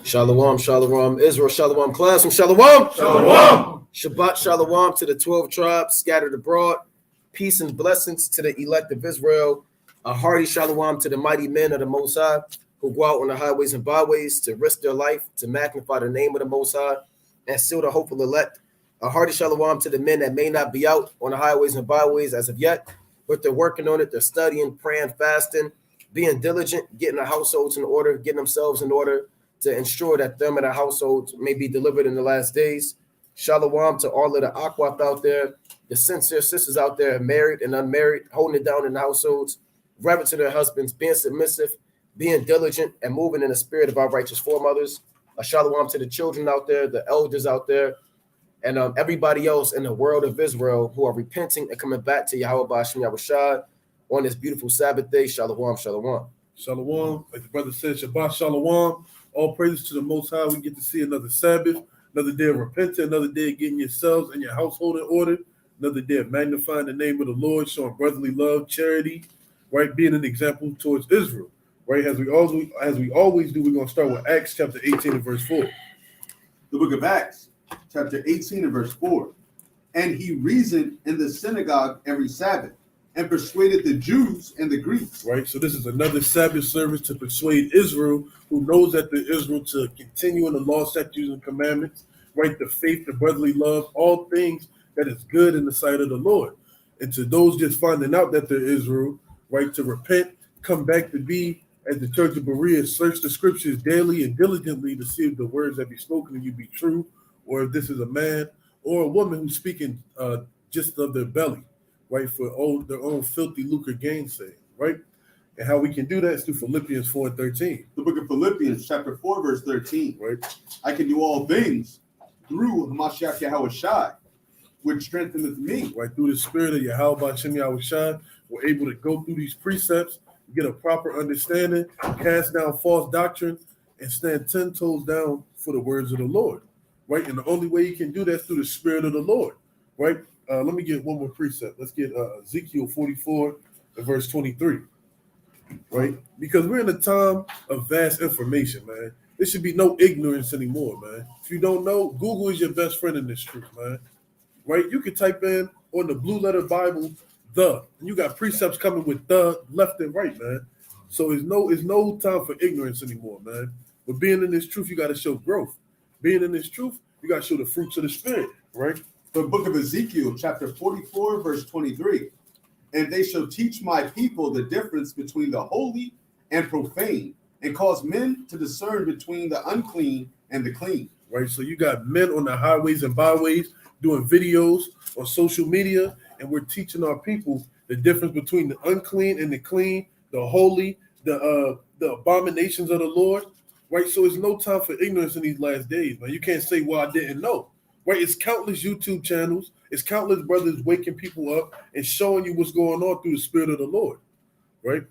Shalom, shalom, Israel, shalom, class from shalom. Shalom. Shabbat shalom to the 12 tribes scattered abroad. Peace and blessings to the elect of Israel. A hearty shalom to the mighty men of the Most High who go out on the highways and byways to risk their life, to magnify the name of the Most High and seal the hopeful elect. A hearty shalom to the men that may not be out on the highways and byways as of yet, but they're working on it. They're studying, praying, fasting, being diligent, getting their households in order, getting themselves in order to ensure that them and their households may be delivered in the last days. Shalom to all of the Akwaf out there, the sincere sisters out there, married and unmarried, holding it down in the households, reverent to their husbands, being submissive, being diligent, and moving in the spirit of our righteous foremothers. A shalom to the children out there, the elders out there, and everybody else in the world of Israel who are repenting and coming back to Yahweh Ba'ashem Yahushua on this beautiful Sabbath day. Shalom, shalom. Shalom. Like the brother said, Shabbat shalom. All praises to the Most High. We get to see another Sabbath, another day of repentance, another day of getting yourselves and your household in order, another day of magnifying the name of the Lord, showing brotherly love, charity, right? Being an example towards Israel, right? As we always do, we're going to start with Acts chapter 18 and verse 4. The book of Acts, chapter 18 and verse 4. And he reasoned in the synagogue every Sabbath and persuaded the Jews and the Greeks. Right, so this is another Sabbath service to persuade Israel, who knows that the Israel to continue in the law, statutes, and commandments, right, the faith, the brotherly love, all things that is good in the sight of the Lord. And to those just finding out that they're Israel, right, to repent, come back to be, as the Church of Berea, search the scriptures daily and diligently to see if the words that be spoken to you be true, or if this is a man or a woman who's speaking just of their belly, right, for their own filthy lucre gainsaying, right? And how we can do that is through Philippians 4 and 13. The book of Philippians, chapter 4, verse 13. Right. I can do all things through Hamashiach Yahushua, which strengtheneth me. Right, through the spirit of Yahweh Ba'ashem Yahushua, we're able to go through these precepts, get a proper understanding, cast down false doctrine, and stand 10 toes down for the words of the Lord, right? And the only way you can do that is through the spirit of the Lord, right? Let me get one more precept. Let's get Ezekiel 44 and verse 23, right? Because we're in a time of vast information, man. There should be no ignorance anymore, man. If you don't know, Google is your best friend in this truth, man, right? You can type in on the blue letter Bible, and you got precepts coming with the left and right, man. So it's no time for ignorance anymore, man. But being in this truth, you got to show growth. Being in this truth, you got to show the fruits of the spirit, right? The book of Ezekiel, chapter 44, verse 23. And they shall teach my people the difference between the holy and profane, and cause men to discern between the unclean and the clean. Right, so you got men on the highways and byways doing videos on social media, and we're teaching our people the difference between the unclean and the clean, the holy, the abominations of the Lord, right? So it's no time for ignorance in these last days, man. You can't say, well, I didn't know, right? It's countless YouTube channels. It's countless brothers waking people up and showing you what's going on through the spirit of the Lord, right?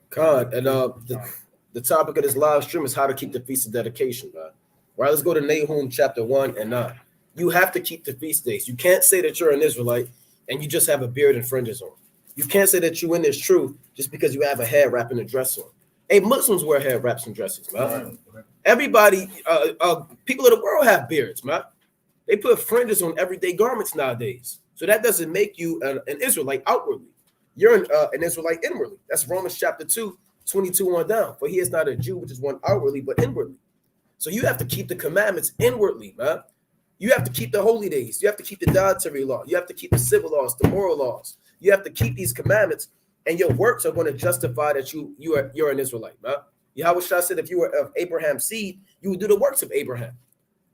God, and the topic of this live stream is how to keep the feast of dedication, man. Right, let's go to Nahum chapter 1 and 9. You have to keep the feast days. You can't say that you're an Israelite and you just have a beard and fringes on. You can't say that you're in this truth just because you have a hair wrap and a dress on. Hey, Muslims wear hair wraps and dresses, man. Right. Everybody, people of the world have beards, man. They put fringes on everyday garments nowadays. So that doesn't make you an Israelite outwardly. You're an Israelite inwardly. That's Romans chapter 2, 22 on down. For he is not a Jew, which is one outwardly, but inwardly. So you have to keep the commandments inwardly, man. You have to keep the holy days. You have to keep the dietary law. You have to keep the civil laws, the moral laws. You have to keep these commandments, and your works are going to justify that you're an Israelite, man. Yahweh Shah said if you were of Abraham's seed, you would do the works of Abraham.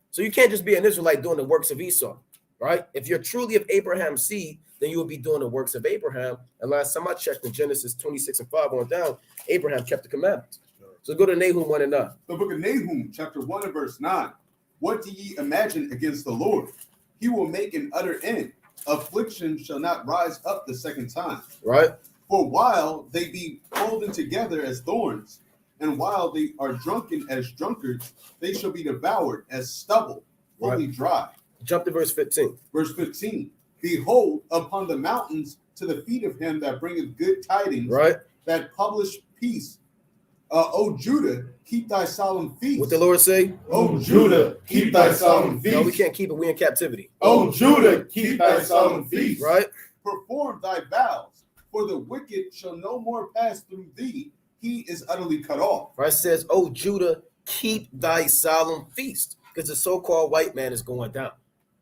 So you can't just be an Israelite doing the works of Esau, right? If you're truly of Abraham's seed, then you will be doing the works of Abraham. And last time I checked in Genesis 26 and 5 on down, Abraham kept the commandments. So go to Nahum 1 and 9. The book of Nahum, chapter 1 and verse 9. What do ye imagine against the Lord? He will make an utter end. Affliction shall not rise up the second time. Right. For while they be holden together as thorns, and while they are drunken as drunkards, they shall be devoured as stubble, fully dry. Jump to verse 15. Verse 15. Behold, upon the mountains to the feet of him that bringeth good tidings, right, that publish peace, O Judah, keep thy solemn feast. What the Lord say? O Judah, keep thy solemn feast. No, we can't keep it. We in captivity. O Judah, keep thy solemn feast. Right? Perform thy vows, for the wicked shall no more pass through thee. He is utterly cut off. Right? It says, "O Judah, keep thy solemn feast," because the so-called white man is going down.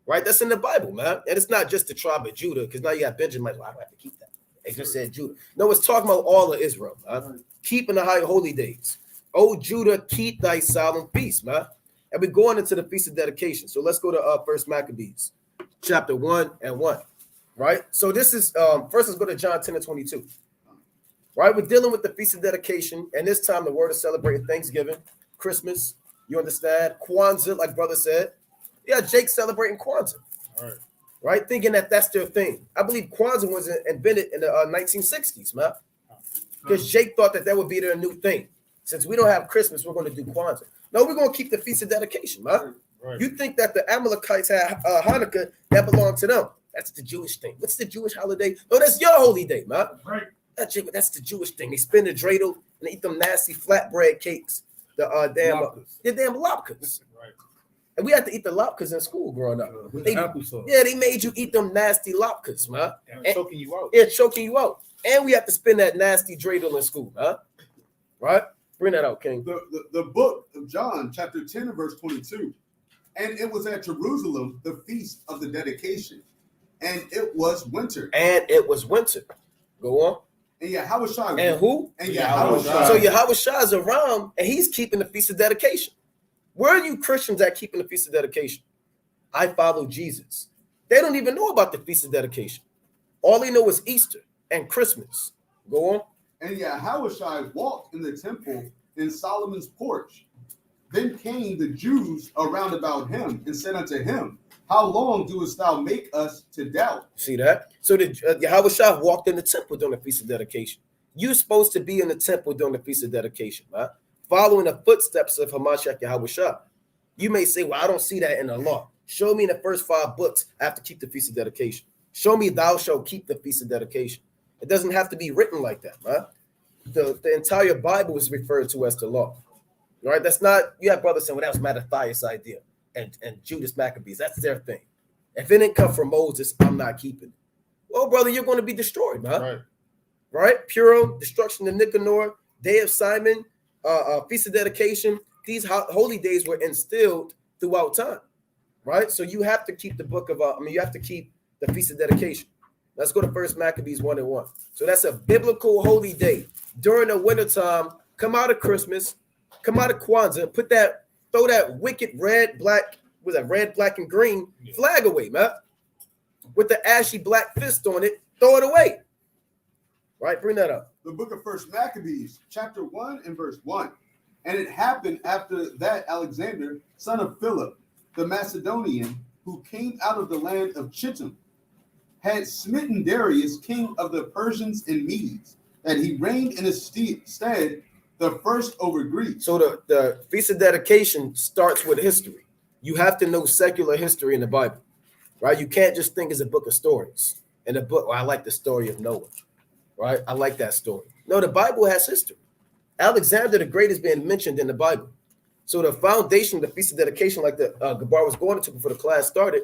Right? That's in the Bible, man. And it's not just the tribe of Judah, because now you got Benjamin. Well, I don't have to keep that. It just said Judah. No, it's talking about all of Israel, man. Keeping the high holy days. O Judah, keep thy solemn feast, man. And we're going into the feast of dedication. So let's go to First Maccabees, chapter 1 and 1. Right? So this is first, let's go to John 10 and 22. Right? We're dealing with the feast of dedication, and this time the word is celebrating Thanksgiving, Christmas, you understand? Kwanzaa, like brother said. Yeah, Jake celebrating Kwanzaa. All right. Right? Thinking that that's their thing. I believe Kwanzaa was invented in the 1960s, man. Because Jake thought that would be their new thing. Since we don't have Christmas, we're going to do Kwanzaa. No, we're going to keep the feast of dedication, man. Right. You think that the Amalekites had Hanukkah, that belonged to them. That's the Jewish thing. What's the Jewish holiday? No, that's your holy day, man. Right. That's the Jewish thing. They spin the dreidel and they eat them nasty flatbread cakes. The damn latkes. Right. And we had to eat the latkes in school growing up. With the applesauce. Yeah, they made you eat them nasty latkes, man. And choking you out. Yeah, choking you out. And we have to spin that nasty dreidel in school, huh? Right? Bring that out, King. The book of John, chapter 10 and verse 22. And it was at Jerusalem, the feast of the dedication. And it was winter. Go on. And Yahushua. And who? And Yahushua. So Yahushua is around and he's keeping the feast of dedication. Where are you Christians at keeping the feast of dedication? I follow Jesus. They don't even know about the feast of dedication. All they know is Easter and Christmas. Go on. And Yahushua walked in the temple in Solomon's porch. Then came the Jews around about him and said unto him, how long doest thou make us to doubt? See that? So Yahushua walked in the temple during the feast of dedication. You're supposed to be in the temple during the feast of dedication, right? Following the footsteps of Hamashiach Yahushua. You may say, well, I don't see that in the law. Show me in the first 5 books, I have to keep the feast of dedication. Show me thou shalt keep the feast of dedication. It doesn't have to be written like that, right? The entire Bible is referred to as the law. Right? That's not, you have brothers saying, well, that was Mattathias' idea and Judas Maccabees. That's their thing. If it didn't come from Moses, I'm not keeping it. Well, brother, you're going to be destroyed, man. Right? Purim, destruction of Nicanor, Day of Simon, Feast of Dedication. These holy days were instilled throughout time. Right? So you have to keep the book of, you have to keep the Feast of Dedication. Let's go to First Maccabees 1 and 1. So that's a biblical holy day. During the wintertime, come out of Christmas, come out of Kwanzaa, throw that wicked red, black, and green flag away, man. With the ashy black fist on it, throw it away. Right? Bring that up. The book of First Maccabees, chapter 1 and verse 1. And it happened after that Alexander, son of Philip, the Macedonian, who came out of the land of Chittim, had smitten Darius, king of the Persians and Medes, that he reigned in his stead the first over Greece. So the Feast of Dedication starts with history. You have to know secular history in the Bible, right? You can't just think it's a book of stories. In a book, I like the story of Noah, right? I like that story. No, the Bible has history. Alexander the Great is being mentioned in the Bible. So the foundation of the Feast of Dedication, like the Gabar was going into before the class started,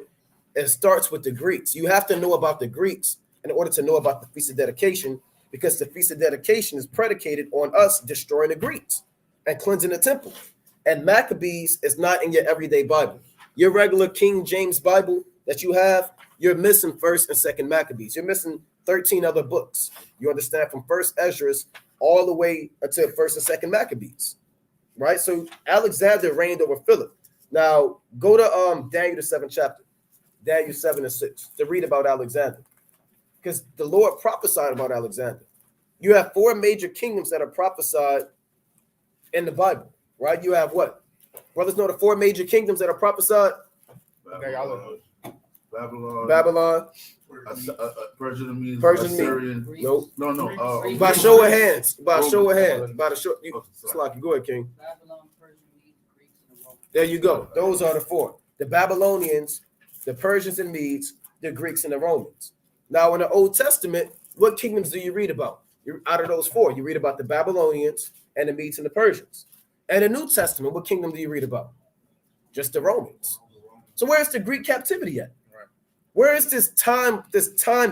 it starts with the Greeks. You have to know about the Greeks in order to know about the Feast of Dedication, because the Feast of Dedication is predicated on us destroying the Greeks and cleansing the temple. And Maccabees is not in your everyday Bible. Your regular King James Bible that you have, you're missing 1st and 2nd Maccabees. You're missing 13 other books. You understand, from 1st Esdras all the way until 1st and 2nd Maccabees, right? So Alexander reigned over Philip. Now go to Daniel the 7th chapter, Daniel 7 and 6, to read about Alexander, because the Lord prophesied about Alexander. You have 4 major kingdoms that are prophesied in the Bible, right? You have what? Brothers know the 4 major kingdoms that are prophesied? Babylon. Persian means Persian Assyrian. Nope. No. By show of hands. By show of hands. By the show. Slocky, go ahead, King. Babylon, Persian, Medes, Greeks, and the Romans. There you go. Those are the 4. The Babylonians, the Persians and Medes, the Greeks and the Romans. Now, in the Old Testament, what kingdoms do you read about? Out of those 4, you read about the Babylonians, and the Medes and the Persians. And the New Testament, what kingdom do you read about? Just the Romans. So where's the Greek captivity at? Where is this time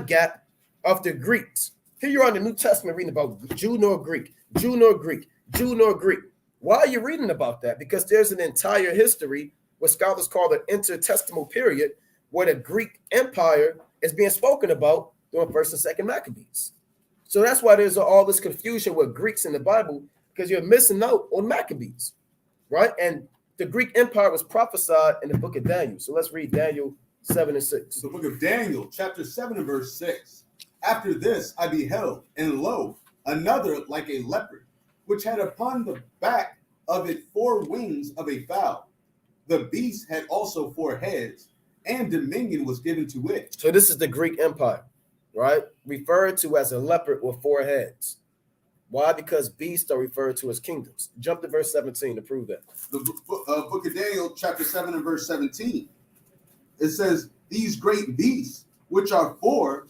gap of the Greeks? Here you are in the New Testament reading about Jew nor Greek, Jew nor Greek, Jew nor Greek. Why are you reading about that? Because there's an entire history, what scholars call the intertestamental period, where the Greek Empire is being spoken about during First and Second Maccabees. So that's why there's all this confusion with Greeks in the Bible, because you're missing out on Maccabees, right? And the Greek Empire was prophesied in the book of Daniel. So let's read Daniel 7 and 6. The book of Daniel, chapter 7 and verse 6. After this I beheld, and lo, another like a leopard, which had upon the back of it 4 wings of a fowl. The beast had also 4 heads, and dominion was given to it. So this is the Greek Empire, right? Referred to as a leopard with 4 heads. Why? Because beasts are referred to as kingdoms. Jump to verse 17 to prove that. The book of Daniel, chapter 7 and verse 17. It says, these great beasts, which are 4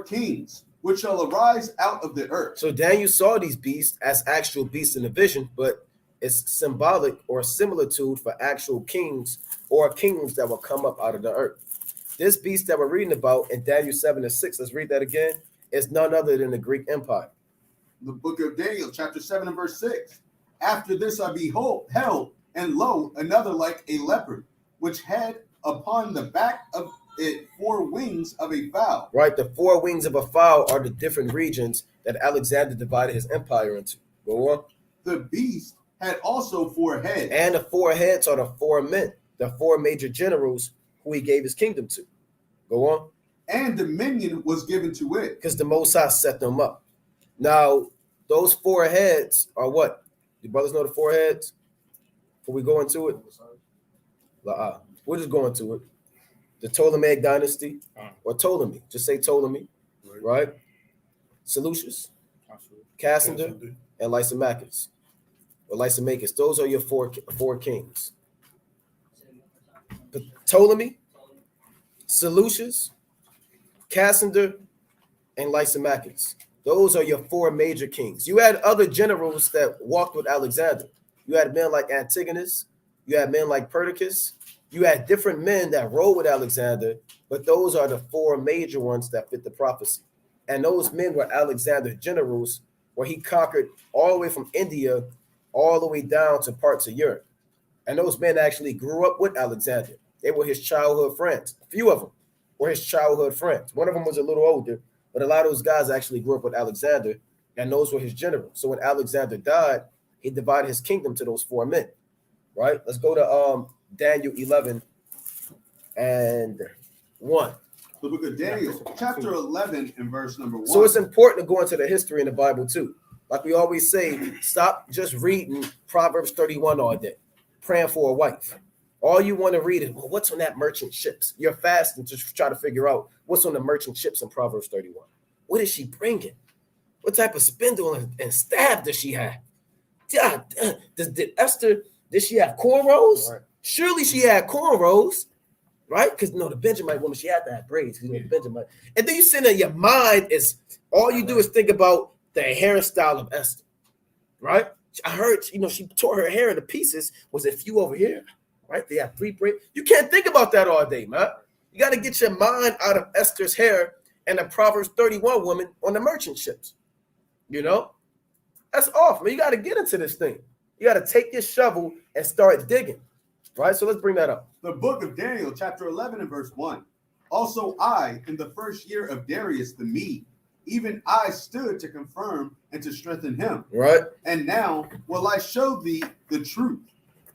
kings, which shall arise out of the earth. So Daniel saw these beasts as actual beasts in the vision, but it's symbolic or similitude for actual kings or kingdoms that will come up out of the earth. This beast that we're reading about in Daniel 7 and 6, let's read that again, is none other than the Greek Empire. The book of Daniel, chapter 7 and verse 6. After this I beheld, and lo, another like a leopard, which had upon the back of it 4 wings of a fowl. Right, the 4 wings of a fowl are the different regions that Alexander divided his empire into. Go on. The beast had also 4 heads. And the 4 heads are the 4 men, the 4 major generals who he gave his kingdom to. Go on. And dominion was given to it. Because the Most High set them up. Now, those 4 heads are what? Do brothers know the 4 heads? Before we go into it? We're just going to it. The Ptolemaic dynasty, or Ptolemy. Just say Ptolemy, right? Seleucus, Cassander, and Lysimachus. Or Lysimachus. Those are your four kings. Ptolemy, Seleucus, Cassander, and Lysimachus. Those are your 4 major kings. You had other generals that walked with Alexander. You had men like Antigonus. You had men like Perdiccas. You had different men that rode with Alexander, but those are the 4 major ones that fit the prophecy. And those men were Alexander's generals, where he conquered all the way from India all the way down to parts of Europe. And those men actually grew up with Alexander. They were his childhood friends. A few of them were his childhood friends. One of them was a little older, but a lot of those guys actually grew up with Alexander, and those were his generals. So when Alexander died, he divided his kingdom to those 4 men, right? Let's go to Daniel 11 and 1. The book of Daniel, chapter 11 and verse number 1. So it's important to go into the history in the Bible too. Like we always say, stop just reading Proverbs 31 all day, praying for a wife. All you want to read is, well, what's on that merchant ships? You're fasting to try to figure out what's on the merchant ships in Proverbs 31. What is she bringing? What type of spindle and stab does she have? Did Esther, did she have cornrows? Right. Surely she had cornrows, right? Because the Benjamite woman, she had to have braids. The Benjamite. And then you sit in your mind is all you do is think about the hairstyle of Esther, right? I heard, she tore her hair into pieces. Was it few over here, right? They have 3 braids. You can't think about that all day, man. You got to get your mind out of Esther's hair and the Proverbs 31 woman on the merchant ships. That's off, man. You got to get into this thing. You got to take your shovel and start digging. Right, so let's bring that up. The book of Daniel, chapter 11 and verse 1. Also I, in the first year of Darius the Mede, even I stood to confirm and to strengthen him. Right. And now will I show thee the truth.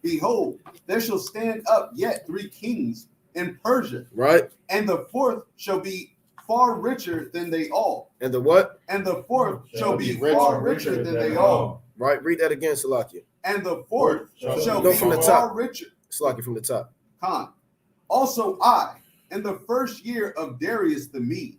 Behold, there shall stand up yet 3 kings in Persia. Right. And the 4th shall be far richer than they all. And the what? And the 4th shall be far richer than they all. Right, read that again, Salakia. And the 4th shall go be from the far top. richer. Salakia from the top. Khan. Also I, in the first year of Darius the Mede,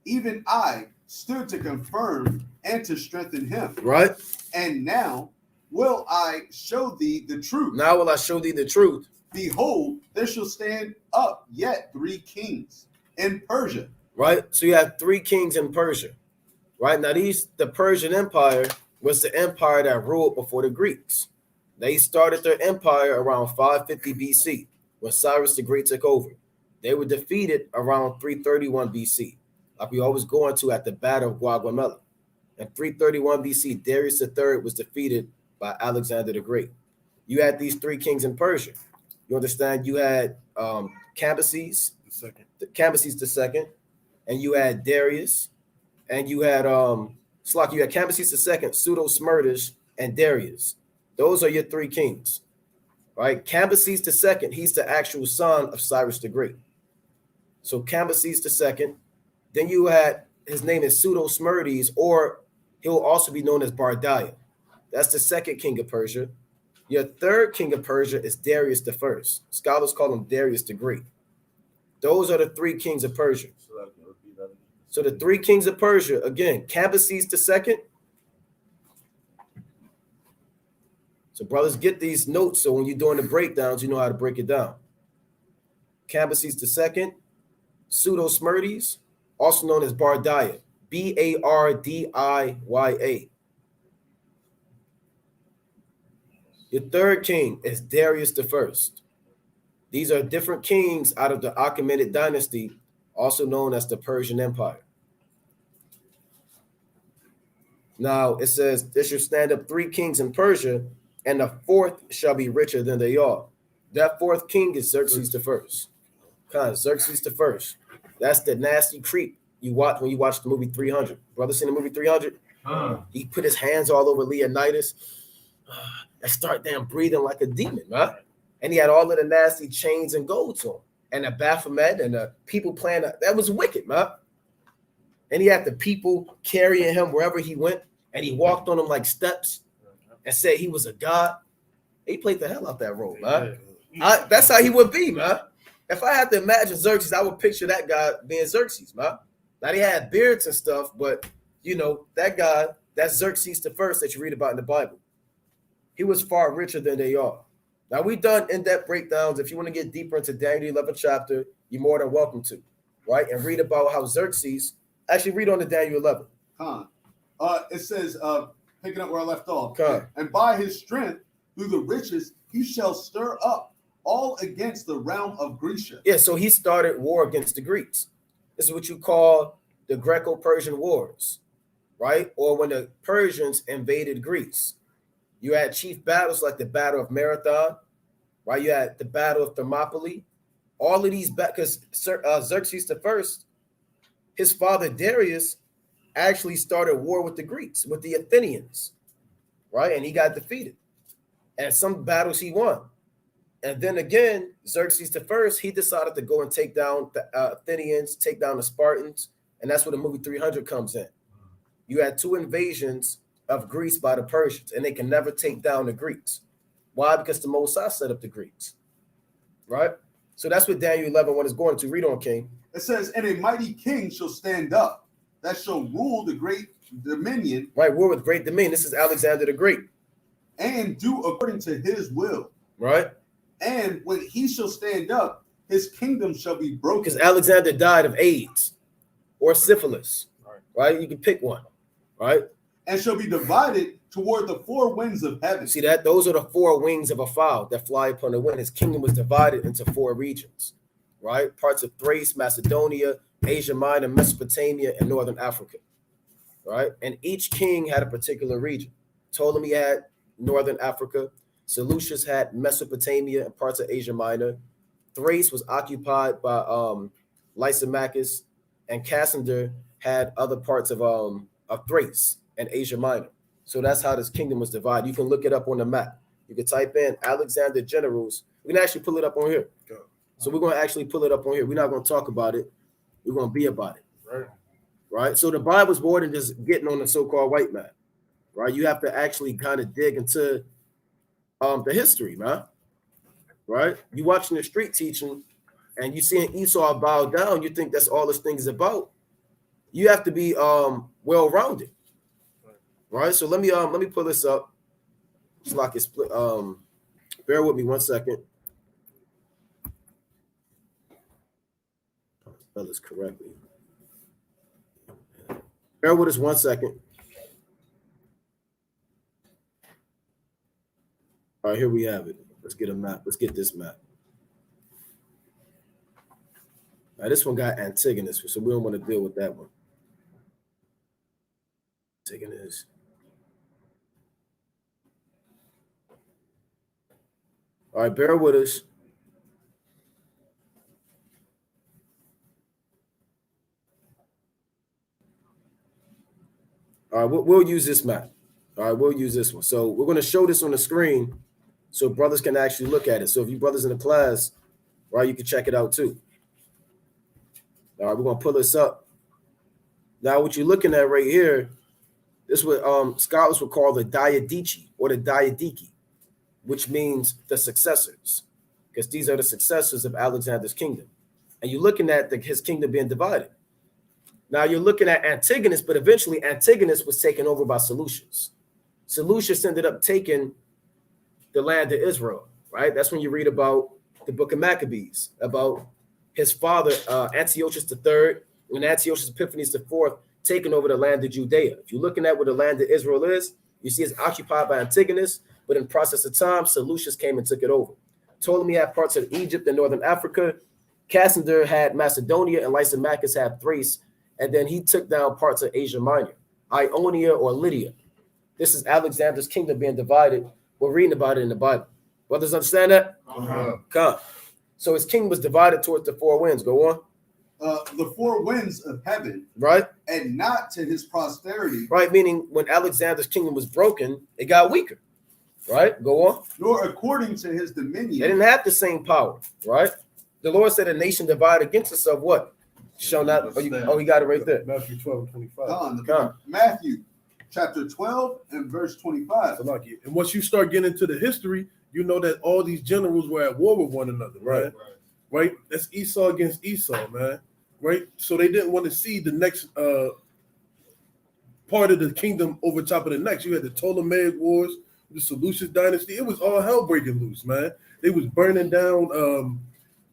even I stood to confirm and to strengthen him. Right. And now will I show thee the truth. Now will I show thee the truth. Behold, there shall stand up yet 3 kings in Persia. Right. So you have 3 kings in Persia. Right. Now the Persian Empire was the empire that ruled before the Greeks. They started their empire around 550 BC when Cyrus the Great took over. They were defeated around 331 BC, like we always go into at the Battle of Gaugamela. In 331 BC, Darius III was defeated by Alexander the Great. You had these three kings in Persia. You understand? You had Cambyses II, and you had Darius, and you had you had Cambyses II, Pseudo-Smerdis, and Darius. Those are your three kings, right? Cambyses II, he's the actual son of Cyrus the Great. So Cambyses II. Then you had, his name is Pseudo-Smerdis, or he'll also be known as Bardiah. That's the second king of Persia. Your third king of Persia is Darius I. Scholars call him Darius the Great. Those are the three kings of Persia. So the three kings of Persia, again, Cambyses II. So brothers, get these notes so when you're doing the breakdowns, you know how to break it down. Cambyses II, Pseudo-Smerdis, also known as Bardiah, Bardiya. Your third king is Darius I. These are different kings out of the Achaemenid dynasty, also known as the Persian Empire. Now it says there should stand up three kings in Persia, and the fourth shall be richer than they are. That fourth king is Xerxes I. Xerxes I. That's the nasty creep you watch when you watch the movie 300. Brother, seen the movie 300? He put his hands all over Leonidas and start damn breathing like a demon, right? And he had all of the nasty chains and golds on, and the Baphomet and the people playing that was wicked, man. And he had the people carrying him wherever he went, and he walked on them like steps and said he was a god. He played the hell out that role, man. That's how he would be, man. If I had to imagine Xerxes, I would picture that guy being Xerxes, man. Now, he had beards and stuff, but, you know, that guy, that's Xerxes I that you read about in the Bible. He was far richer than they are. Now, we've done in-depth breakdowns. If you want to get deeper into Daniel 11th chapter, you're more than welcome to, right? And read about how Xerxes, actually read on the Daniel 11. It says, picking up where I left off, Con. and by his strength, through the riches, he shall stir up all against the realm of Grecia. Yeah, so he started war against the Greeks. This is what you call the Greco-Persian wars, right? Or when the Persians invaded Greece. You had chief battles like the Battle of Marathon, right? You had the Battle of Thermopylae. All of these, because Xerxes I, his father Darius actually started war with the Greeks, with the Athenians, right? And he got defeated. And some battles he won. And then again, Xerxes I, he decided to go and take down the Athenians, take down the Spartans. And that's where the movie 300 comes in. You had two invasions of Greece by the Persians, and they can never take down the Greeks. Why? Because the Most High set up the Greeks, right? So that's what Daniel 11:1 is going to. Read on, King. It says, and a mighty king shall stand up, that shall rule the great dominion. Right, war with great dominion. This is Alexander the Great. And do according to his will. Right? And when he shall stand up, his kingdom shall be broken. Because Alexander died of AIDS or syphilis, right? You can pick one, right? And shall be divided toward the four winds of heaven. See that? Those are the four wings of a fowl that fly upon the wind. His kingdom was divided into four regions, right? Parts of Thrace, Macedonia, Asia Minor, Mesopotamia, and Northern Africa, right? And each king had a particular region. Ptolemy had Northern Africa. Seleucus had Mesopotamia and parts of Asia Minor. Thrace was occupied by Lysimachus, and Cassander had other parts of Thrace and Asia Minor. So that's how this kingdom was divided. You can look it up on the map. You can type in Alexander generals. We can actually pull it up on here. So we're going to actually pull it up on here. We're not going to talk about it. We're going to be about it. Right? So the Bible's more than just getting on the so-called white man. Right? You have to actually kind of dig into the history, man. Right? You watching the street teaching and you seeing Esau bow down, you think that's all this thing is about. You have to be well-rounded. Right? So let me pull this up. It's like it's split. Bear with me 1 second. Spell this correctly. Bear with us 1 second. All right, here we have it. Let's get a map. Let's get this map. Now, this one got Antigonus, so we don't want to deal with that one. Antigonus. All right, bear with us. All right, we'll use this map. All right, we'll use this one. So we're going to show this on the screen so brothers can actually look at it. So if you brothers in the class, right, you can check it out too. All right, we're going to pull this up. Now, what you're looking at right here, this is what scholars would call the diadici or the diadiki, which means the successors, because these are the successors of Alexander's kingdom. And you're looking at his kingdom being divided. Now you're looking at Antigonus, but eventually Antigonus was taken over by Seleucus. Seleucus ended up taking the land of Israel, right? That's when you read about the book of Maccabees, about his father, Antiochus III, and Antiochus Epiphanes IV taking over the land of Judea. If you're looking at what the land of Israel is, you see it's occupied by Antigonus, but in process of time, Seleucus came and took it over. Ptolemy had parts of Egypt and northern Africa. Cassander had Macedonia, and Lysimachus had Thrace, and then he took down parts of Asia Minor, Ionia or Lydia. This is Alexander's kingdom being divided. We're reading about it in the Bible. Brothers understand that? Come. So his kingdom was divided towards the four winds. Go on. The four winds of heaven, Right? and not to his posterity, Right, meaning when Alexander's kingdom was broken, it got weaker. Right? Go on. nor according to his They dominion. didn't have the same power, right? The Lord said a nation divided against itself, what? Shall not. Oh, he got it right there. Matthew 12:25. The book of Matthew, chapter 12 and verse 25. And once you start getting into the history, you know that all these generals were at war with one another, right? Right? That's Esau against Esau, man. Right? So they didn't want to see the next part of the kingdom over top of the next. You had the Ptolemaic Wars, the Seleucid dynasty. It was all hell breaking loose, man. They was burning down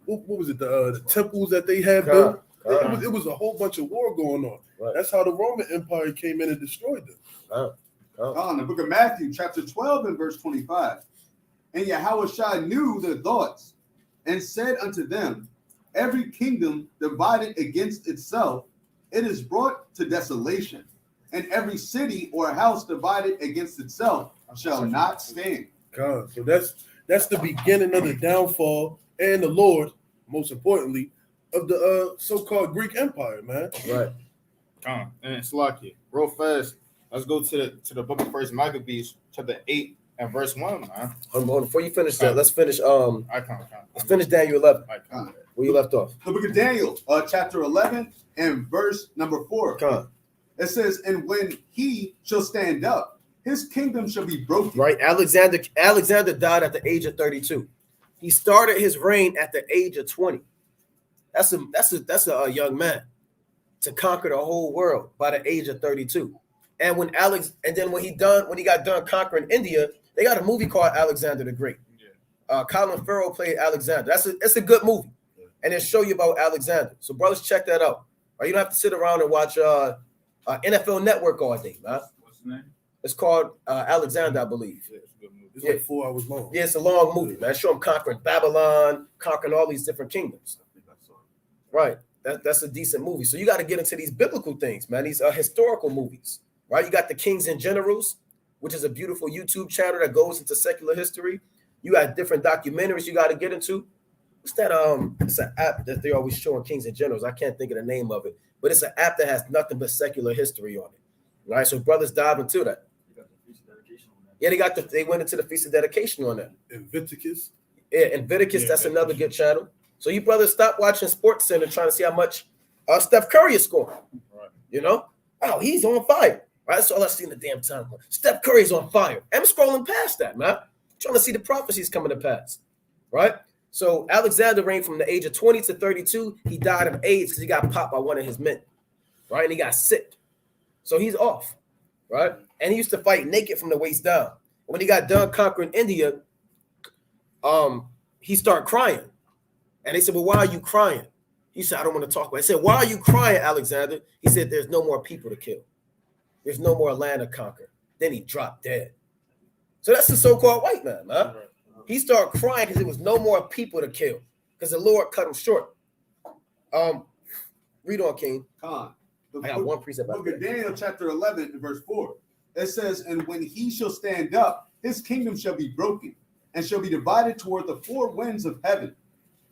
what was it, the temples that they had built. It was a whole bunch of war going on. Right. That's how the Roman Empire came in and destroyed them. The book of Matthew, chapter 12 and verse 25. And Yahushua knew their thoughts and said unto them, every kingdom divided against itself, it is brought to desolation. And every city or house divided against itself shall not stand. God, so that's the beginning of the downfall and the Lord, most importantly, of the so-called Greek Empire, man. Right. And Slakia, real fast. Let's go to the book of First Maccabees, chapter 8 and verse 1, man. Hold on. Before you finish that, let's finish. Let's finish Daniel 11. Where you left off. The book of Daniel, chapter 11 and verse number 4. It says, and when he shall stand up, his kingdom shall be broken. Right. Alexander died at the age of 32. He started his reign at the age of 20. That's a young man to conquer the whole world by the age of 32. And when he got done conquering India, they got a movie called Alexander the Great. Colin Farrell played Alexander. It's a good movie, and it show you about Alexander. So brothers, check that out. Or you don't have to sit around and watch NFL Network all day, man. What's the name? It's called Alexander, I believe. Yeah, it's a good movie. It's like 4 hours long. Yeah, it's a long movie, man. Show him conquering Babylon, conquering all these different kingdoms. Right. That's a decent movie. So you got to get into these biblical things, man. These are historical movies, right? You got the Kings and Generals, which is a beautiful YouTube channel that goes into secular history. You got different documentaries you got to get into. What's that? It's an app that they always show on Kings and Generals. I can't think of the name of it, but it's an app that has nothing but secular history on it. Right. So brothers dive into that. Yeah, they went into the Feast of Dedication on that. And Viticus. Yeah, and Viticus, that's another good channel. So you brothers stop watching Sports Center trying to see how much Steph Curry is scoring. Right. You know? Oh, he's on fire. Right? That's all I see in the damn time. Steph Curry's on fire. I'm scrolling past that, man. Trying to see the prophecies coming to pass. Right? So Alexander reigned from the age of 20 to 32. He died of AIDS because he got popped by one of his men. Right? And he got sick. So he's off. Right? And he used to fight naked from the waist down. When he got done conquering India, he started crying. And they said, well, why are you crying? He said, I don't want to talk about it. I said, why are you crying, Alexander? He said, there's no more people to kill. There's no more land to conquer. Then he dropped dead. So that's the so-called white man, man. He started crying because there was no more people to kill because the Lord cut him short. Read on, King. Khan. I got one precept. Book of Daniel, chapter 11, and verse 4. It says, and when he shall stand up, his kingdom shall be broken, and shall be divided toward the four winds of heaven,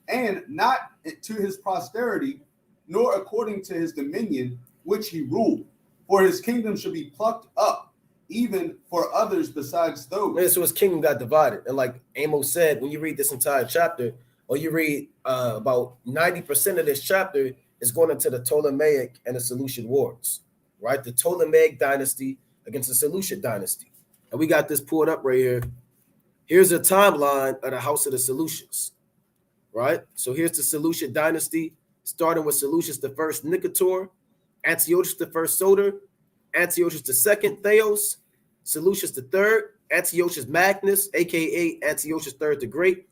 and not to his posterity, nor according to his dominion, which he ruled. For his kingdom shall be plucked up, even for others besides those. Yeah, so his kingdom got divided. And like Amos said, when you read this entire chapter, or you read about 90% of this chapter is going into the Ptolemaic and the Seleucid wars, right? The Ptolemaic dynasty against the Seleucid dynasty. And we got this pulled up right here. Here's a timeline of the house of the Seleucids, right? So here's the Seleucid dynasty, starting with Seleucus the first Nicator, Antiochus the first Soter, Antiochus the second Theos, Seleucus the third, Antiochus Magnus, aka Antiochus third the Great,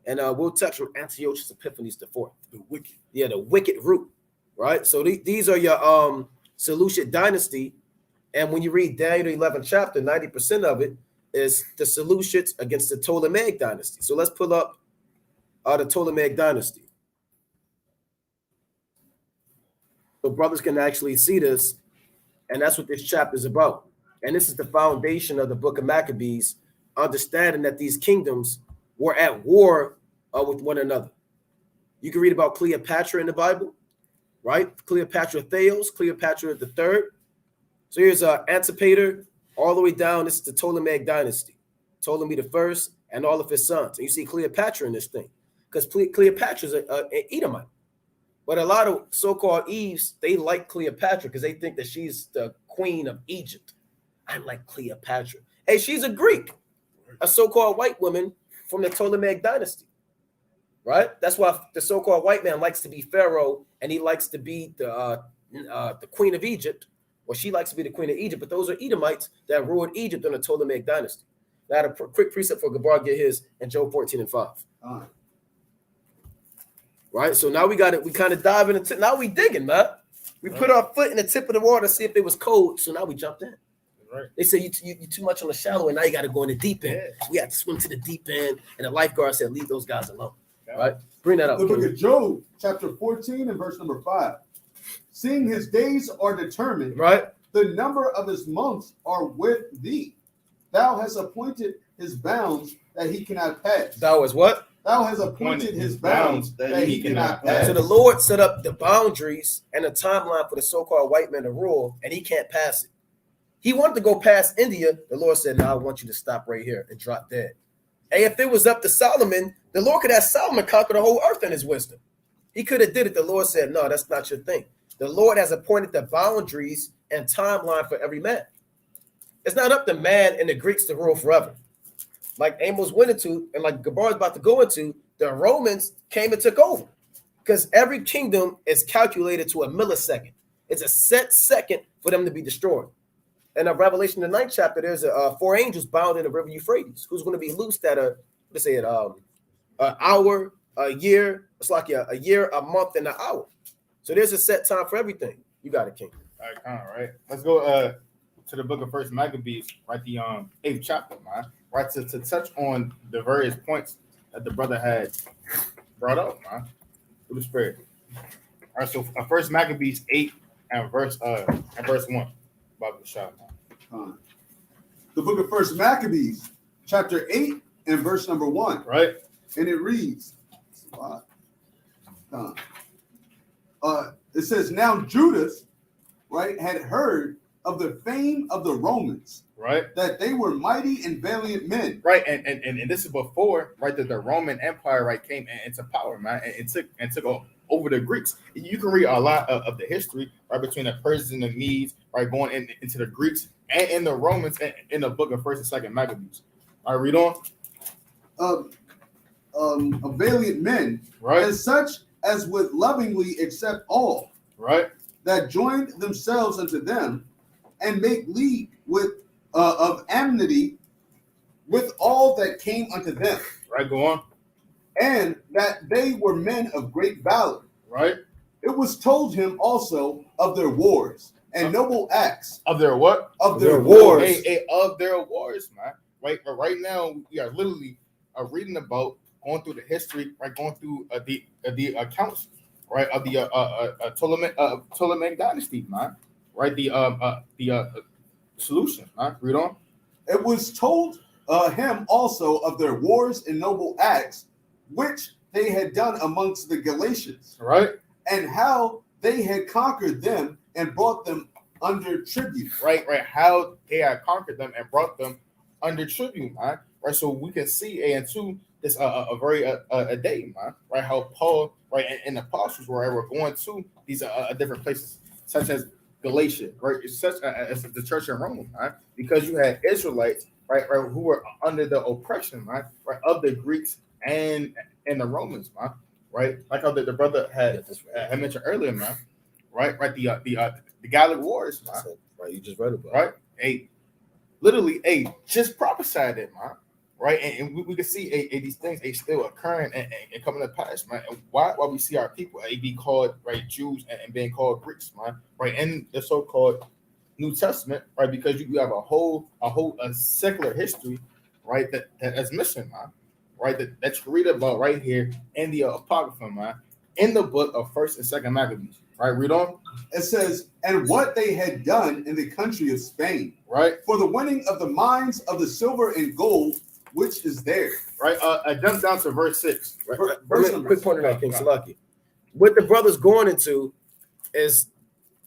and we'll touch on Antiochus Epiphanes the fourth. The wicked. Yeah, the wicked root, right? So these are your Seleucid dynasty, and when you read Daniel 11th chapter, 90% of it is the Seleucids against the Ptolemaic dynasty. So let's pull up the Ptolemaic dynasty. So brothers can actually see this, and that's what this chapter is about. And this is the foundation of the book of Maccabees, understanding that these kingdoms were at war with one another. You can read about Cleopatra in the Bible, right? Cleopatra Theos, Cleopatra the third. So here's Antipater all the way down. This is the Ptolemaic dynasty, Ptolemy the first and all of his sons. And you see Cleopatra in this thing because Cleopatra is an Edomite. But a lot of so-called Eves, they like Cleopatra because they think that she's the queen of Egypt. I like Cleopatra. Hey, she's a Greek, a so-called white woman from the Ptolemaic dynasty, right? That's why the so-called white man likes to be Pharaoh and he likes to be the queen of Egypt, or she likes to be the queen of Egypt. But those are Edomites that ruled Egypt in the Ptolemaic dynasty. I had a quick precept for Gabar get his in Job 14 and 5. Right, so now we got it. We kind of dive into now we digging, man. We put our foot in the tip of the water to see if it was cold. So now we jumped in. Right. They say you too much on the shallow, and now you got to go in the deep end. So we had to swim to the deep end, and the lifeguard said, "Leave those guys alone." Yeah. Right, bring that up. The book of Job, chapter 14 and verse number 5. Seeing his days are determined, Right, the number of his months are with thee. Thou hast appointed his bounds that he cannot pass. that was what. Thou hast appointed his bounds that he cannot pass. So the Lord set up the boundaries and a timeline for the so-called white man to rule, and he can't pass it. He wanted to go past India. The Lord said, "No, I want you to stop right here and drop dead." Hey, if it was up to Solomon, the Lord could have Solomon conquer the whole earth in his wisdom. He could have did it. The Lord said, "No, that's not your thing." The Lord has appointed the boundaries and timeline for every man. It's not up to man and the Greeks to rule forever. Like Amos went into, and like Gabar is about to go into, the Romans came and took over because every kingdom is calculated to a millisecond. It's a set second for them to be destroyed. And in Revelation, the 9th chapter, there's 4 angels bound in the river Euphrates who's going to be loosed at an hour, a year. It's like a year, a month, and an hour. So there's a set time for everything. You got it, King. All right. Let's go to the book of First Maccabees, right? The 8th chapter, man. Right, to touch on the various points that the brother had brought up, man, through the Spirit. All right, so First Maccabees 8 and verse 1. Bible shot. The book of First Maccabees, chapter 8 and verse number 1. Right. And it reads, it says, now Judas, right, had heard of the fame of the Romans, right, that they were mighty and valiant men, right, and this is before, right, that the Roman Empire, right, came into power, man, and took over the Greeks. You can read a lot of the history, right, between the Persians and the Medes, right, going into the Greeks and in the Romans in the book of First and Second Maccabees. All right, read on. Of valiant men, Right. and such as would lovingly accept all, Right. that joined themselves unto them, and make league with of amity with all that came unto them, Right, go on. and that they were men of great valor. Right. It was told him also of their wars and noble acts, Of their what? of their Their wars. wars. Of their wars, man. right now we are literally reading about going through the history, right? Going through the accounts, right, of the Ptolemaic dynasty, man. Right, the solution, man. Read on. It was told him also of their wars and noble acts, which they had done amongst the Galatians, Right, and how they had conquered them and brought them under tribute. right. How they had conquered them and brought them under tribute, man. Right, so we can see and two this a very a day, man. Right, how Paul, right, and the apostles were going to these different places, such as Galatia, right? It's such as the church in Rome, right? Because you had Israelites, right, who were under the oppression, right, of the Greeks and the Romans, man, right? Like how the brother had mentioned earlier, man, right? The Gallic Wars, man, Right, you just read about. Right, literally, just prophesied it, man. Right, and we can see these things still occurring and coming to pass, man. And why we see our people be called right Jews and being called Greeks, man, right, in the so-called New Testament, right, because you have a whole secular history, right, that's missing, man, right, that you read about right here in the Apocrypha, man, in the book of First and Second Maccabees, right. Read on. It says, and what they had done in the country of Spain, right, for the winning of the mines of the silver and gold, which is there. Right, I jumped down to verse 6. Right. Verse Quick point on that, King Salaki. What the brothers going into is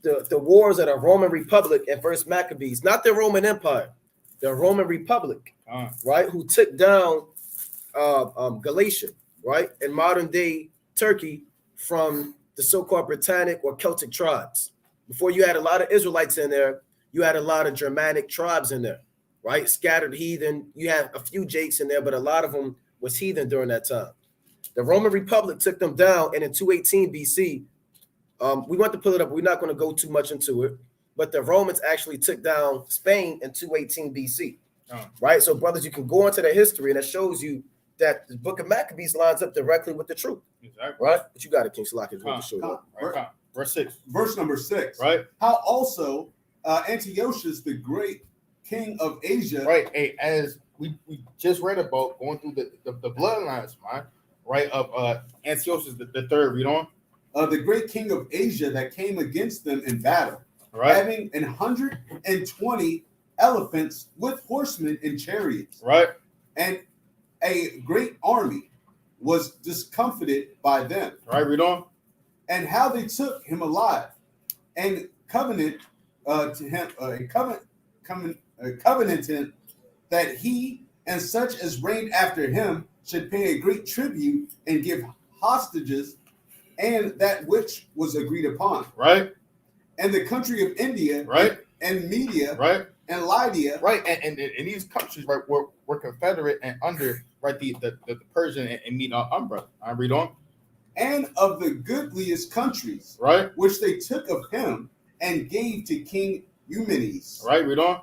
the wars of the Roman Republic and First Maccabees, not the Roman Empire, the Roman Republic, right, who took down Galatia, right, in modern day Turkey from the so-called Britannic or Celtic tribes. Before you had a lot of Israelites in there, you had a lot of Germanic tribes in there, right? Scattered heathen. You had a few Jakes in there, but a lot of them was heathen during that time. The Roman Republic took them down, and in 218 BC, we want to pull it up. We're not going to go too much into it, but the Romans actually took down Spain in 218 BC, right? So, brothers, you can go into the history, and it shows you that the book of Maccabees lines up directly with the truth, exactly, right? But you got it, King Salaki. Verse 6. Verse number 6. Right. How also Antiochus, the great king of Asia, right, as we just read about going through the bloodlines, man, right, of Antiochus the third. Read on. The great king of Asia that came against them in battle, right, having 120 elephants with horsemen and chariots, right, and a great army was discomfited by them. Right, read on. And how they took him alive and covenanted that he and such as reigned after him should pay a great tribute and give hostages and that which was agreed upon. Right. And the country of India, right, and Media, right, and Lydia, right, and these countries, right, were confederate and under, right, the Persian and Medo umbrella. I read on. And of the goodliest countries, right, which they took of him and gave to King Eumenes. Right, read on.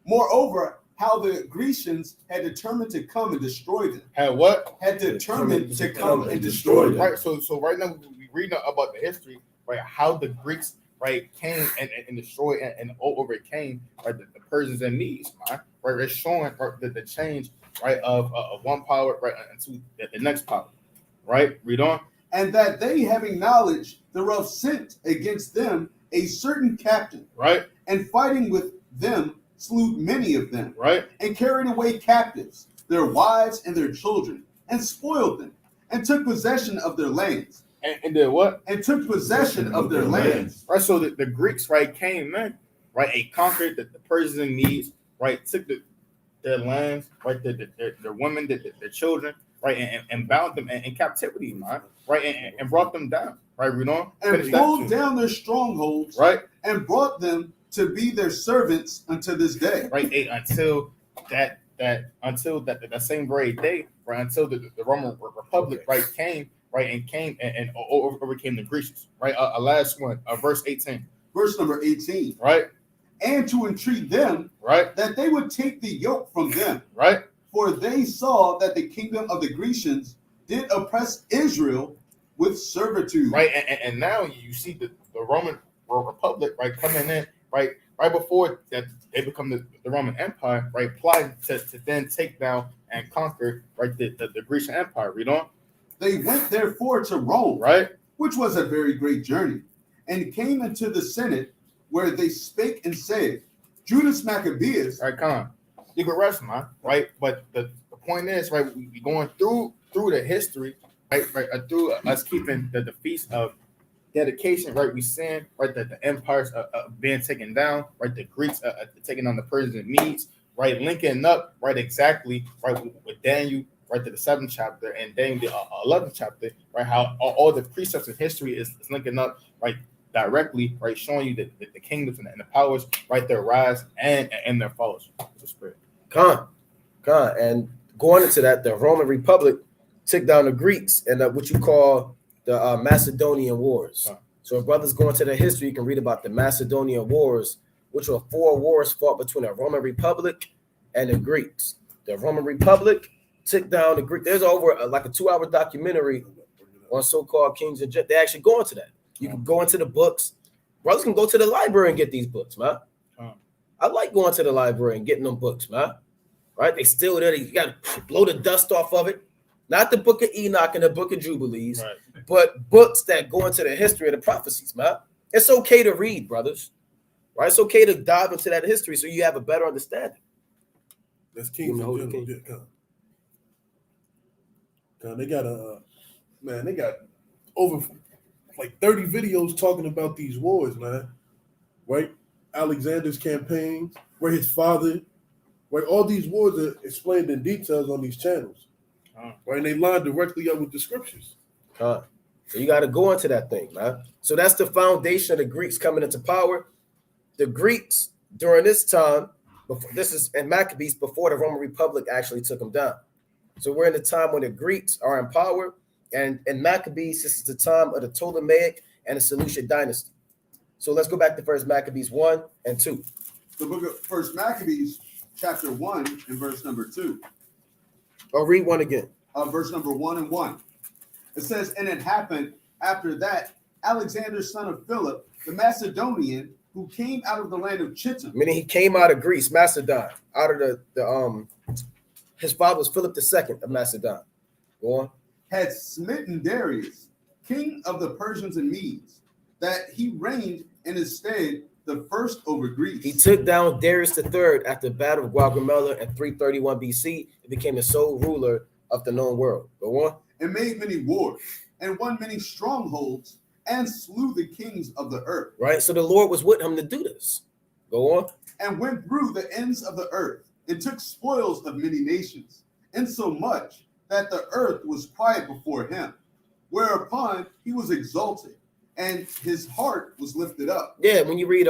Moreover, how the Grecians had determined to come and destroy them. Had what? Had determined to come and destroy them. Right. So right now we read about the history, right? How the Greeks, right, came and destroyed and overcame, right, the Persians and Medes, right? Right. It's showing, right, the change, right, of one power, right, into the next power. Right. Read on. And that they, having knowledge thereof, sent against them a certain captain, right, and fighting with them slew many of them, right, and carried away captives their wives and their children, and spoiled them, and took possession of their lands. And did what? And took possession of their lands. Right. So the Greeks, right, came in, right, and conquered the Persians and Medes, right, took their lands, right, their women, their children, right, and bound them in captivity, man, right, and brought them down, right, read on. And pulled down their strongholds, right, and brought them to be their servants unto this day, right, until that same very day, right, until the Roman Republic, right, came and overcame the Grecians, right. Last one, verse 18. Verse number 18, right, and to entreat them, right, that they would take the yoke from them, right. For they saw that the kingdom of the Grecians did oppress Israel with servitude. Right, and now you see the Roman Republic, right, coming in, right, right before that they become the Roman Empire, right, plotting to then take down and conquer, right, the Grecian Empire. Read on. They went therefore to Rome, Right? which was a very great journey, and came into the Senate, where they spake and said, Judas Maccabeus. Right, come on. You can rest, man, right? But the point is, right, we going through the history, right, through us keeping the feast of dedication, right? We seeing, right, that the empires being taken down, right? The Greeks taking on the Persians and Medes, right? Linking up, right, exactly, right, with Daniel, right, to the 7th chapter, and Daniel the 11th chapter, right? How all the precepts in history is linking up, right, directly, right, showing you that the kingdoms and the powers, right, their rise and their falls. It's a spirit. And going into that, the Roman Republic took down the Greeks and what you call the Macedonian Wars. So if brothers go into the history, you can read about the Macedonian Wars, which were 4 wars fought between the Roman Republic and the Greeks. The Roman Republic took down the Greek. There's over like a 2-hour documentary on so-called kings and jet. They actually go into that. You can go into the books. Brothers can go to the library and get these books, man. I like going to the library and getting them books, man. Right? They still there. You got to blow the dust off of it. Not the book of Enoch and the book of Jubilees, right, but books that go into the history of the prophecies, man. It's okay to read, brothers. Right? It's okay to dive into that history so you have a better understanding. That's Kings and They got they got over like 30 videos talking about these wars, man. Right? Alexander's campaigns, where his father, right? All these wars are explained in details on these channels. Right? And they line directly up with the scriptures. So you got to go into that thing, man. So that's the foundation of the Greeks coming into power. The Greeks during this time, this is in Maccabees, before the Roman Republic actually took them down. So we're in the time when the Greeks are in power, and in Maccabees, this is the time of the Ptolemaic and the Seleucid dynasty. So let's go back to First Maccabees 1 and 2. The book of First Maccabees, chapter 1 and verse number 2. I'll read one again. Verse number 1 and 1. It says, and it happened after that, Alexander, son of Philip, the Macedonian, who came out of the land of Chittim. Meaning he came out of Greece, Macedon, out of the his father was Philip II of Macedon. Go on. Had smitten Darius, king of the Persians and Medes, that he reigned in his stead the first over Greece. He took down Darius III after the battle of Gaugamela in 331 BC and became the sole ruler of the known world. Go on. And made many wars and won many strongholds and slew the kings of the earth. Right. So the Lord was with him to do this. Go on. And went through the ends of the earth and took spoils of many nations, insomuch that the earth was quiet before him, whereupon he was exalted and his heart was lifted up. Yeah, when you read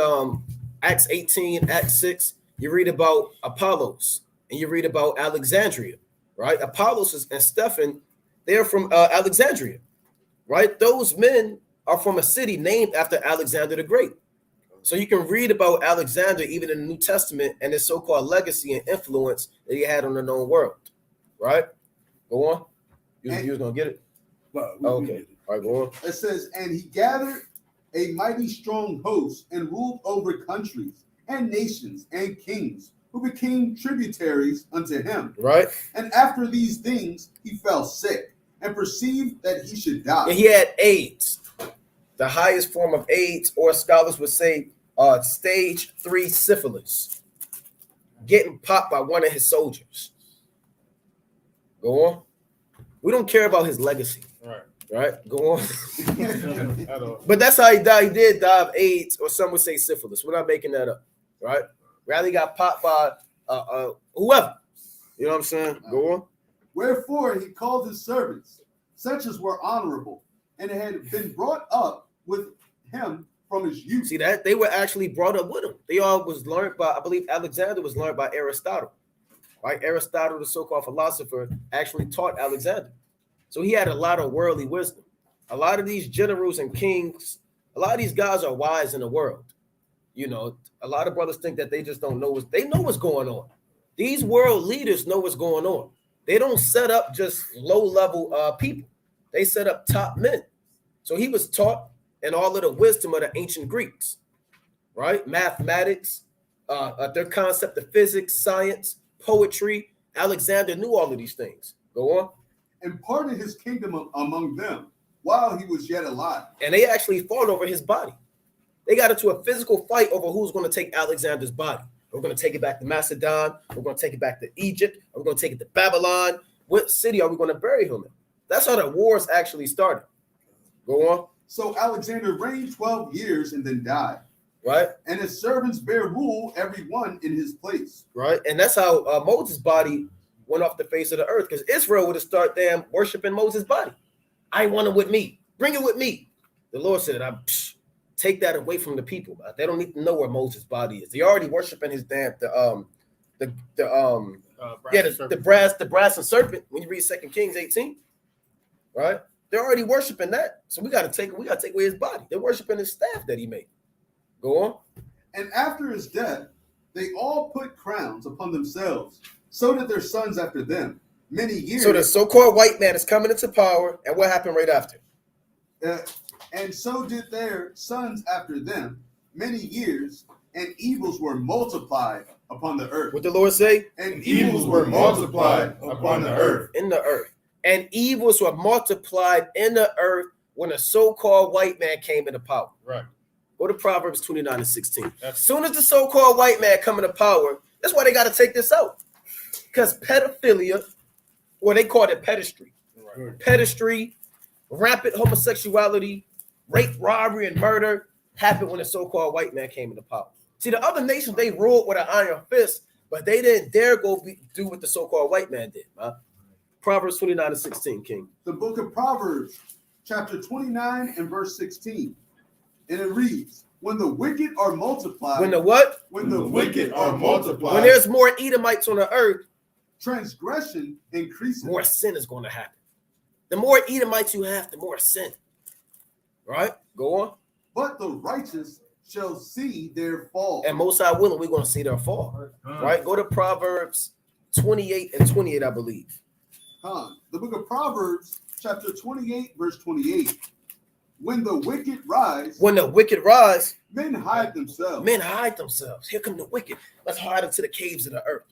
Acts 18, Acts 6, you read about Apollos and you read about Alexandria, right? Apollos and Stephen, they're from Alexandria, right? Those men are from a city named after Alexander the Great. So you can read about Alexander even in the New Testament and his so-called legacy and influence that he had on the known world, right? Go on. You was going to get it? Okay. All right, go on. It says, and he gathered a mighty strong host and ruled over countries and nations and kings who became tributaries unto him. Right. And after these things, he fell sick and perceived that he should die. And he had AIDS, the highest form of AIDS, or scholars would say stage 3 syphilis, getting popped by one of his soldiers. Go on. We don't care about his legacy. Right? Go on. But that's how he died. He did die of AIDS, or some would say syphilis. We're not making that up. Right? Raleigh got popped by whoever. You know what I'm saying? Go on. Wherefore he called his servants, such as were honorable, and had been brought up with him from his youth. See that? They were actually brought up with him. They all was learned by, I believe Alexander was learned by Aristotle. Right? Aristotle, the so-called philosopher, actually taught Alexander. So he had a lot of worldly wisdom. A lot of these generals and kings, a lot of these guys are wise in the world. You know, a lot of brothers think that they just don't know they know what's going on. These world leaders know what's going on. They don't set up just low-level people. They set up top men. So he was taught in all of the wisdom of the ancient Greeks. right? Mathematics, their concept of physics, science, poetry. Alexander knew all of these things. Go on. And parted his kingdom among them while he was yet alive. And they actually fought over his body. They got into a physical fight over who's going to take Alexander's body. We're going to take it back to Macedon. We're going to take it back to Egypt. We're going to take it to Babylon. What city are we going to bury him in? That's how the wars actually started. Go on. So Alexander reigned 12 years and then died. Right. And his servants bear rule, every one in his place. Right. And that's how Moses' body went off the face of the earth, because Israel would have started damn worshiping Moses' body. I want it with me. Bring it with me. The Lord said, take that away from the people. Man. They don't need to know where Moses' body is. They already worshiping his damn the brass and serpent. When you read 2 Kings 18, right? They're already worshiping that. So we gotta take away his body. They're worshiping his staff that he made. Go on. And after his death, they all put crowns upon themselves, so did their sons after them, many years. So the so-called white man is coming into power, and what happened right after? And so did their sons after them, many years, and evils were multiplied upon the earth. What the Lord say? And Evils were multiplied upon the earth. In the earth. And evils were multiplied in the earth when a so-called white man came into power. Right. Go to Proverbs 29 and 16. As soon as the so-called white man come into power, that's why they got to take this out. Because pedophilia, or they call it pedestry. Right. Pedestry, rampant homosexuality, rape, robbery, and murder happened when the so-called white man came into power. See, the other nations, they ruled with an iron fist, but they didn't dare do what the so-called white man did. Huh? Proverbs 29 and 16, King. The book of Proverbs, chapter 29 and verse 16. And it reads, when the wicked are multiplied. When the what? When the wicked are multiplied. When there's more Edomites on the earth, transgression increases. more sin is going to happen. The more Edomites you have, the more sin. Right? Go on. But the righteous shall see their fall. And most high willing, we're going to see their fall. Right? Go to Proverbs 28 and 28, I believe. The book of Proverbs, chapter 28, verse 28. When the wicked rise. When the wicked rise, men hide themselves. Men hide themselves. Here come the wicked. Let's hide into the caves of the earth.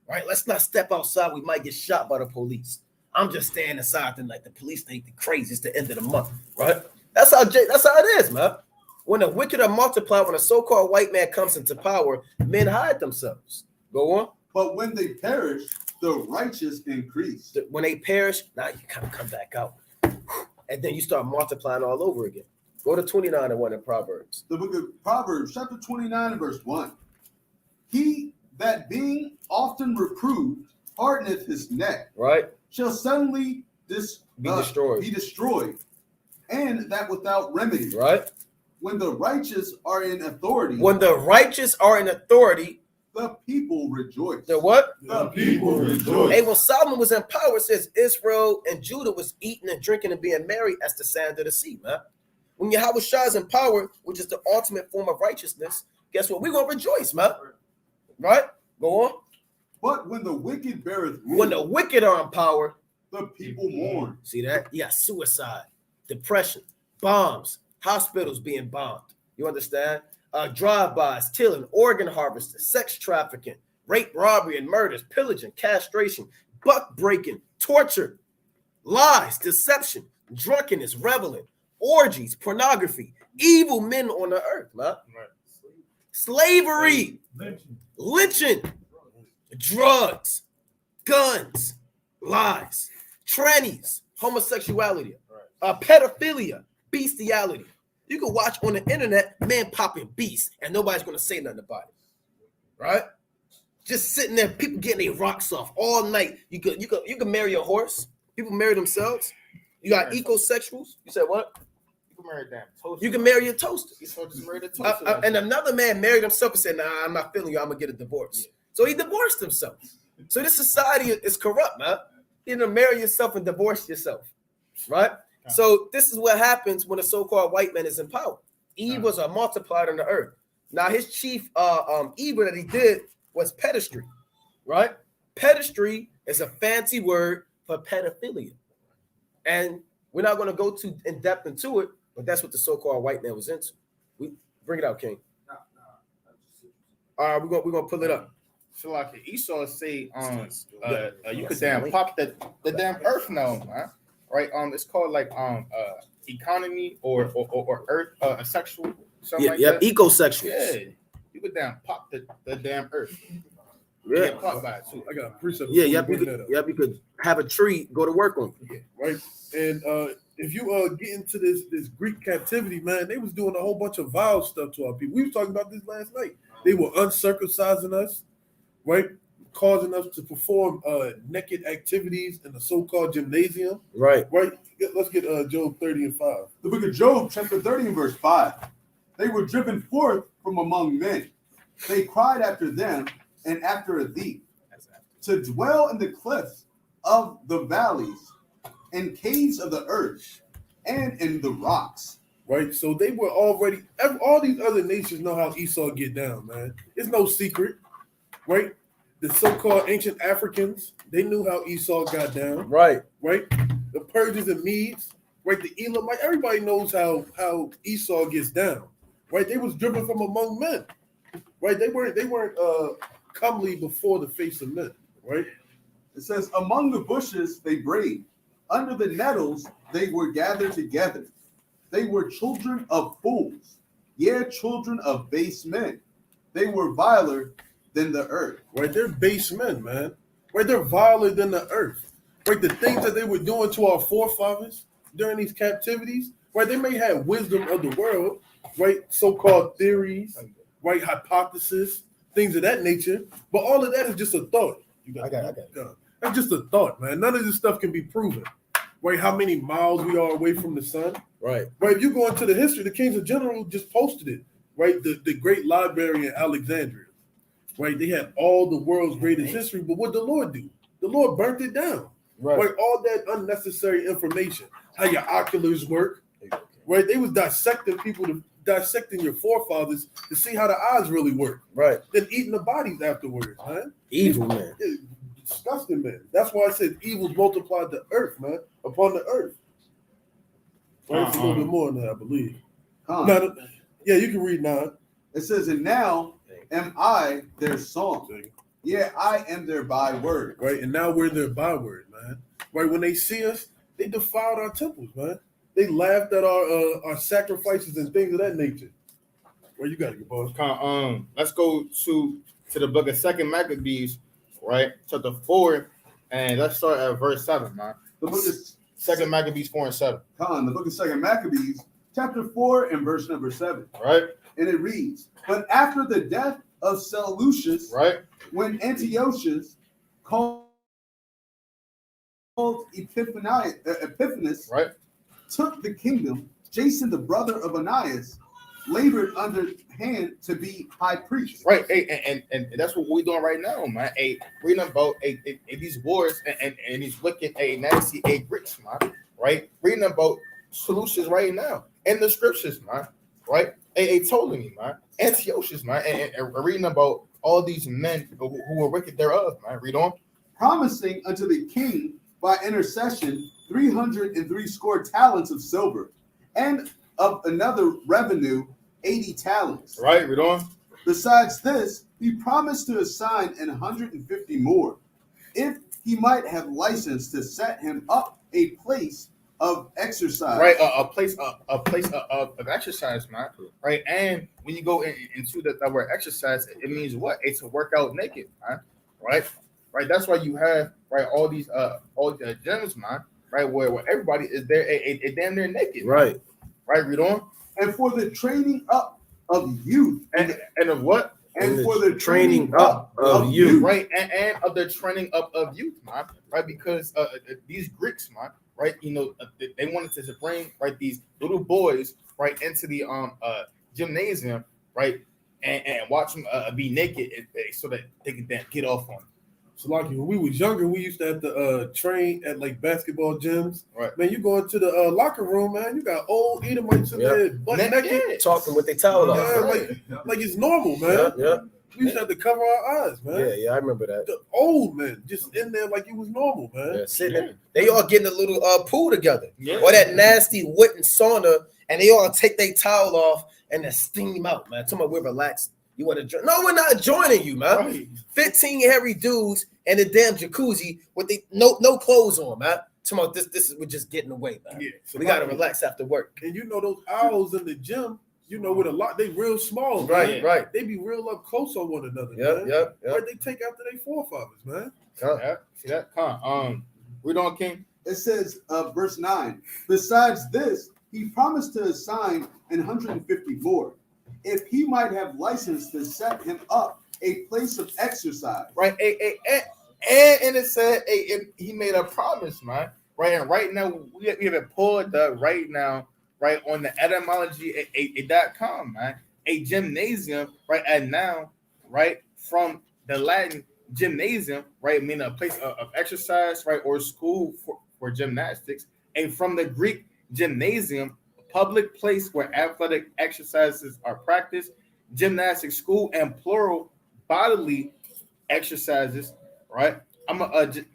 Right? Let's not step outside. We might get shot by the police. I'm just standing inside and like the police think the crazy. It's the end of the month. Right? That's how it is, man. When the wicked are multiplied, when a so-called white man comes into power, men hide themselves. Go on. But when they perish, the righteous increase. When they perish, now you kind of come back out. And then you start multiplying all over again. Go to 29 and 1 in Proverbs. The book of Proverbs, chapter 29 and verse 1. He that being often reproved hardeneth his neck, right, shall suddenly be destroyed, and that without remedy. Right. When the righteous are in authority. When the righteous are in authority, the people rejoice. The what? The people rejoice. Hey, when Solomon was in power, it says Israel and Judah was eating and drinking and being merry as the sand of the sea, man. When Yahweh Shah is in power, which is the ultimate form of righteousness, guess what? We're going to rejoice, man. Right? Go on. But when the wicked beareth rule, when the wicked are in power, the people mourn. See that? You got suicide, depression, bombs, hospitals being bombed. You understand? Drive-bys, killing, organ harvesting, sex trafficking, rape, robbery, and murders, pillaging, castration, buck breaking, torture, lies, deception, drunkenness, reveling, orgies, pornography, evil men on the earth, man. Right. Slavery, lynching, drugs, guns, lies, trannies, homosexuality, pedophilia, bestiality. You can watch on the internet men popping beasts and nobody's going to say nothing about it. Right? Just sitting there, people getting their rocks off all night. You can marry a horse. People marry themselves. You got ecosexuals. You said what? You can marry a damn toaster. You can marry a toaster. You just married a toaster. And another man married himself and said, nah, I'm not feeling you. I'm going to get a divorce. Yeah. So he divorced himself. So this society is corrupt, man. You know, marry yourself and divorce yourself. Right? So this is what happens when a so-called white man is in power. Evils are multiplied on the earth. Now his chief evil that he did was pedestry, right? Pedestry is a fancy word for pedophilia. And we're not going to go too in depth into it, but that's what the so-called white man was into. We bring it out, King. All right, we're gonna pull it up. So like Esau say, you could damn pop the damn earth now, man. Right? It's called like economy or earth sexual something like that. Ecosexuals. Yeah, you could damn pop the damn earth. Yeah. Pop by it too. I got a precept. Yeah, you could have a tree, go to work on. Right. And if you get into this Greek captivity, man, they was doing a whole bunch of vile stuff to our people. We was talking about this last night. They were uncircumcising us, right? Causing us to perform naked activities in the so-called gymnasium. Right. Right. Let's get Job 30 and 5. The book of Job, chapter 30 and verse 5. They were driven forth from among men. They cried after them and after a thief, to dwell in the cliffs of the valleys, in caves of the earth, and in the rocks. Right, so they were already, all these other nations know how Esau get down, man. It's no secret, right? The so-called ancient Africans, they knew how Esau got down. Right. Right? The Persians and Medes, right? The Elamite, everybody knows how Esau gets down, right? They was driven from among men, right? They weren't comely before the face of men, right? It says, among the bushes they braved, under the nettles they were gathered together. They were children of fools, yea, children of base men. They were viler than the earth. Right, they're base men, man. Right, they're viler than the earth. Right, the things that they were doing to our forefathers during these captivities, right, they may have wisdom of the world, right, so-called theories, right, hypothesis, things of that nature, but all of that is just a thought. I got it. That's just a thought, man. None of this stuff can be proven. Right, how many miles we are away from the sun. Right. Right, if you go into the history, the Kings of General just posted it. Right, the great library in Alexandria. Right, they had all the world's greatest history, but what did the Lord do? The Lord burnt it down. Right, all that unnecessary information, how your oculars work. Right, they was dissecting dissecting your forefathers to see how the eyes really work. Right. Then eating the bodies afterwards, man. Evil, man. Disgusting, man. That's why I said evils multiplied the earth, man, upon the earth. Right, it's a little bit more than that, I believe. Yeah, you can read now. It says, and now am I their song. Yeah, I am their byword. Right, and now we're their byword, man. Right, when they see us, they defiled our temples, man. They laughed at our sacrifices and things of that nature. Well, you got to get boss. Let's go to the book of 2 Maccabees, right? Chapter 4, and let's start at verse 7, man. The book is 2 Maccabees 4 and 7. the book of 2 Maccabees, chapter 4 and verse number 7. Right. And it reads, but after the death of Seleucus, right, when Antiochus called Epiphanes, right, took the kingdom, Jason, the brother of Onias, labored underhand to be high priest. Right, and that's what we're doing right now, man. Reading about these wars and these wicked, nasty, Greeks, man. Right, reading about solutions right now in the scriptures, man. Right, Ptolemy, man, Antiochus, man, and reading about all these men who were wicked thereof, man. Read on. Promising unto the king by intercession 303 talents of silver, and of another revenue 80 talents. Right, read on. Besides this, he promised to assign 150 more, if he might have license to set him up a place of exercise. Right, a place of exercise, man. Right, and when you go into the word exercise, it means what? It's to work out naked, man. Right, right. That's why you have all these gyms, man. Right, where everybody is there, damn near naked. Right, right. Read on. And for the training up of youth, and of what? And for the training up of youth, right, and of the training up of youth, man. Right, because these Greeks, man. Right, they wanted to bring these little boys into the gymnasium, right, and watch them be naked, so that they can then get off on them. So, like when we was younger, we used to have to train at like basketball gyms. Right, man, you go into the locker room, man. You got old Edomites in there, butt naked, talking with their towel off. Like it's normal, man. Yeah. We used to have to cover our eyes, man. Yeah, I remember that. The old men just in there like it was normal, man. Yeah, sitting. They all getting a little pool together, yeah, or that nasty wooden sauna, and they all take their towel off and then steam out, man. Talking about we're relaxed. You want to join? No, we're not joining you, man. Right. 15 hairy dudes and a damn jacuzzi with the no clothes on, man. Tomorrow, this is we're just getting away, man. Yeah. We gotta relax after work. And you know those owls in the gym, you know, with a lot, they real small, Right, man. right. They be real up close on one another, Yep, man. yep, Right, yep. they take after their forefathers, man. Yeah. See that? Read on, King. It says, verse 9, besides this, he promised to assign 150 more, if he might have license to set him up a place of exercise. Right. And it said he made a promise, man. Right. And right now we have it pulled up right now, right on the etymology.com, man. A gymnasium, right? And now, right, from the Latin gymnasium, right, meaning a place of exercise, right, or school for gymnastics, and from the Greek gymnasium, a public place where athletic exercises are practiced, gymnastic school, and plural bodily exercises, right? I'm just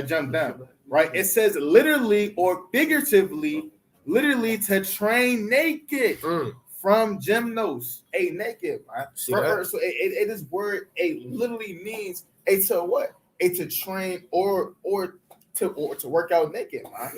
jump down, right? It says literally or figuratively, literally to train naked from gymnos, a naked, right? See that? So this word literally means to what? To train or to work out naked, man.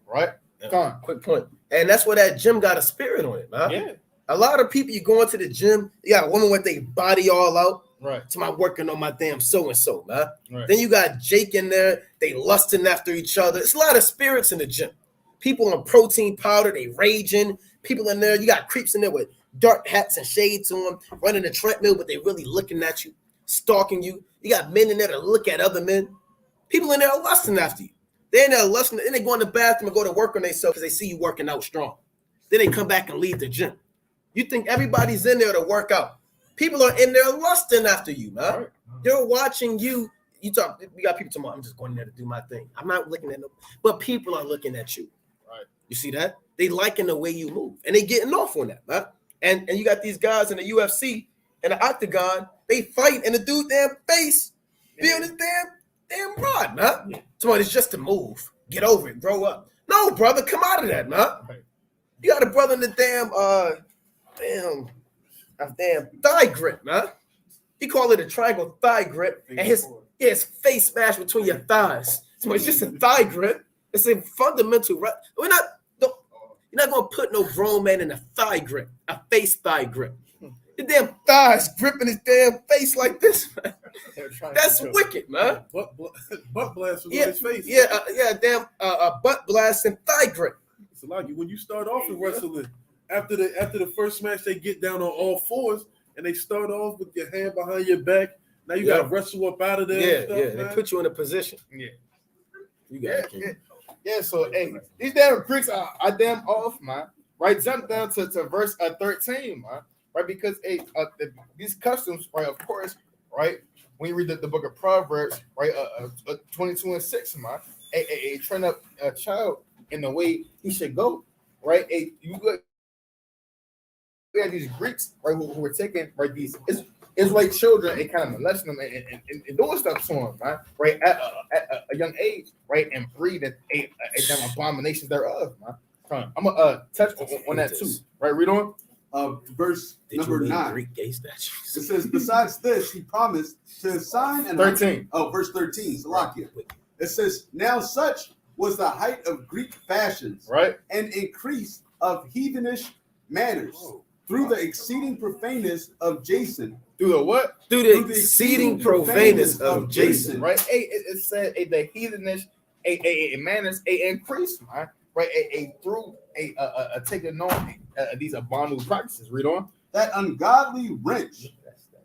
Right? Come on. Quick point. And that's where that gym got a spirit on it, man. Yeah. A lot of people, you go into the gym, you got a woman with their body all out. Right. To my working on my damn so-and-so, man. Right. Then you got Jake in there, they lusting after each other. It's a lot of spirits in the gym. People on protein powder, they raging. People in there, you got creeps in there with dark hats and shades on, running the treadmill, but they really looking at you, stalking you. You got men in there that look at other men. People in there are lusting after you. They're in there lusting, then they go in the bathroom and go to work on themselves because they see you working out strong. Then they come back and leave the gym. You think everybody's in there to work out. People are in there lusting after you, man. Right. They're watching you. We got people talking about, I'm just going in there to do my thing. I'm not looking at them, but people are looking at you. Right. You see that? They liking the way you move, and they getting off on that, man. And you got these guys in the UFC and the octagon, they fight, and the dude damn face build his damn rod, man. Yeah. Somebody's just to move. Get over it, grow up. No, brother, come out of that, man. Right. You got a brother in the damn thigh grip, man. He call it a triangle thigh grip, and his face smashed between your thighs. So it's just a thigh grip. It's a fundamental. You're not gonna put no grown man in a thigh grip, a face thigh grip. Your damn thighs gripping his damn face like this, man. That's wicked, man. Butt blast on his face. Damn butt blast and thigh grip. It's like when you start off in wrestling. After the first match, they get down on all fours and they start off with your hand behind your back. Now you gotta wrestle up out of there. They put you in a position. Yeah, you got it. Yeah. So hey, these damn Greeks are damn off, man. Right, jump down to verse 13, man. Right, because these customs, right, of course, right. When you read the book of Proverbs, right, 22:6, man. Train up a child in the way he should go. Right, we had these Greeks, right, who were taking, right, these Israelite children and kind of molesting them and doing stuff to them, right, at a young age, right, and breeding a damn abominations thereof, man. I'm gonna touch on that too, right? Read on. Verse number 9. Greek gay statues. It says, besides this, he promised to assign 13. Verse 13. Salakia. It says, now such was the height of Greek fashions, right, and increase of heathenish manners. Through the exceeding profaneness of Jason. Through the what? Through the exceeding profaneness of Jason. Right? It said the heathenish manners increase, right? Right? Through taking on these abominable practices. Read on. That ungodly wrench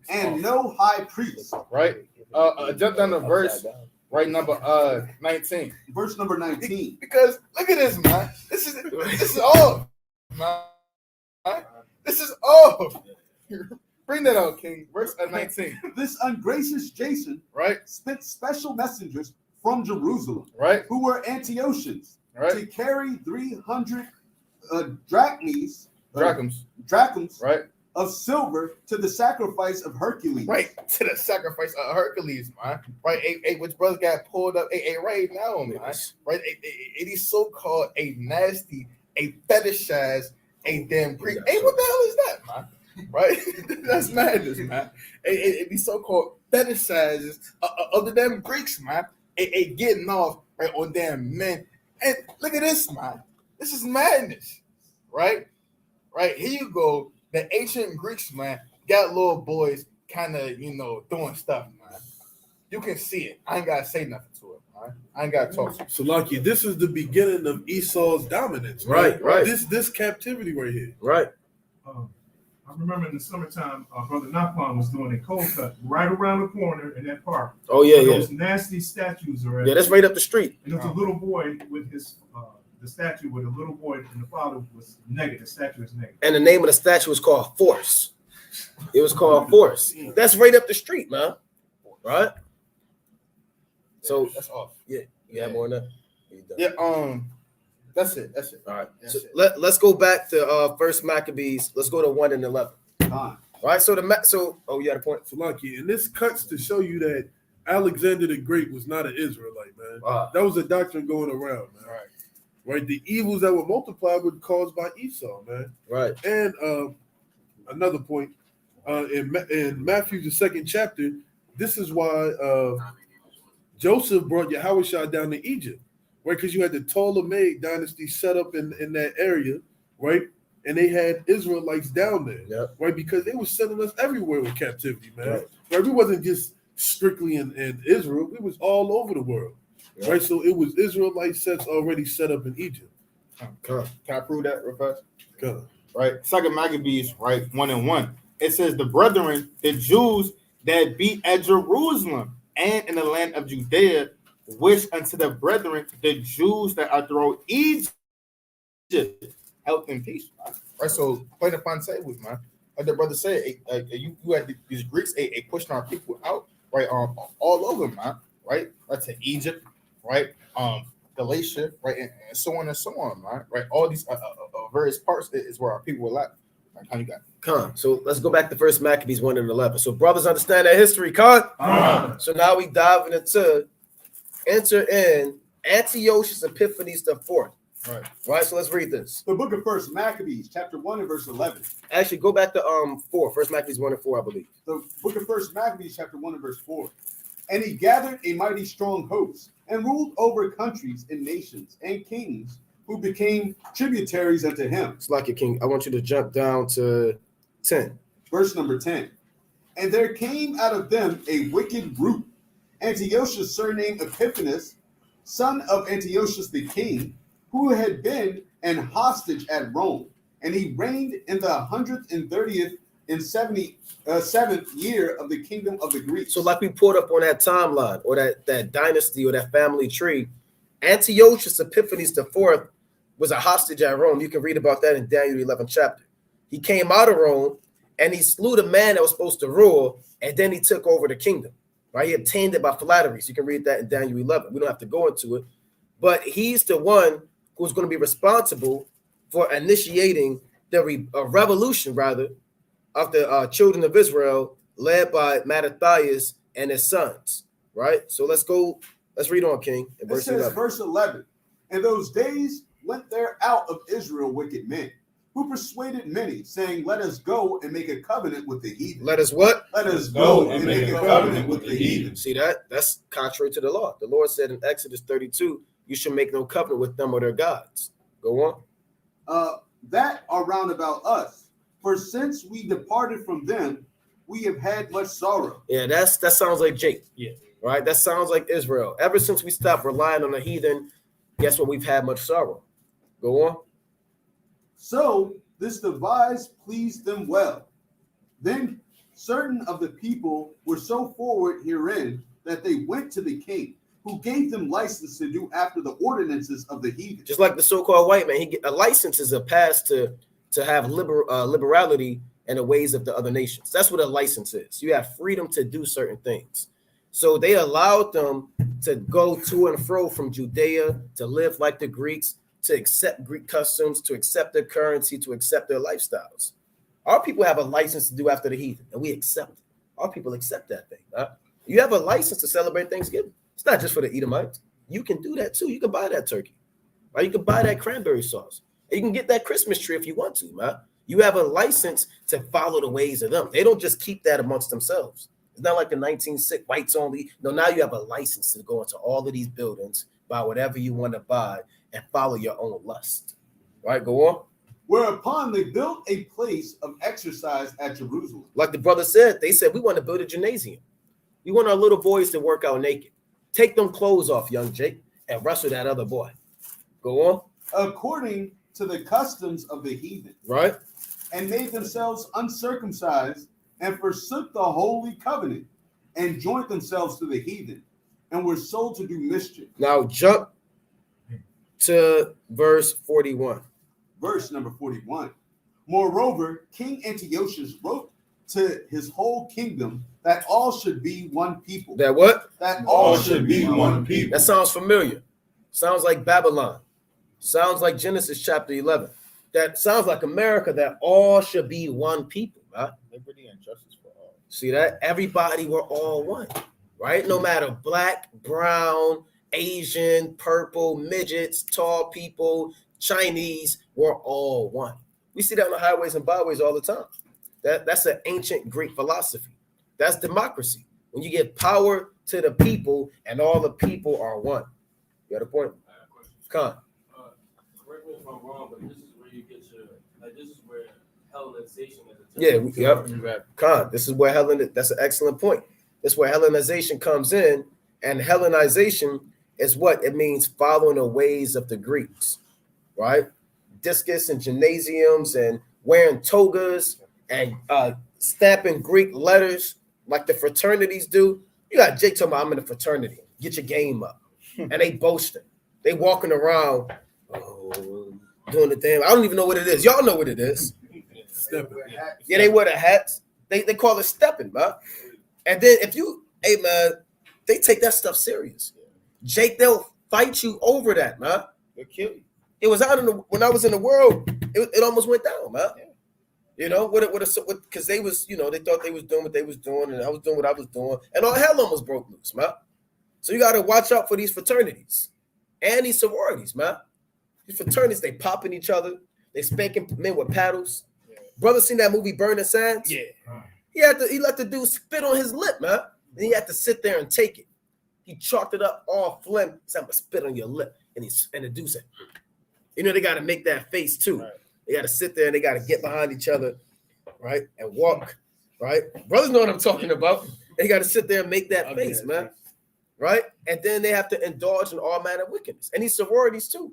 and no high priest. Right? Jump down to verse. Right, number 19. Verse number 19. Because look at this, man. This is all, man. This is all. Bring that out, King. Verse 19. This ungracious Jason, right, sent special messengers from Jerusalem, right, who were Antiochians, right, to carry 300 drachms, right, of silver to the sacrifice of Hercules. Right, to the sacrifice of Hercules, man. Right, which brothers got pulled up right now, man. Right, it is so-called a nasty, a fetishized, a damn Greek. Hey, what the hell is that, man? right? That's madness, man. It be so-called fetishizes of the damn Greeks, man. It getting off right on damn men. And look at this, man. This is madness, right? Right, here you go. The ancient Greeks, man, got little boys kind of, doing stuff, man. You can see it. I ain't got to say nothing to it, man. I ain't got to talk to it. So, Lucky, this is the beginning of Esau's dominance, Right. This captivity right here. Right. I remember in the summertime, Brother Nakwan was doing a cold cut right around the corner in that park. Oh yeah, yeah. Those nasty statues are. Yeah, that's right up the street. And there was a little boy with his the statue with a little boy and the father was naked. The statue is naked. And the name of the statue was called Force. It was called Force. That's right up the street, man. Right. So That's off. yeah, you have more than that? Yeah, that's it. All right. That's So it. let's go back to First Maccabees. Let's go to 1 and 11. Time. Right. So oh, you had a point. So, Lucky, and this cuts to show you that Alexander the Great was not an Israelite, man. Wow. That was a doctrine going around, man. Right. The evils that were multiplied were caused by Esau, man. Right. And another point, in Matthew, the 2nd chapter, this is why Joseph brought Yahushua down to Egypt, right? Because you had the Ptolemaic dynasty set up in that area, right? And they had Israelites down there, Yep. right? Because they were sending us everywhere with captivity, man. Right? We wasn't just strictly in Israel. We was all over the world, right? So it was Israelite sets already set up in Egypt. Come. Can I prove that real fast? Come. Right. Second Maccabees, right, 1 and 1. It says the brethren, the Jews that be at Jerusalem and in the land of Judea, wish unto the brethren, the Jews that are throughout Egypt, health and peace. Right. So plain upon tables, man. Like the brother said, you had these Greeks, pushing our people out, right? All over, man. Right to Egypt, right? Galatia, right, and so on and so on, right? All these various parts is where our people were at. Like, how you got? Con. So let's go back to First Maccabees 1 and 11. So brothers understand that history, Con. So now we dive into enter in Antiochus Epiphanes the fourth. Right. So let's read this. The book of First Maccabees, chapter 1 and verse 11. Actually, go back to 4. First Maccabees 1 and 4, I believe. The book of First Maccabees, chapter 1 and verse 4. And he gathered a mighty strong host and ruled over countries and nations and kings who became tributaries unto him. It's like a king. I want you to jump down to 10. Verse number 10. And there came out of them a wicked root, Antiochus surnamed Epiphanes, son of Antiochus the king, who had been an hostage at Rome. And he reigned in the 130th and 77th year of the kingdom of the Greeks. So like we pulled up on that timeline or that dynasty or that family tree, Antiochus Epiphanes the fourth was a hostage at Rome. You can read about that in Daniel 11th chapter. He came out of Rome and he slew the man that was supposed to rule, and then he took over the kingdom. Right? He obtained it by flatteries. You can read that in Daniel 11. We don't have to go into it, but he's the one who's going to be responsible for initiating the revolution, rather, of the children of Israel, led by Mattathias and his sons. Right? So let's read on, King. In It says, verse 11. In those days went there out of Israel wicked men, who persuaded many, saying, let us go and make a covenant with the heathen. Let us what? Let us go and make a covenant with the heathen. See that? That's contrary to the law. The Lord said in Exodus 32, you should make no covenant with them or their gods. Go on. That are round about us. For since we departed from them, we have had much sorrow. Yeah, that sounds like Jake. Yeah. Right? That sounds like Israel. Ever since we stopped relying on the heathen, guess what? We've had much sorrow. Go on. So this devise pleased them well. Then certain of the people were so forward herein that they went to the king, who gave them license to do after the ordinances of the heathen. Just like the so-called white man, a license is a pass to have liberality in the ways of the other nations. That's what a license is. You have freedom to do certain things. So they allowed them to go to and fro from Judea, to live like the Greeks, to accept Greek customs, to accept their currency, to accept their lifestyles. Our people have a license to do after the heathen, and we accept it. Our people accept that thing. Right? You have a license to celebrate Thanksgiving. It's not just for the Edomites. You can do that too. You can buy that turkey. Right? You can buy that cranberry sauce. And you can get that Christmas tree if you want to, man. You have a license to follow the ways of them. They don't just keep that amongst themselves. It's not like the 1906 whites only. No, now you have a license to go into all of these buildings, buy whatever you want to buy, and follow your own lust. Right? Go on. Whereupon they built a place of exercise at Jerusalem. Like the brother said, they said, we want to build a gymnasium. We want our little boys to work out naked. Take them clothes off, young Jake, and wrestle that other boy. Go on. According to the customs of the heathen. Right? And made themselves uncircumcised and forsook the holy covenant and joined themselves to the heathen and were sold to do mischief. Now jump to verse 41. Verse number 41. Moreover, King Antiochus wrote to his whole kingdom that all should be one people. That what? That all should be one people. That sounds familiar. Sounds like Babylon. Sounds like Genesis chapter 11. That sounds like America, that all should be one people, right? Liberty and justice for all. See that? Everybody were all one, right? No matter black, brown, Asian, purple, midgets, tall people, Chinese, we're all one. We see that on the highways and byways all the time. That's an ancient Greek philosophy. That's democracy. When you give power to the people and all the people are one. You got a point? I have a question. Khan. Correct me if I'm wrong, but this is where you get your, like, this is where Hellenization is. Yeah, Khan. This is where that's an excellent point. This is where Hellenization comes in, and Hellenization is what it means, following the ways of the Greeks, right? Discus and gymnasiums and wearing togas and stamping Greek letters like the fraternities do. You got Jake talking about, I'm in a fraternity. Get your game up. And they boasting. They walking around doing the thing. I don't even know what it is. Y'all know what it is. Stepping. Yeah, they wear the hats. They call it stepping, man. And then if you, hey, man, they take that stuff serious. Jake, they'll fight you over that, man. They'll kill you. It was out when I was in the world, it almost went down, man. Yeah. You know, because they was, you know, they thought they was doing what they was doing, and I was doing what I was doing, and all hell almost broke loose, man. So you got to watch out for these fraternities and these sororities, man. These fraternities, they popping each other, they spanking men with paddles. Yeah. Brother seen that movie Burning Sands? Yeah. He let the dude spit on his lip, man. And he had to sit there and take it. He chalked it up all phlegm. He said, I'm gonna spit on your lip. And the dude said, you know, they got to make that face too. Right. They got to sit there and they got to get behind each other, right? And walk, right? Brothers know what I'm talking about. They got to sit there and make that face, man. Right? And then they have to indulge in all manner of wickedness. And these sororities too.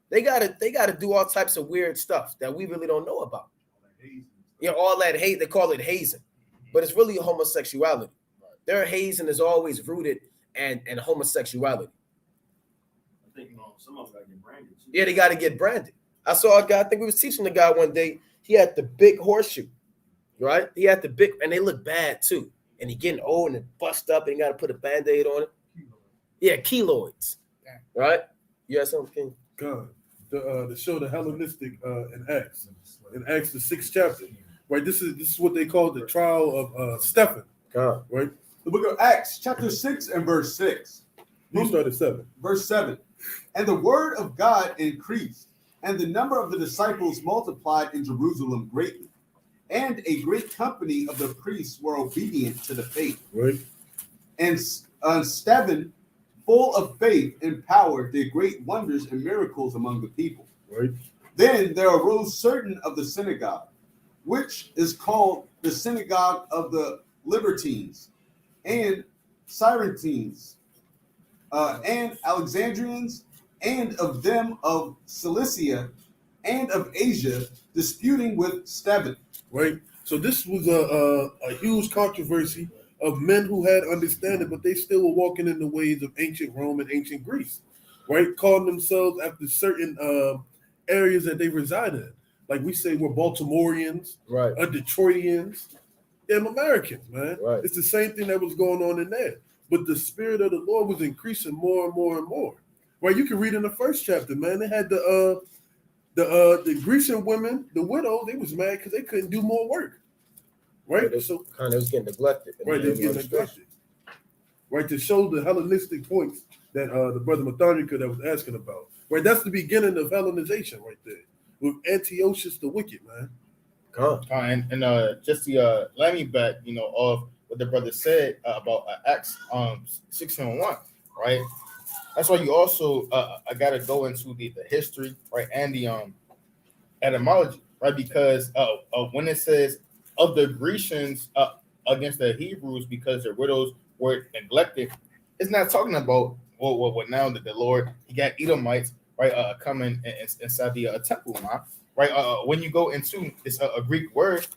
They gotta do all types of weird stuff that we really don't know about. You know, all that hate, they call it hazing. But it's really homosexuality. Their hazing is always rooted in homosexuality. I think some of them got to get branded too. Yeah, they got to get branded. I saw a guy, I think we was teaching the guy one day, he had the big horseshoe, right? He had the big, and they look bad too. And he getting old and bust up and got to put a Band-Aid on it. Yeah, keloids, right? You have something, King? God, to show the Hellenistic in Acts the 6th chapter, right? This is what they call the trial of Stephen, God. right? The book of Acts, chapter 6 and verse 6. You started 7. Verse 7. And the word of God increased, and the number of the disciples multiplied in Jerusalem greatly. And a great company of the priests were obedient to the faith. Right. And Stephen, full of faith and power, did great wonders and miracles among the people. Right. Then there arose certain of the synagogue, which is called the synagogue of the Libertines, and Cyrentines, and Alexandrians, and of them of Cilicia, and of Asia, disputing with Stephen. Right. So this was a huge controversy of men who had understanding, but they still were walking in the ways of ancient Rome and ancient Greece, right? Calling themselves after certain areas that they reside in. Like we say, we're Baltimoreans, Right. Detroitians. They're Americans, man. Right. It's the same thing that was going on in there. But the spirit of the Lord was increasing more and more and more. Right? You can read in the first chapter, man. They had the Grecian women, the widows, they was mad because they couldn't do more work. Right? They So kind of was getting neglected. right, they're getting neglected. Right, to show the Hellenistic points that the brother Mathanica that was asking about. Right, that's the beginning of Hellenization right there. With Antiochus the wicked, man. And just to let me back, of what the brother said about Acts 6:1, right? That's why you also I gotta go into the history, right, and the etymology, right? Because when it says of the Grecians against the Hebrews because their widows were neglected, it's not talking about what now that the Lord he got Edomites, right, coming inside the temple, right? When you go into it's a Greek word,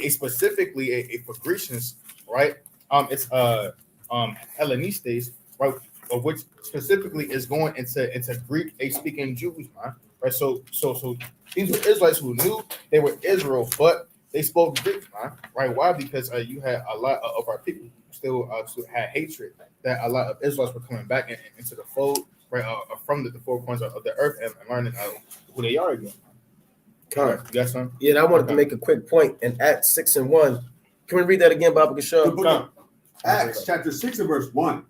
specifically for Grecians, right? It's Hellenistes, right? Which specifically is going into Greek speaking Jews, man. Right? So these were Israelites who knew they were Israel, but they spoke Greek, man. Right? Why? Because you had a lot of our people still had hatred that a lot of Israelites were coming back into the fold, right? From the four corners of the earth and learning who they are again. Right. You got some? Yeah, and I wanted to make a quick point in Acts 6:1. Can we read that again, Baba The Gashar? book of Acts chapter 6 and verse 1.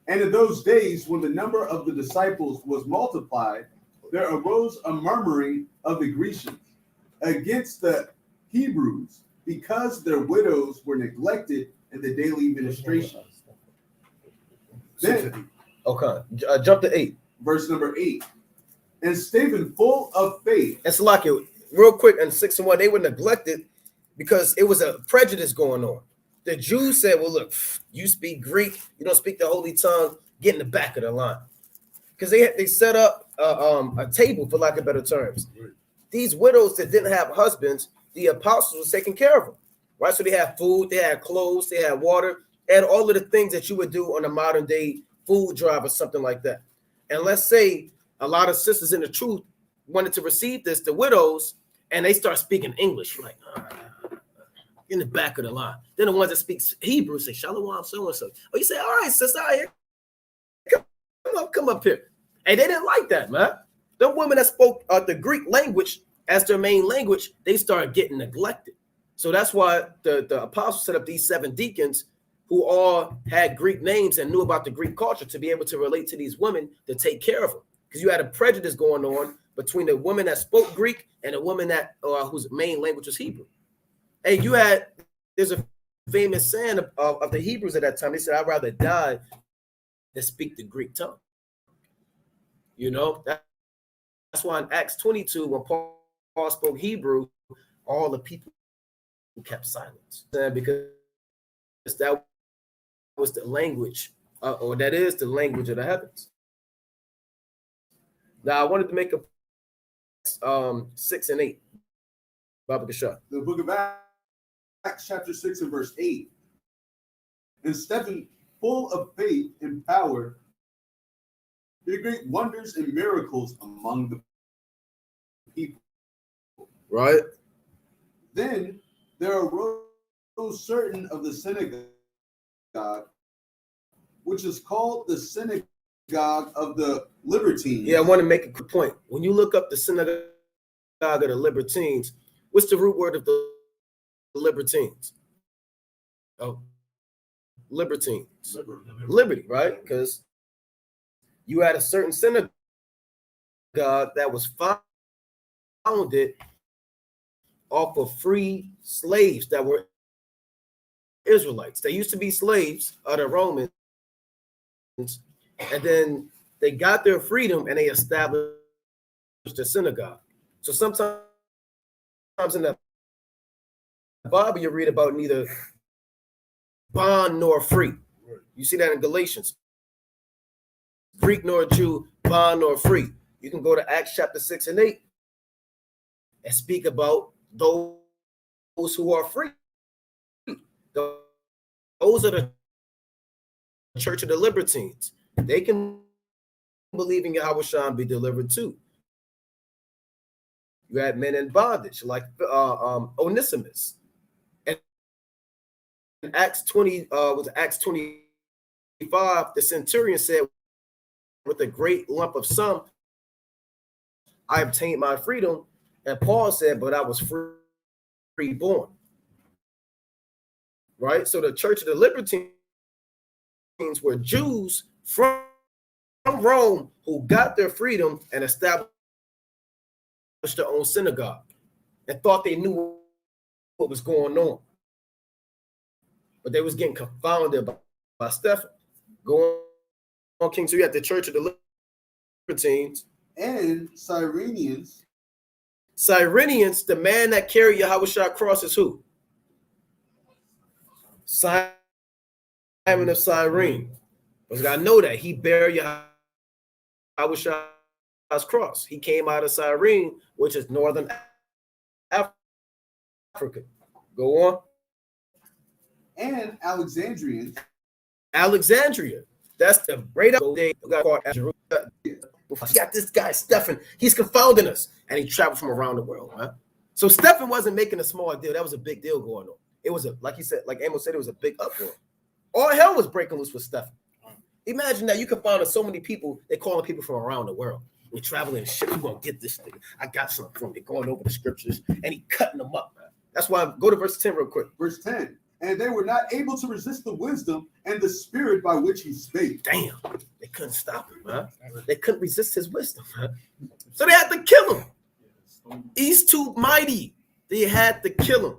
And in those days, when the number of the disciples was multiplied, there arose a murmuring of the Grecians against the Hebrews because their widows were neglected in the daily ministration. Then, Okay, jump to 8. verse number 8. And Stephen, full of faith. And Salakia, real quick, in 6:1, they were neglected because it was a prejudice going on. The Jews said, well, look, you speak Greek, you don't speak the holy tongue, get in the back of the line. Because they set up a table, for lack of better terms. These widows that didn't have husbands, the apostles was taking care of them, right? So they had food, they had clothes, they had water, and all of the things that you would do on a modern day food drive or something like that. And let's say a lot of sisters in the truth wanted to receive this, the widows, and they start speaking English, like in the back of the line. Then the ones that speak Hebrew say, Shalom, so and so. Oh, you say, all right, sister, all right, come up here. And they didn't like that, man. The women that spoke the Greek language as their main language, they started getting neglected. So that's why the apostles set up these 7 deacons who all had Greek names and knew about the Greek culture to be able to relate to these women to take care of them. Because you had a prejudice going on between the women that spoke Greek and the women that whose main language was Hebrew. Hey, there's a famous saying of the Hebrews at that time. They said, I'd rather die than speak the Greek tongue. That's why in Acts 22, when Paul spoke Hebrew, all the people kept silence. Because that was the language, or that is the language of the heavens. Now, I wanted to make a 6 and 8. Baba Gashar. The book of Acts chapter 6 and verse 8. And Stephen, full of faith and power, did great wonders and miracles among the people. Right. Then there arose certain of the synagogue, which is called the synagogue of the Libertines. Yeah, I want to make a quick point. When you look up the synagogue of the Libertines, what's the root word of the Libertines? Oh, Libertines. Liberty, right? Because you had a certain synagogue that was founded off of free slaves that were Israelites. They used to be slaves of the Romans, and then they got their freedom and they established a synagogue. So sometimes in the Bible you read about neither bond nor free. You see that in Galatians. Greek nor Jew, bond nor free. You can go to Acts chapter 6 and 8 and speak about those who are free. Those are the Church of the Libertines. They can believe in Yahweh Shah and be delivered too. You had men in bondage like Onesimus. And in Acts 20, was Acts 25, the centurion said, with a great lump of sum, I obtained my freedom. And Paul said, but I was free born. Right? So the Church of the Libertines were Jews from Rome who got their freedom and established their own synagogue and thought they knew what was going on. But they was getting confounded by Stephen. Go on, King. So you had the Church of the Libertines. And Cyrenians. Cyrenians, the man that carried Yahweh's cross is who? Simon of Cyrene. Because I know that he bare Yahweh's cross. He came out of Cyrene, which is northern Africa. Go on. And Alexandrians. Alexandria. That's the great day. Got this guy Stephen. He's confounding us, and he traveled from around the world. Huh? So Stephen wasn't making a small deal. That was a big deal going on. It was like he said, like Amos said, it was a big uproar. All hell was breaking loose with Stephen. Imagine that you can find so many people. They're calling people from around the world. We're traveling shit. We're gonna get this thing. I got something from it. Going over the scriptures, and he cutting them up. Man. That's why. Go to verse 10 real quick. Verse 10. And they were not able to resist the wisdom and the spirit by which he spake. Damn, they couldn't stop him, man. They couldn't resist his wisdom, man. So they had to kill him. He's too mighty. They had to kill him,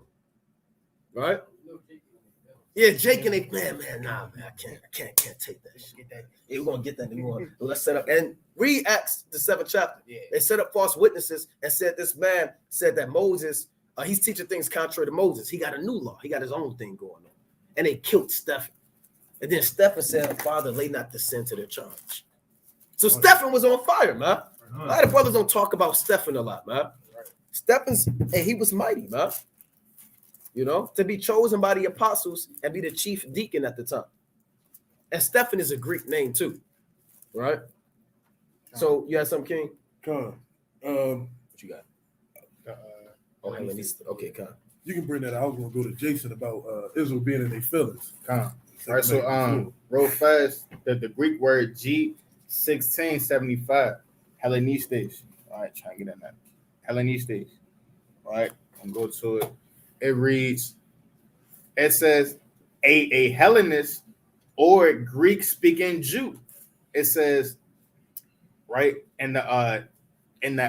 right? Yeah, Jake and they, man, nah, man, I can't take that shit. Yeah, we're gonna get that anymore. Let's set up and read Acts the 7th chapter. Yeah. They set up false witnesses and said this man said that Moses. He's teaching things contrary to Moses. He got a new law. He got his own thing going on. And they killed Stephen. And then Stephen said, Father, lay not the sin to their charge. So Stephen was on fire, man. A lot of brothers don't talk about Stephen a lot, man. Stephen's, and he was mighty, man. You know, to be chosen by the apostles and be the chief deacon at the time. And Stephen is a Greek name too, right? So you had some, King? Con. What you got? Oh, Hellenist. Okay, Con. You can bring that out. I was gonna go to Jason about Israel being in their feelings. All right, so real fast, the Greek word G1675, Hellenistes. All right, try to get in that. Hellenistes. All right, I'm going to go to it. It reads, it says a Hellenist or Greek-speaking Jew. It says, right, in the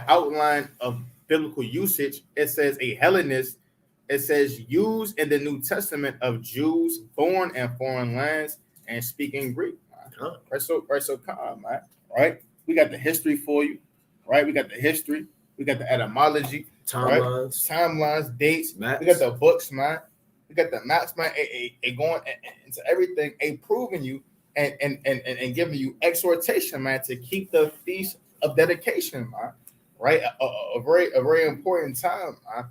outline of biblical usage, it says a Hellenist. It says used in the New Testament of Jews born in foreign lands and speaking Greek. Right, so come, man. Right, we got the history for you. Right, we got the history. We got the etymology, timelines, dates. Maps. We got the books, man. We got the maps, man. A going into everything, a proving you and giving you exhortation, man, to keep the feast of dedication, man. Right, a very important time, man.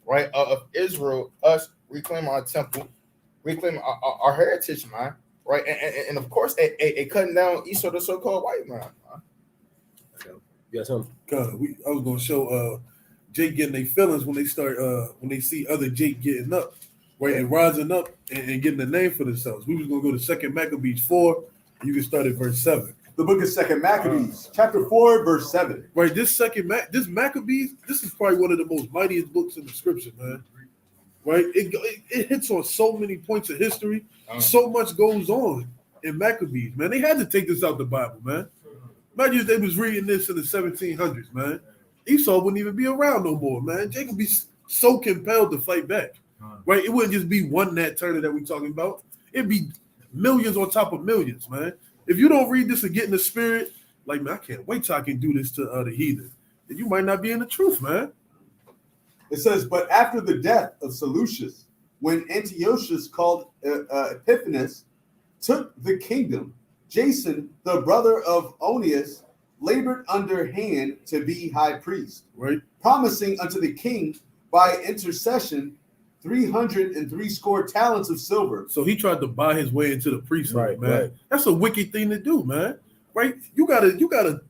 Right, of Israel, us reclaim our temple, reclaim our heritage, man. Right, and of course, a cutting down Esau, the so-called white man. Yes, I was gonna show Jake getting their feelings when they start when they see other Jake getting up, right, and rising up and getting a name for themselves. We was gonna go to 2 Maccabees 4. You can start at verse 7. The book of 2 Maccabees, chapter 4, verse 7. Right, this Maccabees, this is probably one of the most mightiest books in the scripture, man. Right, it hits on so many points of history. So much goes on in Maccabees, man. They had to take this out the Bible, man. Imagine if they was reading this in the 1700s, man. Esau wouldn't even be around no more, man. Jacob be so compelled to fight back, right? It wouldn't just be one Nat Turner that we talking about. It'd be millions on top of millions, man. If you don't read this and get in the spirit, like, man, I can't wait till I can do this to the heathen. Then you might not be in the truth, man. It says, but after the death of Seleucus, when Antiochus called Epiphanes took the kingdom, Jason, the brother of Onias, labored underhand to be high priest, right, promising unto the king by intercession 360 talents of silver. So he tried to buy his way into the priesthood, man. Right. That's a wicked thing to do, man. Right? You gotta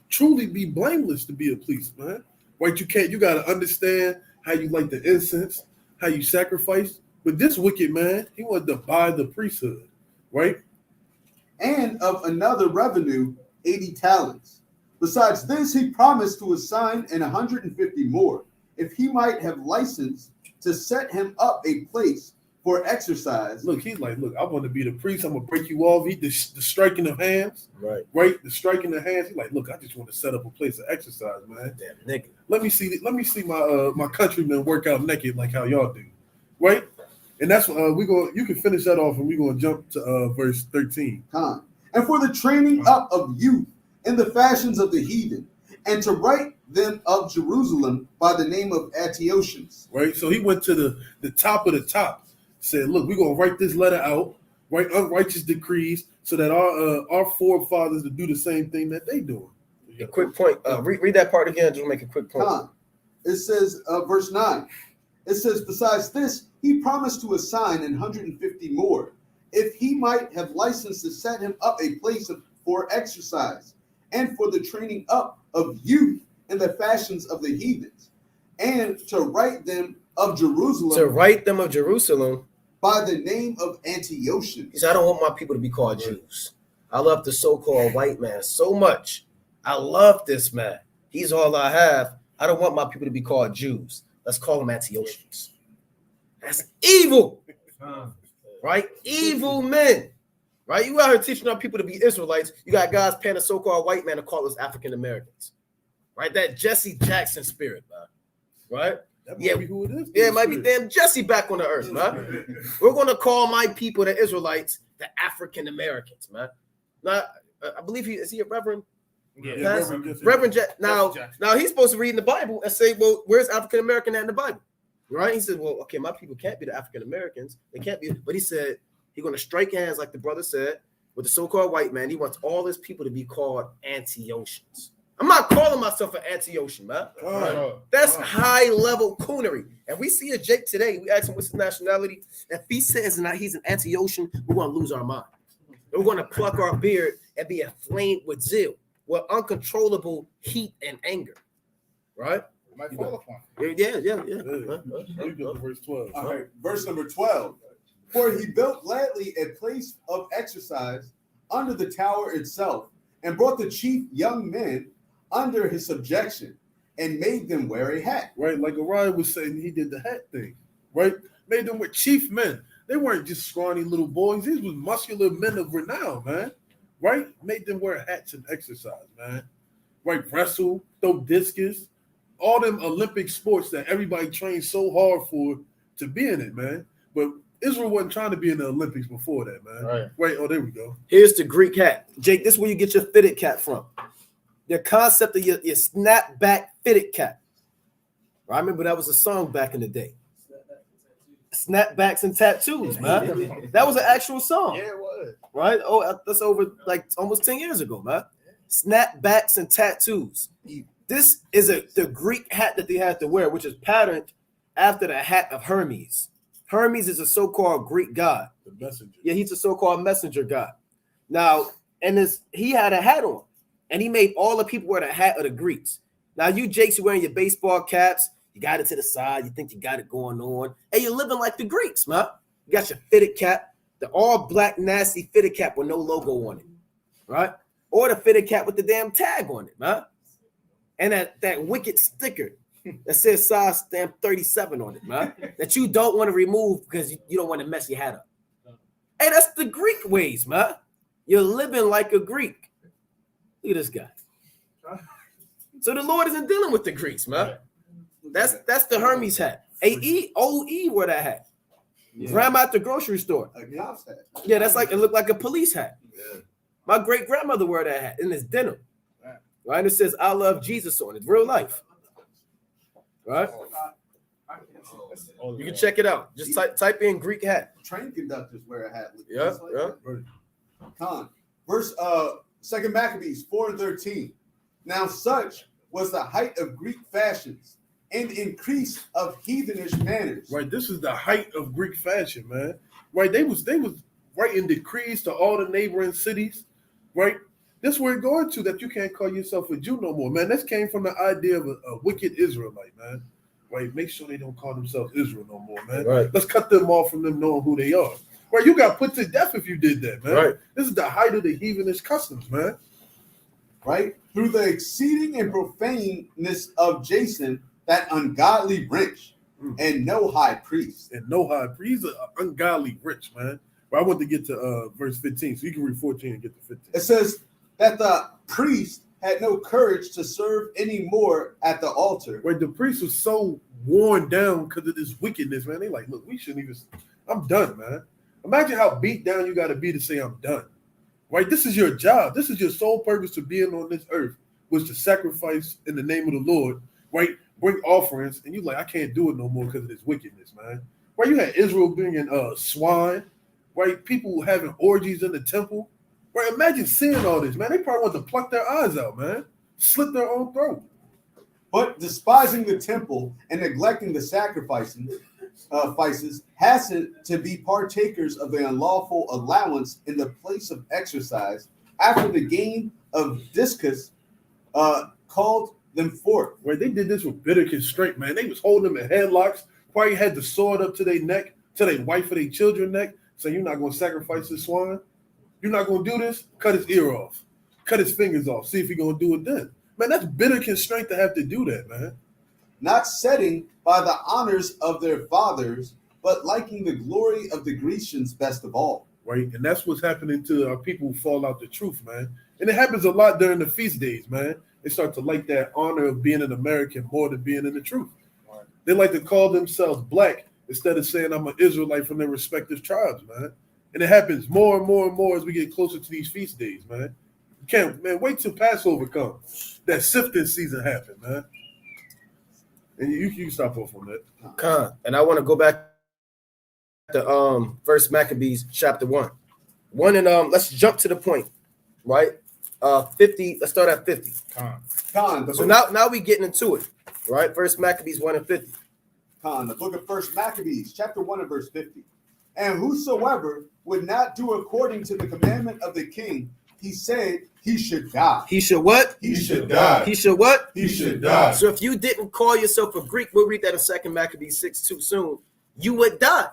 truly be blameless to be a priest, man. Right? You gotta understand how you light the incense, how you sacrifice. But this wicked man, he wanted to buy the priesthood, right? And of another revenue, 80 talents. Besides this, he promised to assign 150 more, if he might have license to set him up a place for exercise. Look, he's like, look, I want to be the priest. I'm gonna break you off. The striking of hands, right? The striking of hands. He's like, look, I just want to set up a place of exercise, man. damn nigga. Let me see my countrymen work out naked like how y'all do. right? And that's you can finish that off, and we're gonna jump to verse 13. Con. And for the training up of youth in the fashions of the heathen, and to write them of Jerusalem by the name of Antiochians. Right, so he went to the top of the top, said, "Look, we're gonna write this letter out, write unrighteous decrees, so that our forefathers to do the same thing that they doing." A quick point. Read that part again. Just make a quick point. Con. It says, verse 9. It says, besides this, he promised to assign 150 more, if he might have license to set him up a place for exercise, and for the training up of youth in the fashions of the heathens, and to write them of Jerusalem. To write them of Jerusalem by the name of Antiochians. He said, I don't want my people to be called Jews. I love the so-called white man so much. I love this man. He's all I have. I don't want my people to be called Jews. Let's call them Antiochians. That's evil, right? Evil men, right? You out here teaching our people to be Israelites. You got guys paying a so-called white man to call us African Americans, right? That Jesse Jackson spirit, man. Right? That might be who it is. Yeah, it might be damn Jesse back on the earth, man. We're going to call my people, the Israelites, the African Americans, man. Now, I believe is he a reverend? Yeah, Reverend now he's supposed to read in the Bible and say, well, where's African American at in the Bible? Right? He said, well, okay, my people can't be the African Americans. They can't be. But he said he's going to strike hands, like the brother said, with the so-called white man. He wants all his people to be called Antiochians. I'm not calling myself an Antiochian, man. That's high-level coonery. And we see a Jake today. We ask him what's his nationality. If he says he's an Antiochian, we're going to lose our mind. We're going to pluck our beard and be inflamed with zeal, with uncontrollable heat and anger. Right? Might fall upon. You go to verse 12. All right, verse number 12. For he built gladly a place of exercise under the tower itself, and brought the chief young men under his subjection, and made them wear a hat. Right, like Orion was saying, he did the hat thing. Right, made them with chief men. They weren't just scrawny little boys. These were muscular men of renown, man. Right, made them wear hats and exercise, man. Right, wrestle, throw discus, all them Olympic sports that everybody trains so hard for to be in it, man. But Israel wasn't trying to be in the Olympics before that, man. Right. Wait, oh, there we go. Here's the Greek hat. Jake, this is where you get your fitted cap from. The concept of your snapback fitted cap. I remember that was a song back in the day. Snapbacks and tattoos, man. That was an actual song. Yeah, it was. Right? Oh, that's over like almost 10 years ago, man. Snapbacks and tattoos. This is the Greek hat that they had to wear, which is patterned after the hat of Hermes. Hermes is a so-called Greek god. The messenger. Yeah, he's a so-called messenger god. Now, he had a hat on, and he made all the people wear the hat of the Greeks. Now, you Jakes, you wearing your baseball caps, you got it to the side, you think you got it going on, and you're living like the Greeks, man. You got your fitted cap, the all-black, nasty fitted cap with no logo on it, right? Or the fitted cap with the damn tag on it, man. And that wicked sticker that says size stamp 37 on it, man, that you don't want to remove because you don't want to mess your hat up. Hey, that's the Greek ways, man. You're living like a Greek. Look at this guy. So the Lord isn't dealing with the Greeks, man. That's the Hermes hat. OE wore that hat. Yeah. Grandma at the grocery store. A cop's hat. Yeah, that's like it looked like a police hat. Yeah. My great grandmother wore that hat in his denim. Right, and it says "I love Jesus" on it. Real life. Right? You can check it out. Just type in Greek hat. Train conductors wear a hat. Yeah, Con. Verse 2 Maccabees 4:13. Now such was the height of Greek fashions and increase of heathenish manners. Right, this is the height of Greek fashion, man. Right, they was writing decrees to all the neighboring cities. Right. This where we're going to, that you can't call yourself a Jew no more, man. This came from the idea of a wicked Israelite, man. Right? Make sure they don't call themselves Israel no more, man. Right. Let's cut them off from them knowing who they are. Right? You got put to death if you did that, man. Right. This is the height of the heathenish customs, man. Right? Through the exceeding and profaneness of Jason, that ungodly rich, and no high priest. And no high priest. He's an ungodly rich, man. But I want to get to verse 15, so you can read 14 and get to 15. It says that the priest had no courage to serve any more at the altar. Right, the priest was so worn down because of this wickedness, man. They like, look, we shouldn't even. I'm done, man. Imagine how beat down you got to be to say I'm done. Right? This is your job. This is your sole purpose to being on this earth, was to sacrifice in the name of the Lord, right? Bring offerings, and you like, I can't do it no more because of this wickedness, man. Right? You had Israel bringing swine, right? People having orgies in the temple. Right? Imagine seeing all this, man. They probably want to pluck their eyes out, man. Slit their own throat. But despising the temple and neglecting the sacrifices has to be partakers of the unlawful allowance in the place of exercise after the game of discus called them forth. Right? They did this with bitter constraint, man. They was holding them in headlocks. Probably had the sword up to their neck, to their wife or their children's neck, saying, you're not going to sacrifice this swine? You're not going to do this? Cut his ear off. Cut his fingers off. See if you're going to do it then. Man, that's bitter constraint to have to do that, man. Not setting by the honors of their fathers, but liking the glory of the Grecians best of all. Right? And that's what's happening to our people who fall out the truth, man. And it happens a lot during the feast days, man. They start to like that honor of being an American more than being in the truth. Right. They like to call themselves black instead of saying I'm an Israelite from their respective tribes, man. And it happens more and more and more as we get closer to these feast days, man. You can't, man, wait till Passover comes. That sifting season happened, man. And you stop off on that. And I want to go back to First Maccabees chapter 1. Let's jump to the point, right? 50. Let's start at 50. So now we getting into it, right? First Maccabees 1 and 50. The book of First Maccabees, chapter 1 and verse 50. And whosoever would not do according to the commandment of the king, he said he should die. He should what? He should die. He should what? He should die. So if you didn't call yourself a Greek, we'll read that in 2 Maccabees 6 too soon, you would die.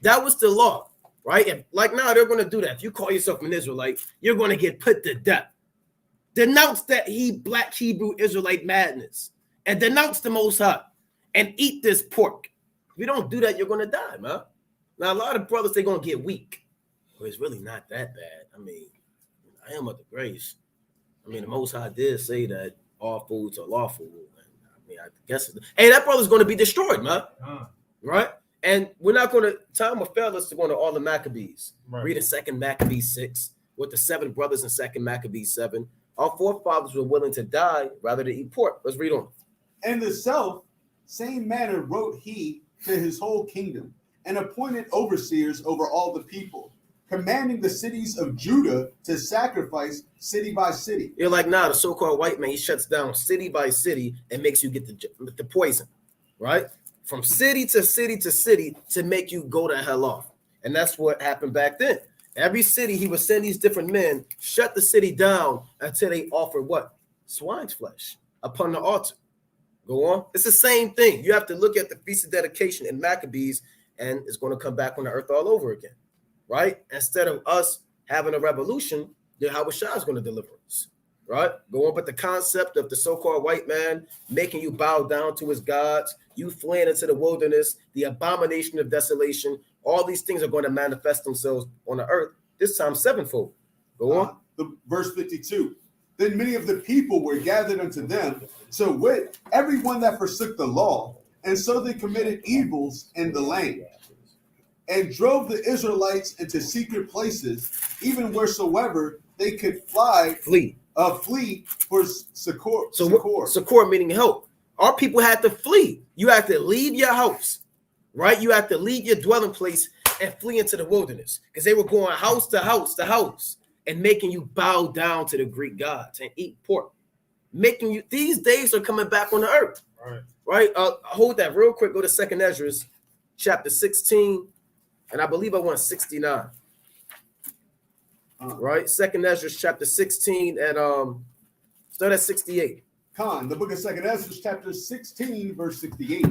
That was the law, right? And like now they're going to do that. If you call yourself an Israelite, you're going to get put to death. Denounce that black Hebrew Israelite madness and denounce the Most High and eat this pork. If you don't do that, you're going to die, man. Now, a lot of brothers, they're going to get weak. Well, it's really not that bad. I mean, I am of the grace. I mean, the Most High did say that all foods are lawful. I mean, I guess, hey, that brother's going to be destroyed, man. Right? And we're not going to, time will fail us to go into all the Maccabees. Right. Read in 2 Maccabees 6 with the 7 brothers in 2 Maccabees 7. Our forefathers were willing to die rather than eat pork. Let's read on. And the same manner wrote he to his whole kingdom and appointed overseers over all the people, commanding the cities of Judah to sacrifice city by city. You're like, nah, the so-called white man, he shuts down city by city and makes you get the poison, right? From city to city to city to make you go to hell off. And that's what happened back then. Every city, he would send these different men, shut the city down until they offered what? Swine's flesh upon the altar. Go on. It's the same thing. You have to look at the Feast of Dedication in Maccabees, and it's going to come back on the earth all over again, right? Instead of us having a revolution, Yahweh Shah is going to deliver us, right? Go on. But the concept of the so-called white man making you bow down to his gods, you fleeing into the wilderness, the abomination of desolation, all these things are going to manifest themselves on the earth, this time sevenfold. Go on. Verse 52. Then many of the people were gathered unto them, so wit, everyone that forsook the law, and so they committed evils in the land, and drove the Israelites into secret places, even wheresoever they could flee for succor. Succor meaning help. Our people had to flee. You have to leave your house, right? You have to leave your dwelling place and flee into the wilderness because they were going house to house to house and making you bow down to the Greek gods and eat pork. Making you, these days are coming back on the earth. Right? Hold that real quick. Go to 2nd Ezra, chapter 16, and I believe I want 69. Right? 2nd Ezra, chapter 16, and start at 68. The book of 2nd Ezra, chapter 16, verse 68.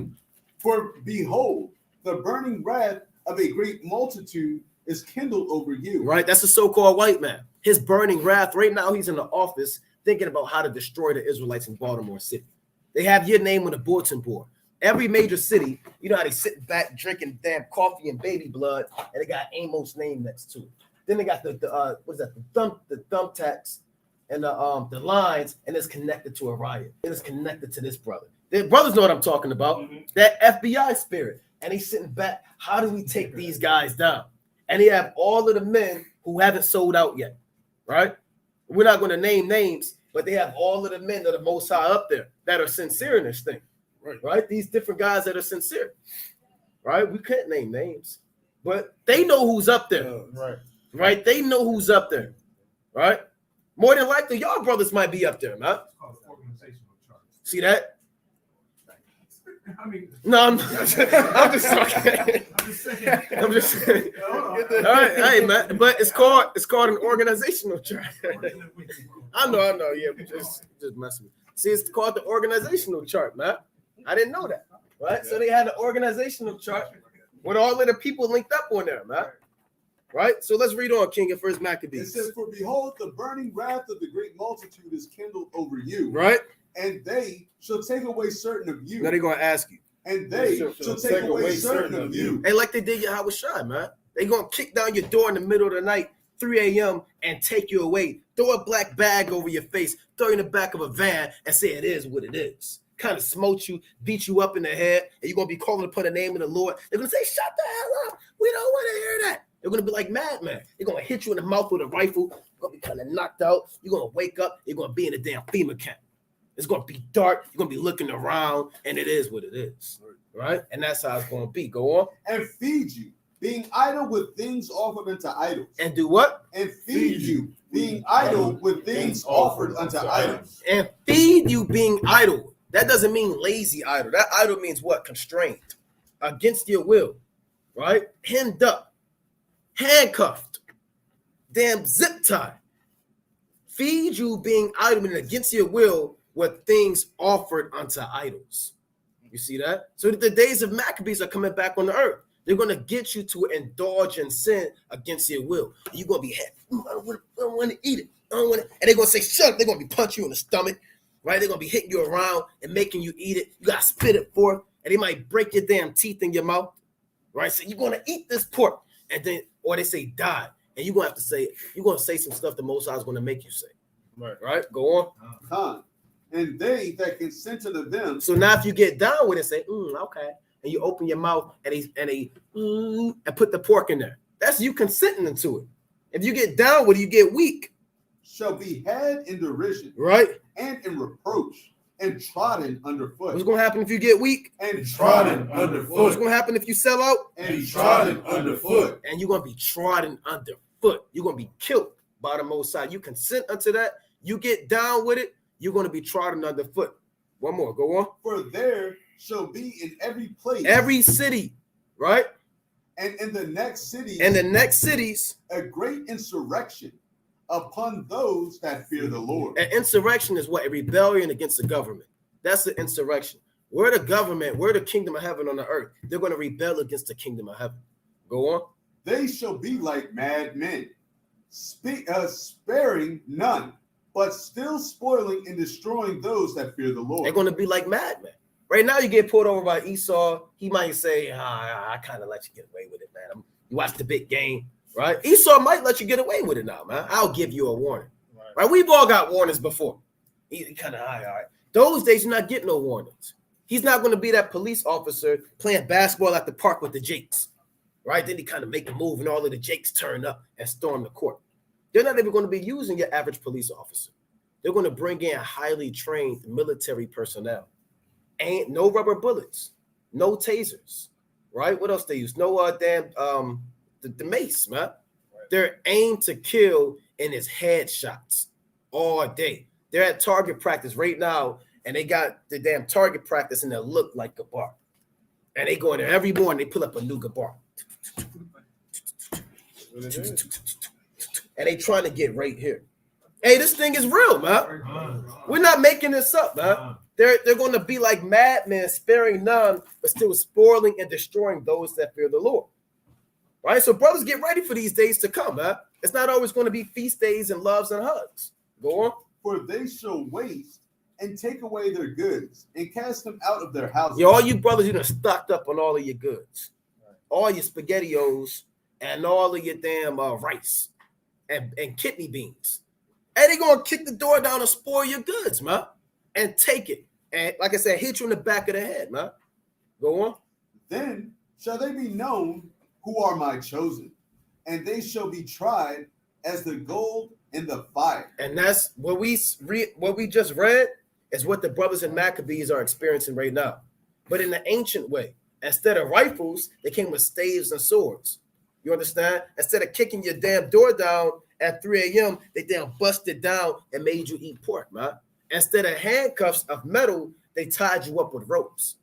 For behold, the burning wrath of a great multitude is kindled over you. Right? That's the so-called white man. His burning wrath. Right now, he's in the office thinking about how to destroy the Israelites in Baltimore City. They have your name on the bulletin board. Every major city, you know how they sit back drinking damn coffee and baby blood, and they got Amos' name next to it. Then they got the thumbtacks and the lines, and it's connected to a riot. It is connected to this brother. The brothers know what I'm talking about. Mhm. That FBI spirit. And he's sitting back. How do we take these guys down? And he have all of the men who haven't sold out yet, right? We're not going to name names, but they have all of the men that are most high up there that are sincere in this thing, right? These different guys that are sincere, right? We can't name names, but they know who's up there, right? They know who's up there, right? More than likely, y'all brothers might be up there, man. It's called organizational chart. See that? I mean, No, I'm just talking. I'm just saying. I'm just saying. Hold on. All right, hey man, but it's called an organizational chart. I know, yeah, but just messing with. See, it's called the organizational chart, man. I didn't know that, right? So they had an organizational chart with all of the people linked up on there, man. Right? So let's read on, King, at First It Maccabees. says, "For behold, the burning wrath of the great multitude is kindled over you, Right? and they shall take away certain of you, Now they're gonna ask you. and they shall take away certain of you." Hey, like they did Yahweh Shai, man. They gonna kick down your door in the middle of the night, 3 a.m., and take you away. Throw a black bag over your face, throw you in the back of a van, and say it is what it is. Kind of smote you, beat you up in the head, and you're gonna be calling upon the name of the Lord. They're gonna say, "Shut the hell up! We don't want to hear that." They're gonna be like madman. They're gonna hit you in the mouth with a rifle. You're gonna be kind of knocked out. You're gonna wake up. You're gonna be in a damn FEMA camp. It's gonna be dark. You're gonna be looking around, and it is what it is, right? And that's how it's gonna be. Go on "And feed you, being idle with things offered unto idols." and do what? And feed you, being idle with things offered unto idols. And feed you being idle. That doesn't mean lazy idle. That idle means what? Constrained, against your will, right? Hemmed up, handcuffed, damn zip tie. Feed you being idle and against your will with things offered unto idols. You see that? So the days of Maccabees are coming back on the earth. They're going to get you to indulge in sin against your will. You're going to be happy. I don't want to eat it. I don't want to. And they're going to say, shut up. They're going to be punching you in the stomach, right? They're going to be hitting you around and making you eat it. You got to spit it forth. And they might break your damn teeth in your mouth, right? So you're going to eat this pork. And then, or they say die. And you're going to have to say, you're going to say some stuff the Most High is going to make you say. Right? Go on. Con. And they that consent unto them. So now if you get down with it, say, okay. And you open your mouth and put the pork in there. That's you consenting to it. If you get down with it, you get weak. Shall be had in derision, right? And in reproach, and trodden underfoot. What's going to happen if you get weak? And trodden underfoot. What's going to happen if you sell out? And trodden underfoot. And you're going to be trodden underfoot. You're going to be killed by the Most High. You consent unto that. You get down with it, you're going to be trodden underfoot. One more. Go on. For there shall be in every place, every city, right? And in the next cities, and the next cities, a great insurrection upon those that fear the Lord. An insurrection is what? A rebellion against the government. That's the insurrection. We're the government, we're the kingdom of heaven on the earth. They're going to rebel against the kingdom of heaven. Go on. They shall be like mad men, sparing none, but still spoiling and destroying those that fear the Lord. They're going to be like madmen. Right now, you get pulled over by Esau. He might say, I kind of let you get away with it, man. You watch the big game, right? Esau might let you get away with it now, man. I'll give you a warning, right? We've all got warnings before. He kind of, all right. Those days, you're not getting no warnings. He's not going to be that police officer playing basketball at the park with the Jakes, right? Then he kind of make a move and all of the Jakes turn up and storm the court. They're not even going to be using your average police officer. They're going to bring in highly trained military personnel. Ain't no rubber bullets, no tasers, right? What else they use? No the mace, man. Right. They're aimed to kill and it's headshots all day. They're at target practice right now, and they got the damn target practice and they look like Gabar. And they go in there every morning, they pull up a new Gabar. And they trying to get right here. Hey, this thing is real, man. We're not making this up, man. They're going to be like madmen, sparing none, but still spoiling and destroying those that fear the Lord. Right? So brothers, get ready for these days to come, man. It's not always going to be feast days and loves and hugs. Go on. For they shall waste and take away their goods and cast them out of their houses. Yo, all you brothers, you done stocked up on all of your goods. All your SpaghettiOs and all of your damn rice and kidney beans. And they're going to kick the door down and spoil your goods, man, and take it. And like I said, hit you in the back of the head, man. Go on. Then shall they be known who are my chosen, and they shall be tried as the gold in the fire. And that's what we just read is what the brothers in Maccabees are experiencing right now. But in the ancient way, instead of rifles, they came with staves and swords. You understand? Instead of kicking your damn door down at 3 a.m., they damn busted down and made you eat pork, man. Instead of handcuffs of metal, they tied you up with ropes.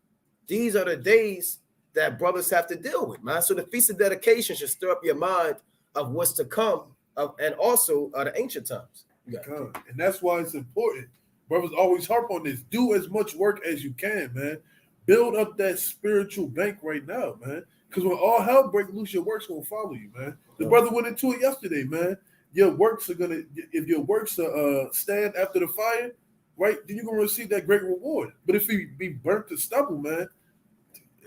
These are the days that brothers have to deal with, man. So the Feast of Dedication should stir up your mind of what's to come, and also the ancient times. And that's why it's important. Brothers always harp on this. Do as much work as you can, man. Build up that spiritual bank right now, man. Because when all hell breaks loose, your works gonna follow you, man. The brother went into it yesterday, man. Your works are gonna, if your works stand after the fire, right, then you're gonna receive that great reward. But if you be burnt to stubble, man,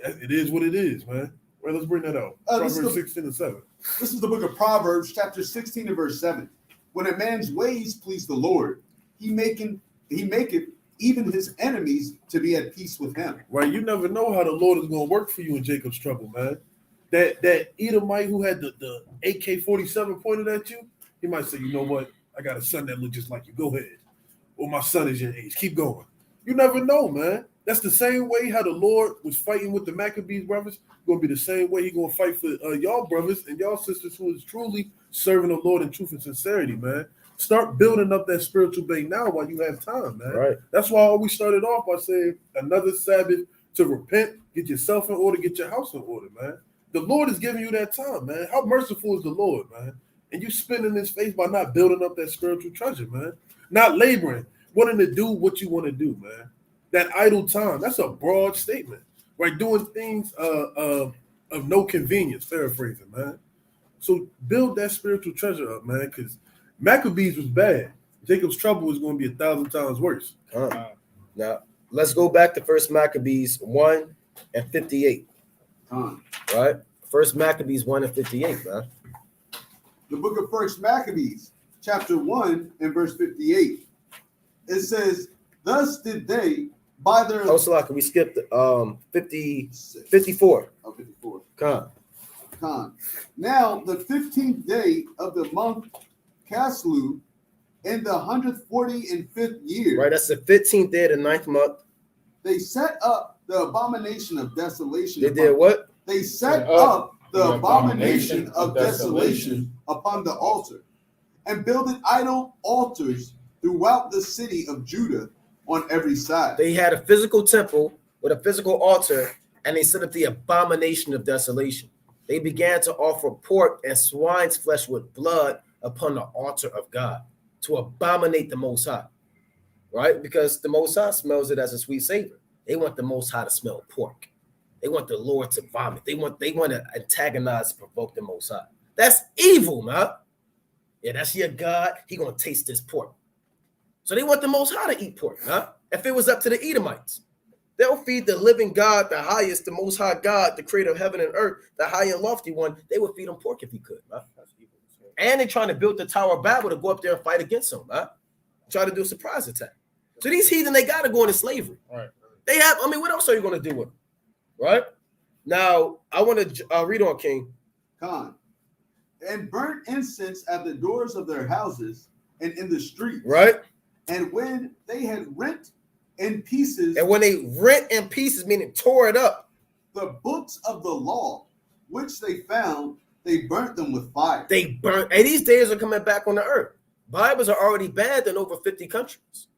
it is what it is, man. Right, let's bring that out. Proverbs 16 and 7. This is the book of Proverbs, chapter 16 and verse 7. When a man's ways please the Lord, he maketh even his enemies to be at peace with him. Right, you never know how the Lord is going to work for you in Jacob's trouble, man. That Edomite who had the AK-47 pointed at you, he might say, you know what, I got a son that looks just like you. Go ahead. Or my son is your age. Keep going. You never know, man. That's the same way how the Lord was fighting with the Maccabees brothers. Going to be the same way He's going to fight for y'all brothers and y'all sisters who is truly serving the Lord in truth and sincerity, man. Start building up that spiritual bank now while you have time, man. Right. That's why we started off by saying another Sabbath to repent, get yourself in order, get your house in order, man. The Lord is giving you that time, man. How merciful is the Lord, man? And you spending His faith by not building up that spiritual treasure, man. Not laboring, wanting to do what you want to do, man. That idle time, that's a broad statement, right? Doing things of no convenience, paraphrasing, man. So build that spiritual treasure up, man, because Maccabees was bad. Jacob's trouble is going to be 1,000 times worse. Now, let's go back to First Maccabees 1 and 58. Right? First Maccabees 1 and 58, man. The book of First Maccabees, chapter 1 and verse 58. It says, thus did they by their... Oh, so like we skipped 54. Oh, 54. Con. Now, the 15th day of the month Caslu, in the 145th year. Right, that's the 15th day of the 9th month. They set up the abomination of desolation. They did what? They set up the abomination of desolation upon the altar, and builded idol altars throughout the city of Judah on every side. They had a physical temple with a physical altar, and they set up the abomination of desolation. They began to offer pork and swine's flesh with blood upon the altar of God to abominate the Most High, right? Because the Most High smells it as a sweet savor. They want the Most High to smell pork. They want the Lord to vomit. They want to antagonize, provoke the Most High. That's evil, man. Yeah, that's your God. He gonna taste this pork. So they want the Most High to eat pork, huh? If it was up to the Edomites, they'll feed the living God, the highest, the Most High God, the creator of heaven and earth, the high and lofty one. They would feed him pork if he could, man. And they're trying to build the Tower of Babel to go up there and fight against him, man. Try to do a surprise attack. So these heathen, they got to go into slavery. Right. They have, I mean, what else are you going to do with them? Right? Now, I want to read on, King. Con. And burnt incense at the doors of their houses and in the streets. Right? And when they had rent in pieces. And when they rent in pieces, meaning tore it up. The books of the law, which they found, they burnt them with fire. They burnt. And these days are coming back on the earth. Bibles are already banned in over 50 countries.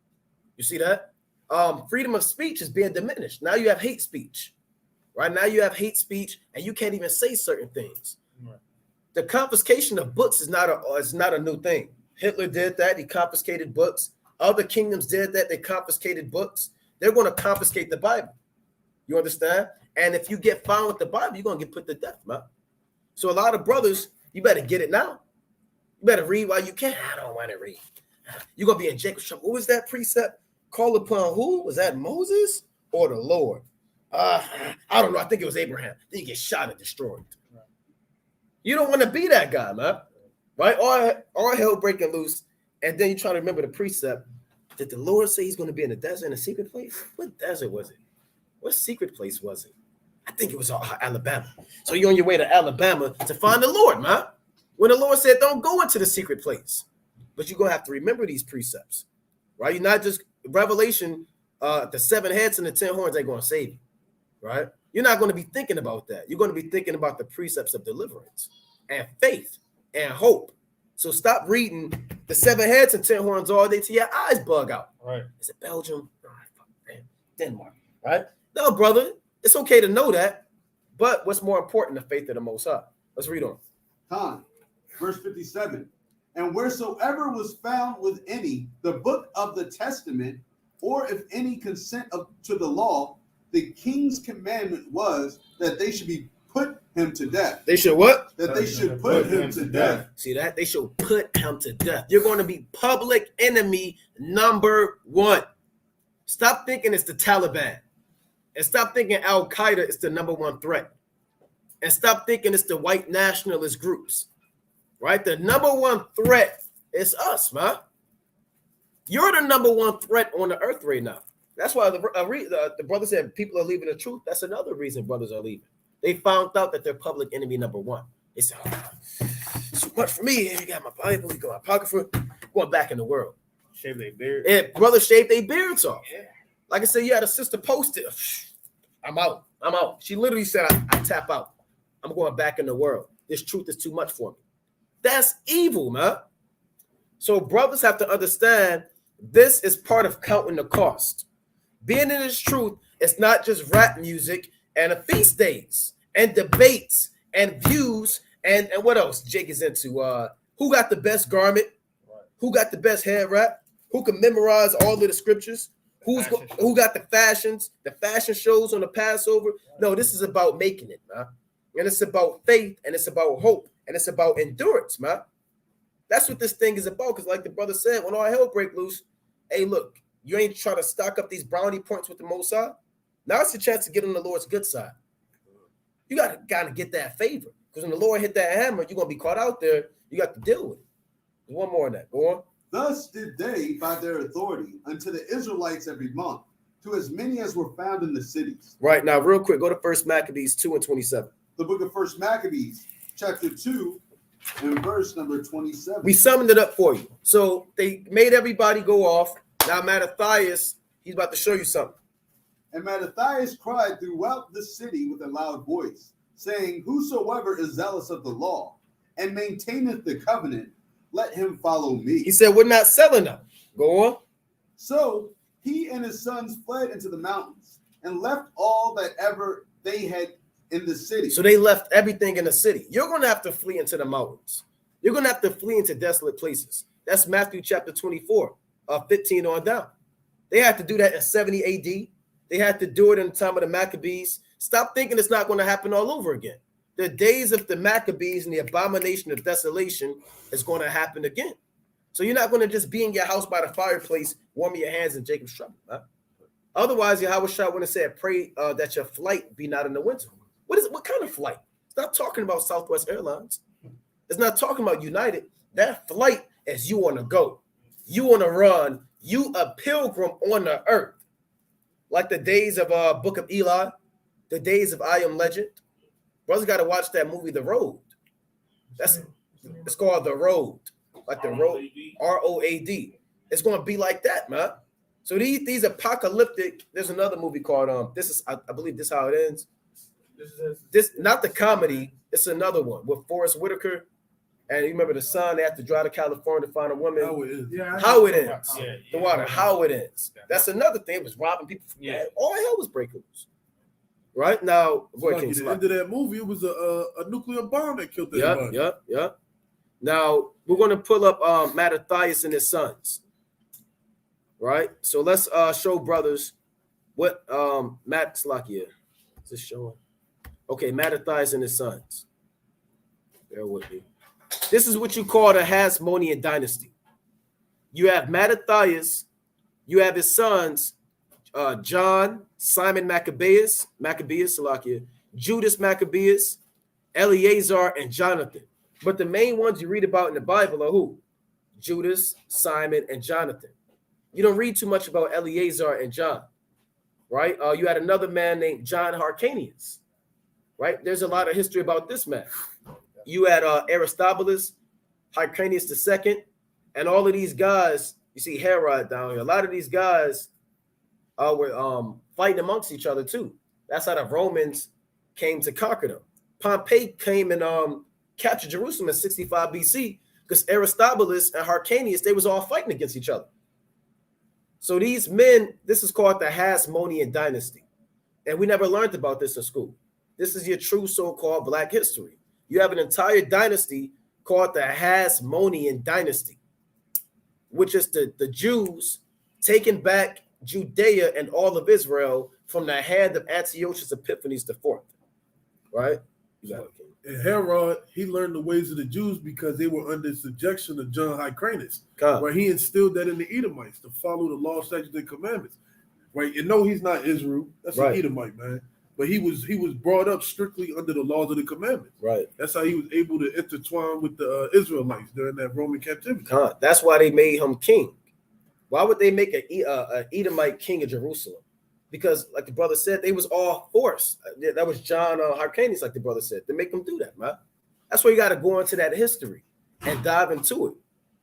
You see that? Freedom of speech is being diminished. Now you have hate speech. Right now you have hate speech, and you can't even say certain things. Right. The confiscation of books is not a new thing. Hitler did that. He confiscated books. Other kingdoms did that. They confiscated books. They're going to confiscate the Bible. You understand? And if you get found with the Bible, you're going to get put to death, man. So a lot of brothers, you better get it now. You better read while you can. I don't want to read. You're going to be in Jacob's trouble. What was that precept? Call upon who? Was that Moses or the Lord? I don't know. I think it was Abraham. Then you get shot and destroyed. Right. You don't want to be that guy, man. Right? All hell breaking loose. And then you try to remember the precept did the Lord say he's going to be in the desert in a secret place? What desert was it? What secret place was it? I think it was Alabama. So you're on your way to Alabama to find the Lord, man. When the Lord said, don't go into the secret place. But you're going to have to remember these precepts, right? You're not just, Revelation, the 7 heads and the 10 horns ain't going to save you, right? You're not going to be thinking about that. You're going to be thinking about the precepts of deliverance and faith and hope. So stop reading the 7 heads and 10 horns all day till your eyes bug out. Right. Is it Belgium? Denmark, right? No, brother, it's okay to know that. But what's more important, the faith of the Most High. Let's read on. Con, verse 57. And wheresoever was found with any the book of the testament, or if any consent to the law, the king's commandment was that they should be put him to death. They should what? That they should put him to death. See that? They should put him to death. You're going to be public enemy number 1. Stop thinking it's the Taliban. And stop thinking Al-Qaeda is the number 1 threat. And stop thinking it's the white nationalist groups. Right? The number 1 threat is us, man. You're the number 1 threat on the earth right now. That's why the brother said people are leaving the truth. That's another reason brothers are leaving. They found out that they're public enemy number 1. They said, so much for me. You got my Bible, you got my apocrypha, going back in the world. Shave their beard. And brothers shave their beards off. Yeah. Like I said, you had a sister post it. I'm out. She literally said, I tap out. I'm going back in the world. This truth is too much for me. That's evil, man. So brothers have to understand this is part of counting the cost. Being in this truth, it's not just rap music and feast days and debates and views and what else Jake is into. Who got the best garment? Who got the best hair wrap? Who can memorize all of the scriptures? Who got the fashion shows on the Passover? No, this is about making it, man. And it's about faith, and it's about hope, and it's about endurance, man. That's what this thing is about. Because like the brother said, when all hell break loose, hey, look, you ain't trying to stock up these brownie points with the Most High. Now it's a chance to get on the Lord's good side. You got to get that favor. Because when the Lord hit that hammer, you're going to be caught out there. You got to deal with it. There's one more on that. Go on. Thus did they, by their authority, unto the Israelites every month, to as many as were found in the cities. Right, now, real quick, go to 1 Maccabees 2:27. The book of 1 Maccabees, chapter 2, and verse number 27. We summoned it up for you. So they made everybody go off. Now Mattathias, he's about to show you something. And Mattathias cried throughout the city with a loud voice, saying, whosoever is zealous of the law and maintaineth the covenant, let him follow me. He said, we're not selling them. Go on. So he and his sons fled into the mountains and left all that ever they had in the city. So they left everything in the city. You're going to have to flee into the mountains. You're going to have to flee into desolate places. That's Matthew chapter 24, 15 on down. They had to do that in 70 AD. They had to do it in the time of the Maccabees. Stop thinking it's not going to happen all over again. The days of the Maccabees and the abomination of desolation is going to happen again. So you're not going to just be in your house by the fireplace, warming your hands in Jacob's trouble. Huh? Otherwise, Yahweh Shah would have said, pray that your flight be not in the winter. What kind of flight? It's not talking about Southwest Airlines. It's not talking about United. That flight is you on a go. You on a run. You a pilgrim on the earth. Like the days of Book of Eli, the days of I Am Legend. Brothers got to watch that movie, The Road. It's called The Road. Like the road, R-O-A-D. It's going to be like that, man. So these apocalyptic, there's another movie called, I believe this is how it ends. This not the comedy, it's another one with Forrest Whitaker. And you remember the son, they have to drive to California to find a woman. How it is. Yeah, How it ends. Yeah, The water, how it ends. That's another thing. It was robbing people. Yeah. All hell was breaking loose. Right now, boy, Like King at the Slap. end of that movie, it was a nuclear bomb that killed everybody. Yeah. Now we're going to pull up Mattathias and his sons. Right? So let's show brothers what Matt Slakia is this showing. Okay, Mattathias and his sons. Bear with me. This is what you call the Hasmonean dynasty. You have Mattathias, you have his sons, John, Simon Maccabeus, Salakia, Judas Maccabeus, Eleazar, and Jonathan. But the main ones you read about in the Bible are who? Judas, Simon, and Jonathan. You don't read too much about Eleazar and John, right? You had another man named John Hyrcanus, right? There's a lot of history about this man. You had Aristobulus, Hyrcanus II, and all of these guys. You see Herod down here. A lot of these guys were fighting amongst each other too. That's how the Romans came to conquer them. Pompey came and captured Jerusalem in 65 BC because Aristobulus and Hyrcanus, they was all fighting against each other. So these men, this is called the Hasmonean dynasty. And we never learned about this in school. This is your true so-called black history. You have an entire dynasty called the Hasmonean dynasty, which is the Jews taking back Judea and all of Israel from the hand of Antiochus Epiphanes IV, right? And Herod, he learned the ways of the Jews because they were under subjection of John Hyrcanus, where he instilled that in the Edomites to follow the law, statutes, and commandments. Right? And no, he's not Israel. That's an Edomite, man. But he was brought up strictly under the laws of the commandments. Right. That's how he was able to intertwine with the Israelites during that Roman captivity. That's why they made him king. Why would they make an Edomite king of Jerusalem? Because, like the brother said, they was all forced. That was John Hyrcanus, like the brother said, to make them do that, man. That's why you got to go into that history and dive into it,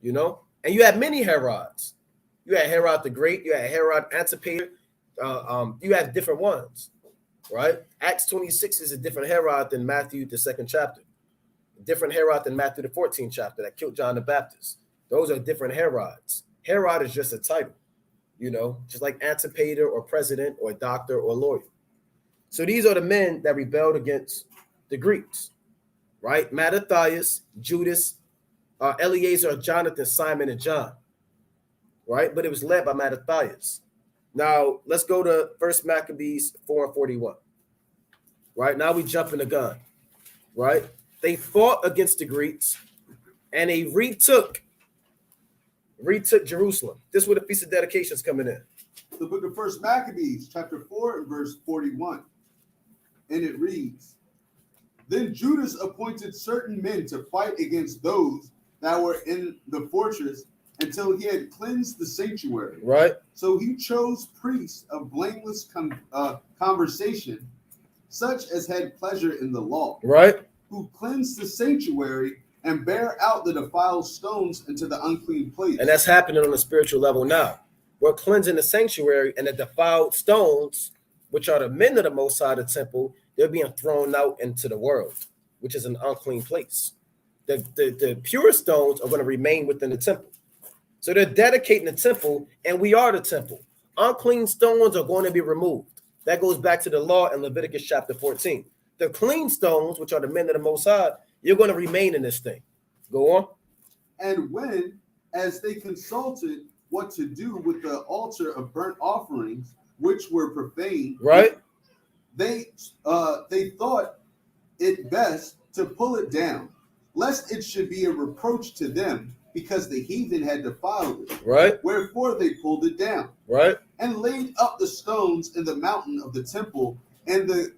you know? And you had many Herods. You had Herod the Great. You had Herod Antipater. You had different ones, right? Acts 26 is a different Herod than Matthew, the 2nd chapter. A different Herod than Matthew, the 14th chapter that killed John the Baptist. Those are different Herods. Herod is just a title. You know, just like Antipater or president or doctor or lawyer. So these are the men that rebelled against the Greeks, right? Mattathias, Judas, Eleazar, Jonathan, Simon, and John, right? But it was led by Mattathias. Now, let's go to 1 Maccabees 4:41, right? Now we jump in the gun, right? They fought against the Greeks and they retook Jerusalem. This is where the Feast of Dedication is coming in. The book of 1 Maccabees, chapter 4, and verse 41. And it reads, Then Judas appointed certain men to fight against those that were in the fortress until he had cleansed the sanctuary. Right. So he chose priests of blameless conversation, such as had pleasure in the law. Right. Who cleansed the sanctuary and bear out the defiled stones into the unclean place. And that's happening on a spiritual level now. We're cleansing the sanctuary, and the defiled stones, which are the men of the Most High, the temple, they're being thrown out into the world, which is an unclean place. The pure stones are going to remain within the temple. So they're dedicating the temple, and we are the temple. Unclean stones are going to be removed. That goes back to the law in Leviticus chapter 14. The clean stones, which are the men of the Most High, you're going to remain in this thing. Go on. And when, as they consulted what to do with the altar of burnt offerings, which were profane, right? They thought it best to pull it down, lest it should be a reproach to them, because the heathen had defiled it. Right. Wherefore they pulled it down. Right. And laid up the stones in the mountain of the temple and the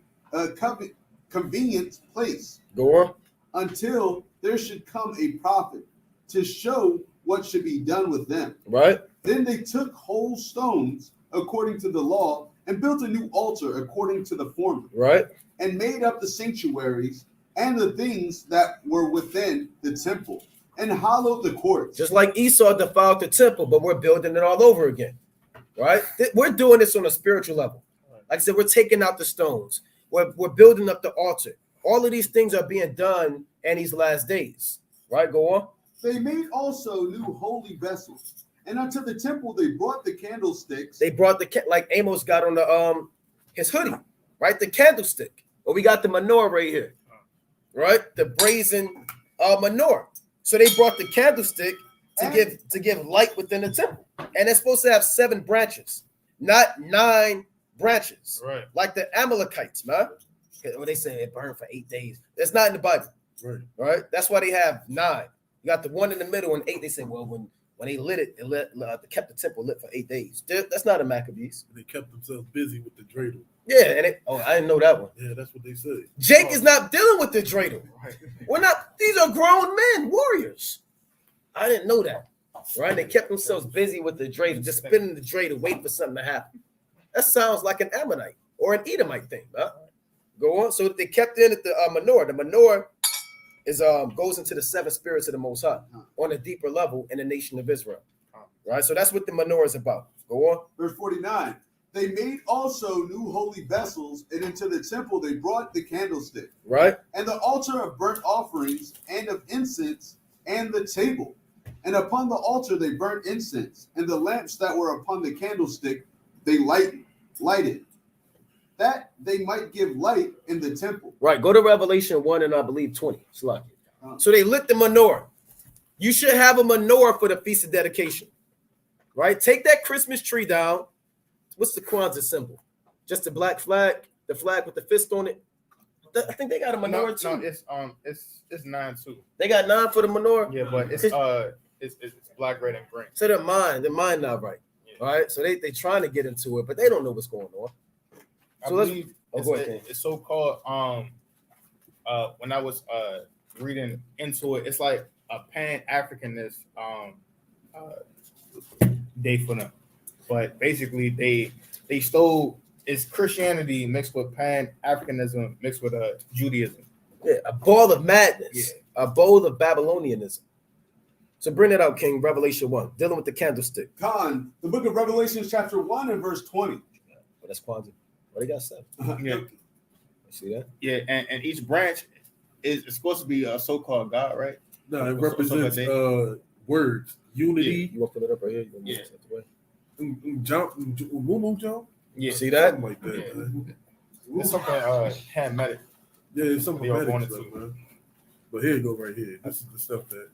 convenient place. Go on. Until there should come a prophet to show what should be done with them. Right. Then they took whole stones according to the law and built a new altar according to the former. Right. And made up the sanctuaries and the things that were within the temple and hollowed the courts. Just like Esau defiled the temple, but we're building it all over again. Right. We're doing this on a spiritual level. Like I said, we're taking out the stones. We're building up the altar. All of these things are being done in these last days. Right? Go on. They made also new holy vessels. And unto the temple they brought the candlesticks. They brought like Amos got on the his hoodie, right? The candlestick. Well, we got the menorah right here. Right? The brazen menorah. So they brought the candlestick to give light within the temple. And it's supposed to have 7 branches, not 9 branches. Right. Like the Amalekites, man. When they say it burned for 8 days. That's not in the Bible. Right? That's why they have 9. You got the one in the middle and 8. They say, well, when they lit it, they kept the temple lit for 8 days. That's not a Maccabees. They kept themselves busy with the dreidel. Yeah, and I didn't know that one. Yeah, that's what they said. Jake is not dealing with the dreidel. We're not. These are grown men, warriors. I didn't know that. right? They kept themselves busy with the dreidel, just spinning the dreidel, waiting for something to happen. That sounds like an Ammonite or an Edomite thing, huh? Go on. So they kept in at the menorah. The menorah is goes into the seven spirits of the Most High on a deeper level in the nation of Israel, right? So that's what the menorah is about. Go on. Verse 49. They made also new holy vessels, and into the temple they brought the candlestick, Right. and the altar of burnt offerings, and of incense, and the table. And upon the altar they burnt incense, and the lamps that were upon the candlestick they lighted, that they might give light in the temple. Right. Go to Revelation 1 and I believe 20. Slide. So they lit the menorah. You should have a menorah for the Feast of Dedication. Right? Take that Christmas tree down. What's the Kwanzaa symbol? Just the black flag, the flag with the fist on it. I think they got a menorah too. No, it's 9 too. They got 9 for the menorah. Yeah, but it's black, red, and green. So they're mind not right. Yeah. All right. So they trying to get into it, but they don't know what's going on. So let's It's so called when I was reading into it, it's like a pan-Africanist day for them. But basically they stole it's Christianity mixed with pan-Africanism mixed with Judaism. Yeah, a ball of madness, Yeah. a bowl of Babylonianism. So bring it out, King. Revelation 1, dealing with the candlestick. Khan, the book of Revelation, chapter 1 and verse 20. Oh, that's Kwanzaa. What they got 7? Yeah. You see that? Yeah, and each branch is supposed to be a so-called God, right? No, it So- represents words, unity. You want to put it up right here? You want to move Yeah. it out the way? Jump. Yeah. See that? Something like that. Yeah. Man. It's something handmade. Yeah, it's something We all medic wanted stuff, to. man. But here you go, right here. This is the stuff that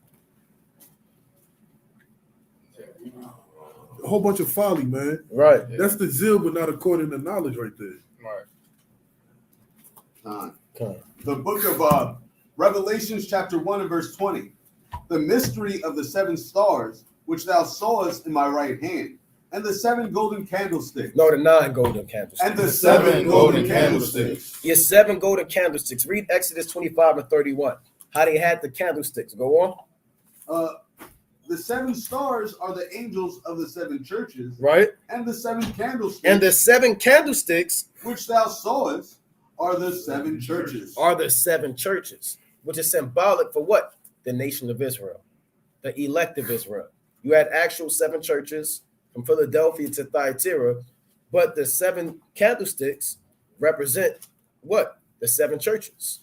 a whole bunch of folly, man. Right. Yeah. That's the zeal, but not according to knowledge, right there. Right. Khan. Come. The book of Revelations, chapter 1 and verse 20. The mystery of the 7 stars, which thou sawest in my right hand, and the 7 golden candlesticks. No, the 9 golden candlesticks. And the 7 golden candlesticks. Yeah, 7 golden candlesticks. Read Exodus 25 and 31. How they had the candlesticks. Go on. The 7 stars are the angels of the 7 churches, Right. and the 7 candlesticks, And the 7 candlesticks which thou sawest, are the 7 churches. are the 7 churches, which is symbolic for what? The nation of Israel, the elect of Israel. You had actual 7 churches from Philadelphia to Thyatira, but the 7 candlesticks represent what? The 7 churches.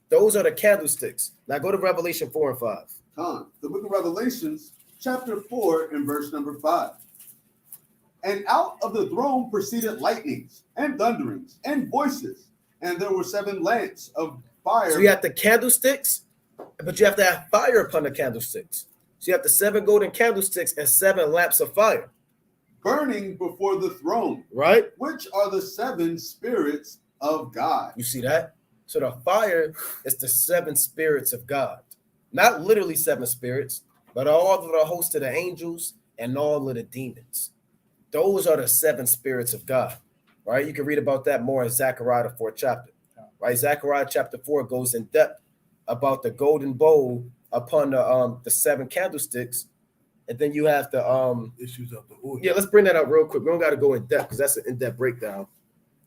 Those are the candlesticks. Now go to Revelation 4 and 5. Khan, the book of Revelations, chapter 4 and verse number 5. And out of the throne proceeded lightnings and thunderings and voices, and there were 7 lamps of fire. So you have the candlesticks, but you have to have fire upon the candlesticks. So you have the 7 golden candlesticks and 7 lamps of fire, burning before the throne, right? which are the 7 spirits of God. You see that? So the fire is the 7 spirits of God. Not literally 7 spirits, but all of the host of the angels and all of the demons. Those are the 7 spirits of God, right? You can read about that more in Zechariah, the 4th chapter, right? Zechariah chapter 4 goes in depth about the golden bowl upon the 7 candlesticks. And then you have the Issues of the oil. yeah, let's bring that up real quick. We don't got to go in depth because that's an in-depth breakdown.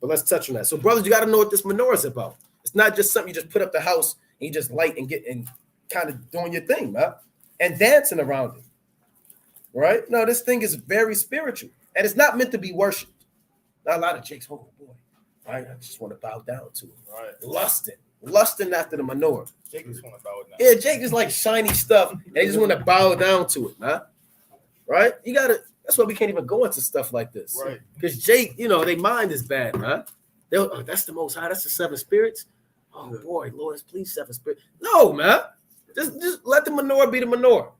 But let's touch on that. So, brothers, you got to know what this menorah is about. It's not just something you just put up the house and you just light and get and kind of doing your thing, man, and dancing around it. Right? No, this thing is very spiritual, and it's not meant to be worshipped. Not a lot of chicks, oh boy, right? I just want to bow down to it. Right. Lusting after the menorah. Jake just want to bow down. Yeah, Jake is like shiny stuff, and they just want to bow down to it, man. Right? You gotta. That's why we can't even go into stuff like this. Right. Because Jake, their mind is bad, man. Oh, that's the Most High. That's the 7 spirits. Oh boy, Lord, please 7 spirits. No, man. Just let the menorah be the menorah.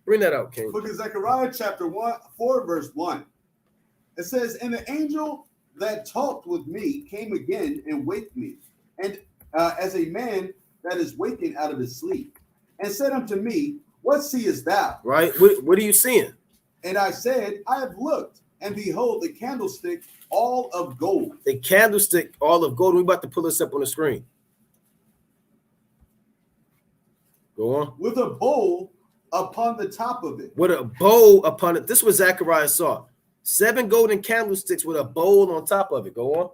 Bring that out, King. Book of Zechariah, chapter 4, verse 1. It says, and the angel that talked with me came again and waked me, and as a man that is wakened out of his sleep, and said unto me, what seest thou? Right? What are you seeing? And I said, I have looked, and behold, the candlestick all of gold. The candlestick all of gold. We're about to pull this up on the screen. Go on. With a bowl upon the top of it. With a bowl upon it. This is what Zechariah saw. 7 golden candlesticks with a bowl on top of it. Go on.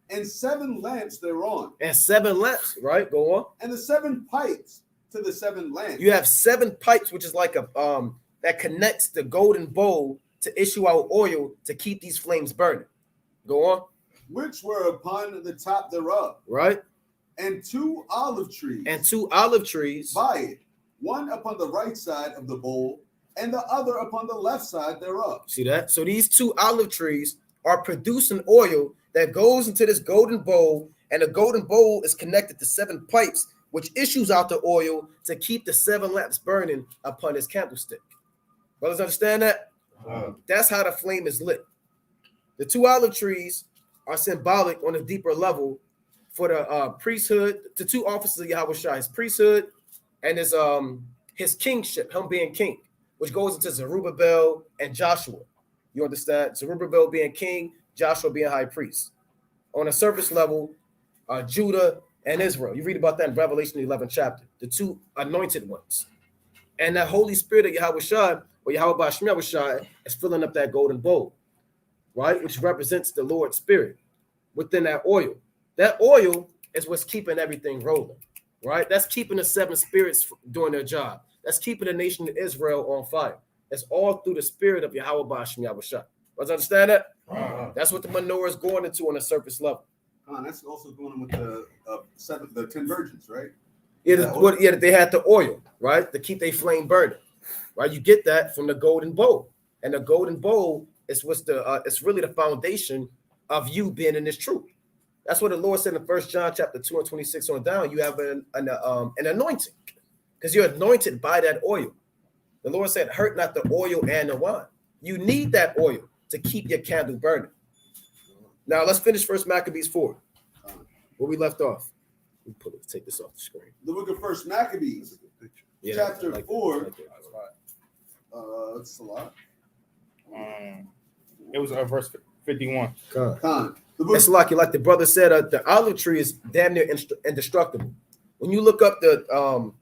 And 7 lamps thereon. And 7 lamps, right? Go on. And the 7 pipes to the 7 lamps. You have 7 pipes, which is like a that connects the golden bowl to issue out oil to keep these flames burning. Go on. Which were upon the top thereof. Right. And 2 olive trees. And 2 olive trees. By it, one upon the right side of the bowl, and the other upon the left side thereof. See that? So these 2 olive trees are producing oil that goes into this golden bowl, and the golden bowl is connected to 7 pipes, which issues out the oil to keep the 7 lamps burning upon this candlestick. Brothers understand that? That's how the flame is lit. The 2 olive trees are symbolic on a deeper level for the priesthood, the 2 offices of Yahweh Shai, his priesthood and his kingship, him being king, which goes into Zerubbabel and Joshua. You understand? Zerubbabel being king, Joshua being high priest. On a surface level, Judah and Israel. You read about that in Revelation 11th chapter, the 2 anointed ones. And that Holy Spirit of Yahweh Shai, or Yahweh Ba'Shem Yahweh Shai, is filling up that golden bowl, right? Which represents the Lord's Spirit within that oil. That oil is what's keeping everything rolling, right? That's keeping the 7 spirits doing their job. That's keeping the nation of Israel on fire. It's all through the spirit of Yahweh Ba'Shem Yahweh Shai. You understand that? That's what the menorah is going into on the surface level. That's also going on with the 10 virgins, right? Yeah, they had the oil, right, to keep their flame burning, right? You get that from the golden bowl, and the golden bowl is it's really the foundation of you being in this truth. That's what the Lord said in 1 John chapter 2 and 26 on down. You have an anointing, because you're anointed by that oil. The Lord said, "Hurt not the oil and the wine." You need that oil to keep your candle burning. Now let's finish 1 Maccabees 4, where we left off. Take this off the screen. The book of 1 Maccabees, chapter 4. That's a lot. It was verse 51. It's like the brother said, the olive tree is damn near indestructible. When you look up the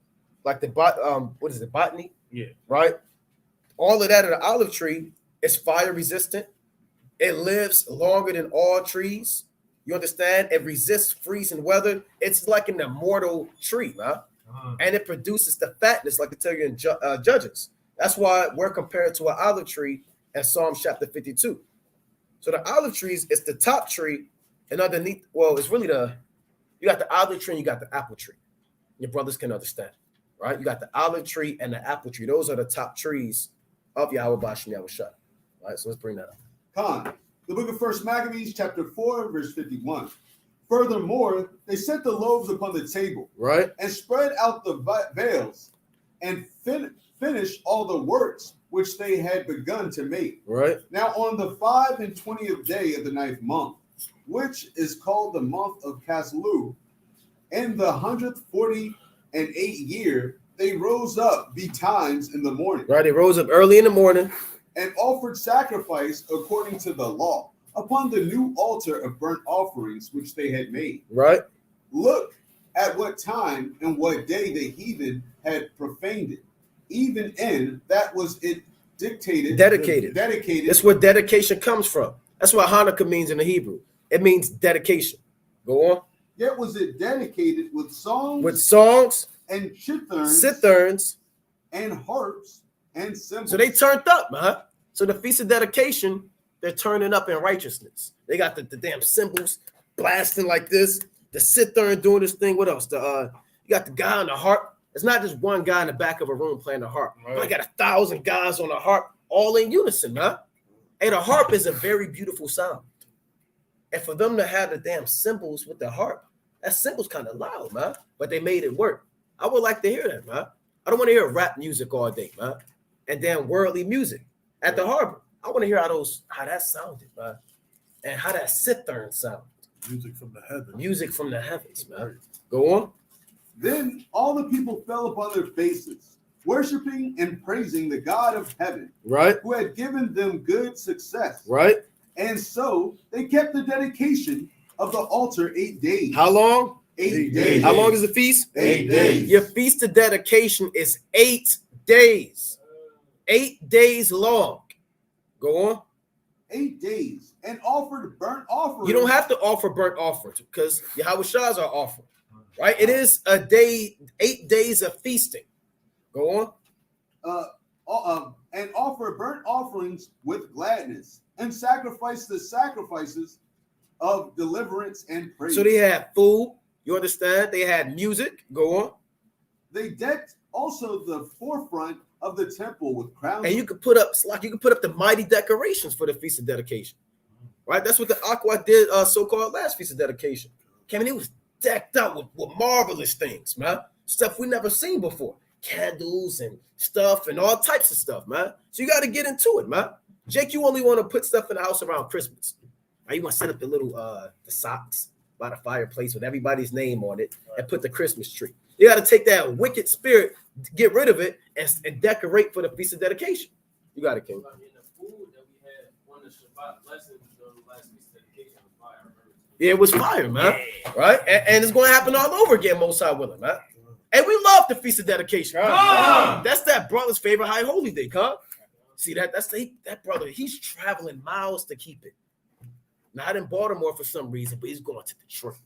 what is it, botany? Yeah. Right? All of that in the olive tree is fire resistant. It lives longer than all trees. You understand? It resists freezing weather. It's like an immortal tree, man. And it produces the fatness, like I tell you in Judges. That's why we're compared to an olive tree in Psalm chapter 52. So the olive trees is the top tree, and underneath, well, it's really you got the olive tree and you got the apple tree. Your brothers can understand, right? You got the olive tree and the apple tree. Those are the top trees of Yahweh Ba'Shem Yahweh Shai. All right, so let's bring that up. The book of 1 Maccabees, chapter 4, verse 51. Furthermore, they set the loaves upon the table, right, and spread out the veils, and finished all the works which they had begun to make. Right. Now on the 25th day of the 9th month, which is called the month of Caslu, in the 148th year, they rose up betimes in the morning. Right, they rose up early in the morning and offered sacrifice according to the law upon the new altar of burnt offerings which they had made. Right. Look at what time and what day the heathen had profaned it, even in that was it dedicated. That's where dedication comes from. That's what Hanukkah means in the Hebrew. It means dedication. Go on. Yet was it dedicated with songs and citherns and harps and cymbals. So they turned up, man. So the Feast of Dedication, they're turning up in righteousness. They got the damn cymbals blasting like this. The cithern doing this thing. What else? You got the guy on the harp. It's not just one guy in the back of a room playing the harp. Right. I got 1,000 guys on the harp, all in unison, man. And the harp is a very beautiful sound. And for them to have the damn cymbals with the harp, that cymbal's kind of loud, man. But they made it work. I would like to hear that, man. I don't want to hear rap music all day, man. And then worldly music at the harbor. I want to hear how that sounded, man. And how that cithern sounded. Music from the heavens. Music from the heavens, man. Go on. Then all the people fell upon their faces, worshiping and praising the God of heaven, right, who had given them good success. Right. And so they kept the dedication of the altar 8 days. How long? 8 days. How long is the feast? 8 days. Your feast of dedication is 8 days. 8 days long. Go on. 8 days, and offered burnt offerings. You don't have to offer burnt offerings because Yahweh Shah's are offering, right? It is a day, 8 days of feasting. Go on. And offer burnt offerings with gladness, and sacrifice the sacrifices of deliverance and praise. So they had food. You understand? They had music. Go on. They decked also the forefront of the temple with crowns. And you could put up, like you could put up the mighty decorations for the Feast of Dedication, right? That's what the Aqua did, so-called last Feast of Dedication. Came in, it was decked out with marvelous things, man. Stuff we never seen before. Candles and stuff and all types of stuff, man. So you got to get into it, man. Jake, you only want to put stuff in the house around Christmas. Right? You want to set up the little the socks by the fireplace with everybody's name on it and put the Christmas tree. You got to take that wicked spirit, get rid of it, and decorate for the Feast of Dedication. You got it, King. Like in the food that we had on the Shabbat lessons during the last Feast of Dedication was fire. I remember. Yeah, it was fire, man. Right? And it's going to happen all over again, most high willing, man. And we love the Feast of Dedication. That's that brother's favorite high holy day, huh? See, that brother, he's traveling miles to keep it. Not in Baltimore for some reason, but he's going to Detroit,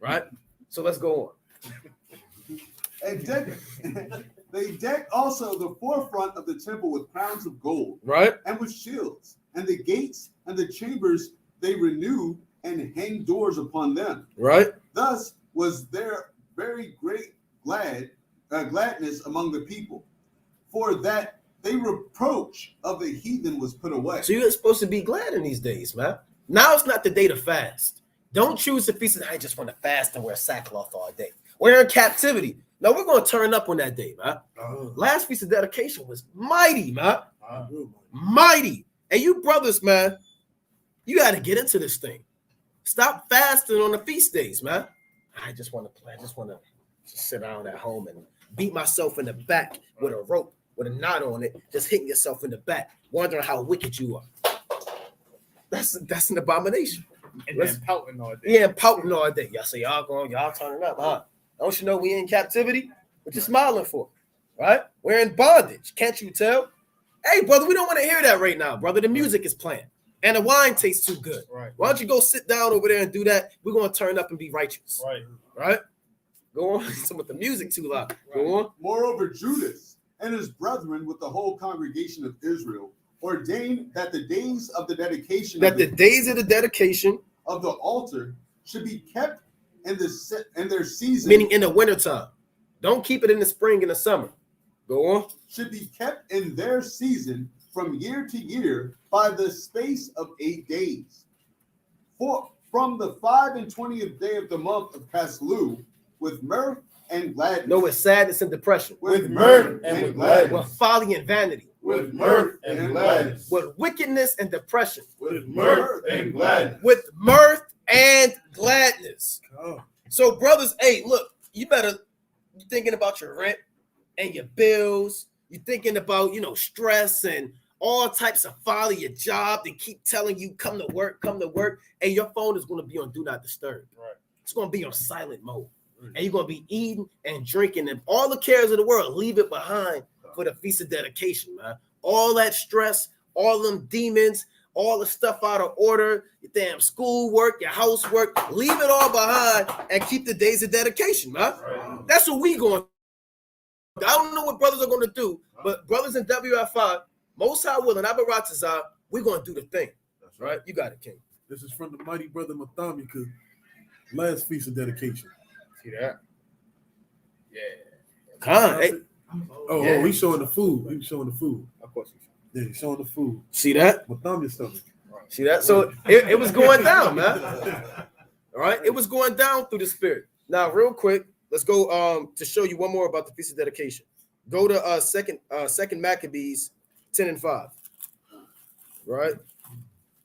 right? So let's go on. And they decked also the forefront of the temple with crowns of gold, right? And with shields, and the gates and the chambers they renewed and hanged doors upon them, right? Thus was there very great gladness among the people, for that the reproach of the heathen was put away. So you're supposed to be glad in these days, man. Now it's not the day to fast. Don't choose the feast. I just want to fast and wear sackcloth all day. We're in captivity. No, we're going to turn up on that day, man. Last Feast of Dedication was mighty, man. Mighty. And you brothers, man, you got to get into this thing. Stop fasting on the feast days, man. I just want to play. I just want to sit down at home and beat myself in the back with a rope, with a knot on it, just hitting yourself in the back, wondering how wicked you are. That's an abomination. And then pouting all day. Yeah, pouting all day. Y'all say y'all turning up, huh? Don't you know we in captivity? What you smiling for? Right? We're in bondage. Can't you tell? Hey, brother, we don't want to hear that right now, brother. The music is playing. And the wine tastes too good. Right. Why don't you go sit down over there and do that? We're going to turn up and be righteous. Right? Go on. Some with the music too loud. Go on. Moreover, Judas and his brethren with the whole congregation of Israel ordained that the days of the dedication of the altar should be kept in their season, meaning in the wintertime. Don't keep it in the spring and the summer. Go on. Should be kept in their season from year to year by the space of 8 days. For from the 25th and 20th day of the month of Caslu, with mirth and gladness. No, it's sadness and depression. With mirth and with gladness. With folly and vanity. With mirth and gladness. With wickedness and depression. With mirth and gladness. With mirth and gladness. Oh. So, brothers, hey, look, you thinking about your rent and your bills. You're thinking about, stress and all types of folly, your job. They keep telling you, come to work. And your phone is going to be on do not disturb. Right. It's going to be on silent mode. And you're going to be eating and drinking and all the cares of the world. Leave it behind for the Feast of Dedication, man. All that stress, all them demons, all the stuff out of order, your damn schoolwork, your housework, leave it all behind and keep the days of dedication, man. Right. That's what we going. I don't know what brothers are going to do, but brothers in WFI, most high willing, Abaratazar, we're going to do the thing. That's right. You got it, King. This is from the mighty brother Mathamika, last Feast of Dedication. See that? Yeah. Hey. Oh, he's showing the food. He's showing the food. Of course he's showing. Yeah, he's showing the food. See that? Mathamika's stomach. Right. See that? So it was going down, man. All right. It was going down through the spirit. Now, real quick, let's go to show you one more about the Feast of Dedication. Go to second Maccabees 10:5. Right?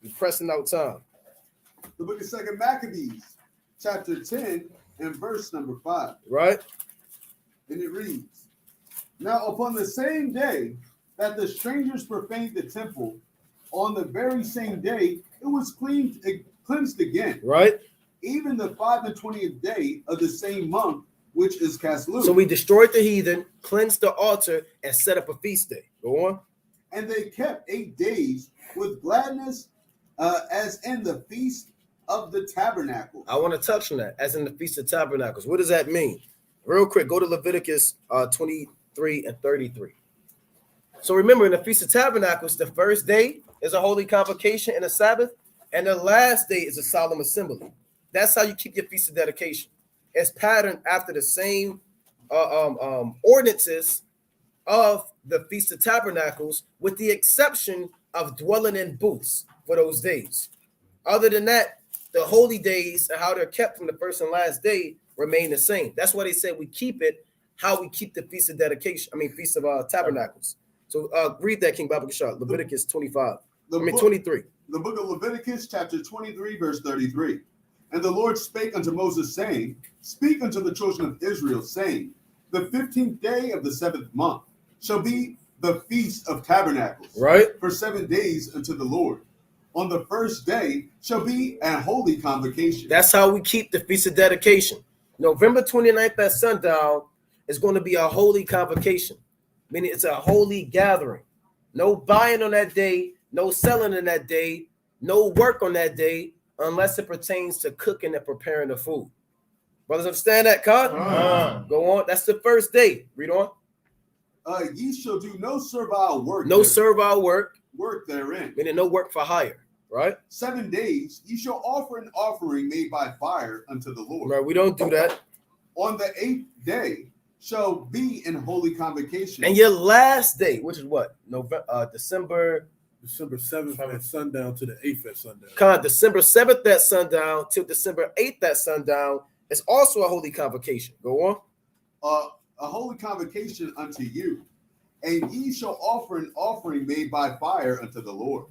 We're pressing out time. The book of 2 Maccabees, chapter 10 and verse number 5. Right? And it reads, now upon the same day that the strangers profaned the temple, on the very same day it was cleansed again. Right? Even the 25th day of the same month, which is cast loose. So we destroyed the heathen, cleansed the altar, and set up a feast day. Go on. And they kept 8 days with gladness, as in the feast of the tabernacle. I want to touch on that, as in the Feast of Tabernacles. What does that mean? Real quick, go to Leviticus 23 and 33. So remember, in the Feast of Tabernacles, the first day is a holy convocation and a Sabbath, and the last day is a solemn assembly. That's how you keep your Feast of Dedication. It's patterned after the same ordinances of the Feast of Tabernacles, with the exception of dwelling in booths for those days. Other than that, the holy days and how they're kept from the first and last day remain the same. That's why they said we keep it how we keep the Feast of Dedication. I mean, Feast of Tabernacles. So read that, King Baba Kishar, Leviticus 23. The book of Leviticus, chapter 23, verse 33. And the Lord spake unto Moses, saying, Speak unto the children of Israel, saying, The 15th day of the 7th month shall be the Feast of Tabernacles, Right? for 7 days unto the Lord. On the first day shall be a holy convocation. That's how we keep the Feast of Dedication. November 29th at sundown is going to be a holy convocation, meaning it's a holy gathering. No buying on that day, no selling on that day, no work on that day, unless it pertains to cooking and preparing the food. Brothers understand that, Con? Go on. That's the first day. Read on. Ye shall do no servile work. No servile work, therein. meaning no work for hire. Right? 7 days ye shall offer an offering made by fire unto the Lord. Right. We don't do that. On the 8th day shall be in holy convocation. And your last day, which is what? December 7th at sundown to the 8th at sundown. December 7th at sundown till December 8th at sundown is also a holy convocation. Go on. A holy convocation unto you, and ye shall offer an offering made by fire unto the Lord.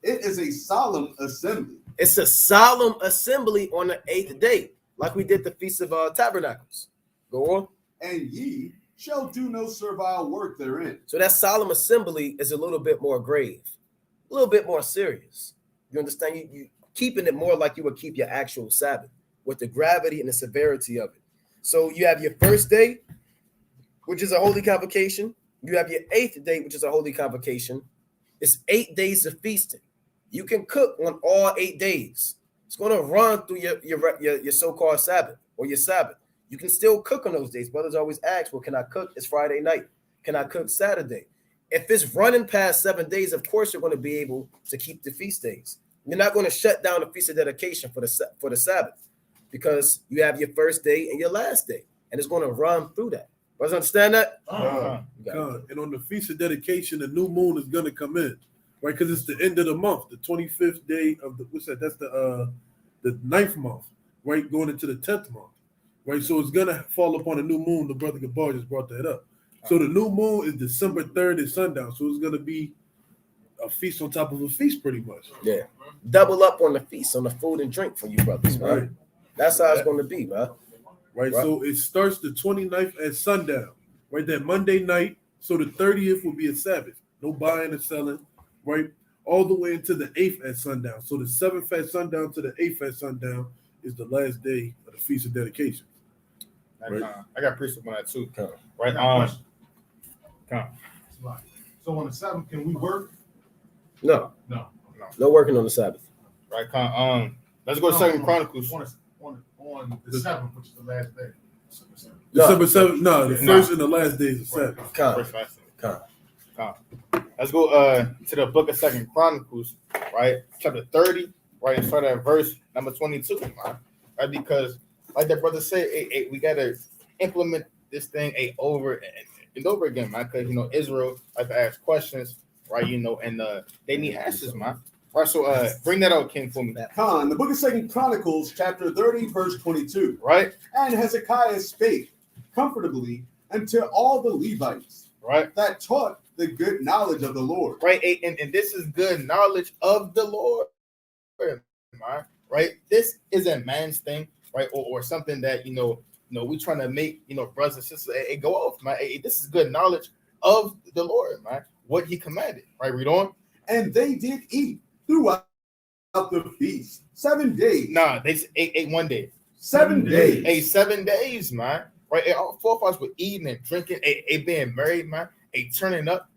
It is a solemn assembly. It's a solemn assembly on the 8th day, like we did the Feast of Tabernacles. Go on. And ye shall do no servile work therein. So that solemn assembly is a little bit more grave, a little bit more serious. You understand? You keeping it more like you would keep your actual Sabbath, with the gravity and the severity of it. So you have your first day, which is a holy convocation. You have your 8th day, which is a holy convocation. It's 8 days of feasting. You can cook on all 8 days. It's going to run through your so-called Sabbath or your Sabbath. You can still cook on those days. Brothers always ask, well, can I cook? It's Friday night. Can I cook Saturday? If it's running past 7 days, of course you're going to be able to keep the feast days. You're not going to shut down the Feast of Dedication for the Sabbath, because you have your first day and your last day, and it's going to run through that. Brothers understand that? And on the Feast of Dedication, the new moon is going to come in, right? Because it's the end of the month, the 25th day of the, what's that? That's the 9th month, right? Going into the 10th month, right? So it's going to fall upon a new moon. The brother Gabar just brought that up. So the new moon is December 3rd at sundown. So it's going to be a feast on top of a feast, pretty much. Yeah. Double up on the feast, on the food and drink for you brothers, man. Right. That's how it's going to be, man. Right. So it starts the 29th at sundown, right? That Monday night. So the 30th will be a Sabbath. No buying and selling, right? All the way into the 8th at sundown. So the 7th at sundown to the 8th at sundown is the last day of the Feast of Dedication. Right. I got precept on that too. Right. So on the Sabbath, can we work? No. No. No working on the Sabbath. Right. Let's go to Second Chronicles. On the 7th, which is the last day. December 7th. No, the first and the last days of Sabbath. Let's go to the book of Second Chronicles, right? Chapter 30, right? And start at verse number 22, man. Right? Because, like that brother said, we gotta implement this thing over and over again, man. Because Israel like to ask questions, right? And they need answers, man. Right, so bring that out, King, for me. The book of Second Chronicles, chapter 30, verse 22. Right. And Hezekiah spake comfortably unto all the Levites, right, that taught the good knowledge of the Lord. Right, and this is good knowledge of the Lord. Right, this isn't man's thing, right, or something that we trying to make brothers and sisters go off, man. This is good knowledge of the Lord, man. What He commanded, right? Read on. And they did eat throughout the feast 7 days. Nah, they ate one day. 7 days. Ate 7 days, man. right? Our forefathers were eating and drinking, being married, man, turning up,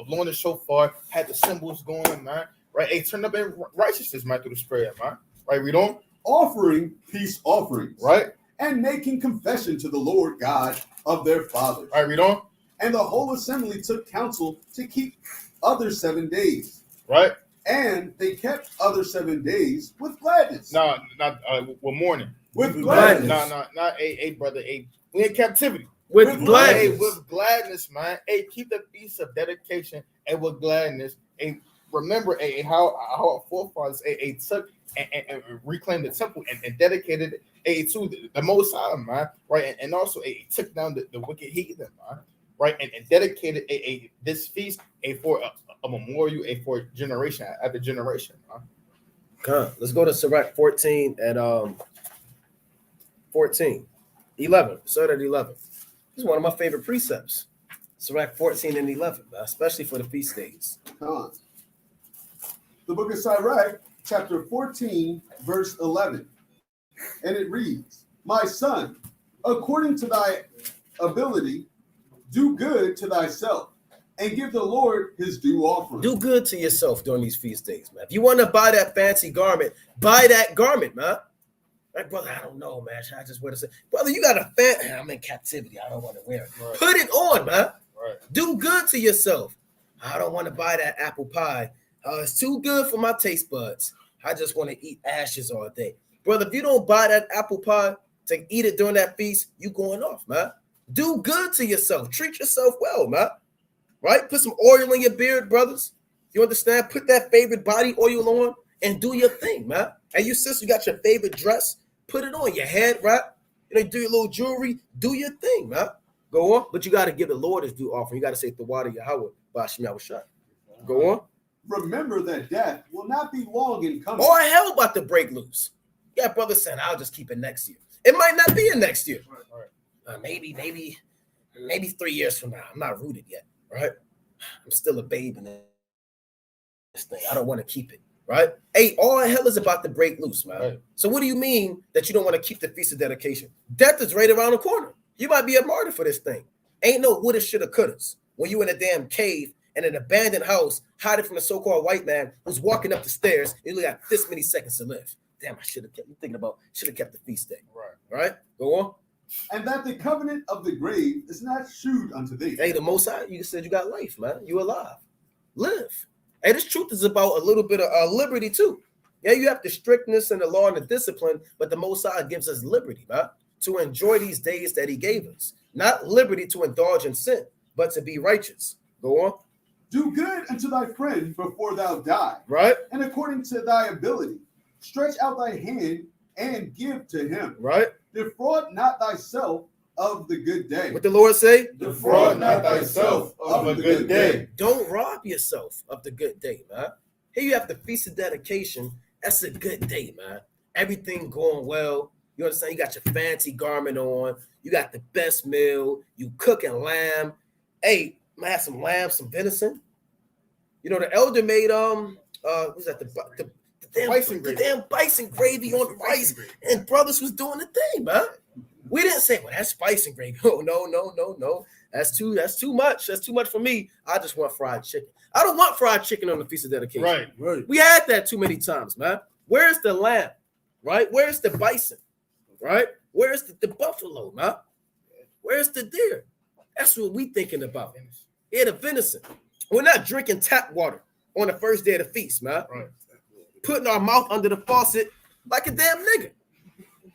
blowing the shofar, had the symbols going, man, right? Turned up in righteousness, man, through the spirit, man, right? We don't offering peace offerings, right, and making confession to the Lord God of their fathers. Right, we don't. And the whole assembly took counsel to keep other 7 days. Right. And they kept other 7 days with gladness. No, not with mourning. With gladness. No, not brother. We in captivity. With gladness. With gladness, man. Keep the feast of dedication and with gladness. Remember how our forefathers took and reclaimed the temple and dedicated it to the Most High, man. Right, and also took down the wicked heathen, man. Right, and dedicated this feast for a memorial for generation after generation. Huh? Let's go to Sirach 14 and 11. Start at 11. This is one of my favorite precepts. Sirach 14 and 11, especially for the feast days. The book of Sirach, chapter 14, verse 11. And it reads, "My son, according to thy ability, do good to thyself, and give the Lord his due offering." Do good to yourself during these feast days, man. If you want to buy that fancy garment, buy that garment, man. Like, brother, I don't know, man. Should I just wear this? Brother, you got a I'm in captivity. I don't want to wear it. Right. Put it on, man. Right. Do good to yourself. I don't want to buy that apple pie. It's too good for my taste buds. I just want to eat ashes all day. Brother, if you don't buy that apple pie to eat it during that feast, you going off, man. Do good to yourself. Treat yourself well, man. Right? Put some oil in your beard, brothers. You understand? Put that favorite body oil on and do your thing, man. And you sister, you got your favorite dress. Put it on your head, right? Do your little jewelry. Do your thing, man. Go on. But you got to give the Lord his due offering. You got to say the water Yahweh by Shem Yahushua. Go on. Remember that death will not be long in coming. Or hell about to break loose. Yeah, brother said, I'll just keep it next year. It might not be in next year. Maybe 3 years from now. I'm not rooted yet, right? I'm still a babe in this thing. I don't want to keep it, right? Hey, all hell is about to break loose, man. Right. So what do you mean that you don't want to keep the feast of dedication? Death is right around the corner. You might be a martyr for this thing. Ain't no woulda, shoulda, couldas. When you in a damn cave in an abandoned house, hiding from the so-called white man who's walking up the stairs, you only got this many seconds to live. Damn, I should have kept the feast day. Right? Go on. And that the covenant of the grave is not shewed unto thee. Hey, the Most High, you said you got life, man. You alive. Live. Hey, this truth is about a little bit of liberty too. Yeah, you have the strictness and the law and the discipline, but the Most High gives us liberty, man, to enjoy these days that he gave us. Not liberty to indulge in sin, but to be righteous. Go on. Do good unto thy friend before thou die. Right. And according to thy ability, stretch out thy hand and give to him. Right. Defraud not thyself of the good day. What the Lord say? Defraud not thyself of a good day. Don't rob yourself of the good day, man. Here you have the feast of dedication. That's a good day, man. Everything going well. You understand? You got your fancy garment on. You got the best meal. You cooking lamb. Hey, man, have some lamb, some venison. You know, the elder made what's that? The damn bison gravy on the rice, and brothers was doing the thing, man. We didn't say, well, that's bison gravy. Oh, no. That's too much. That's too much for me. I just want fried chicken. I don't want fried chicken on the Feast of Dedication. Right. We had that too many times, man. Where's the lamb? Right? Where's the bison? Right? Where's the buffalo, man? Where's the deer? That's what we thinking about. Yeah, the venison. We're not drinking tap water on the first day of the feast, man. Right. Putting our mouth under the faucet like a damn nigga.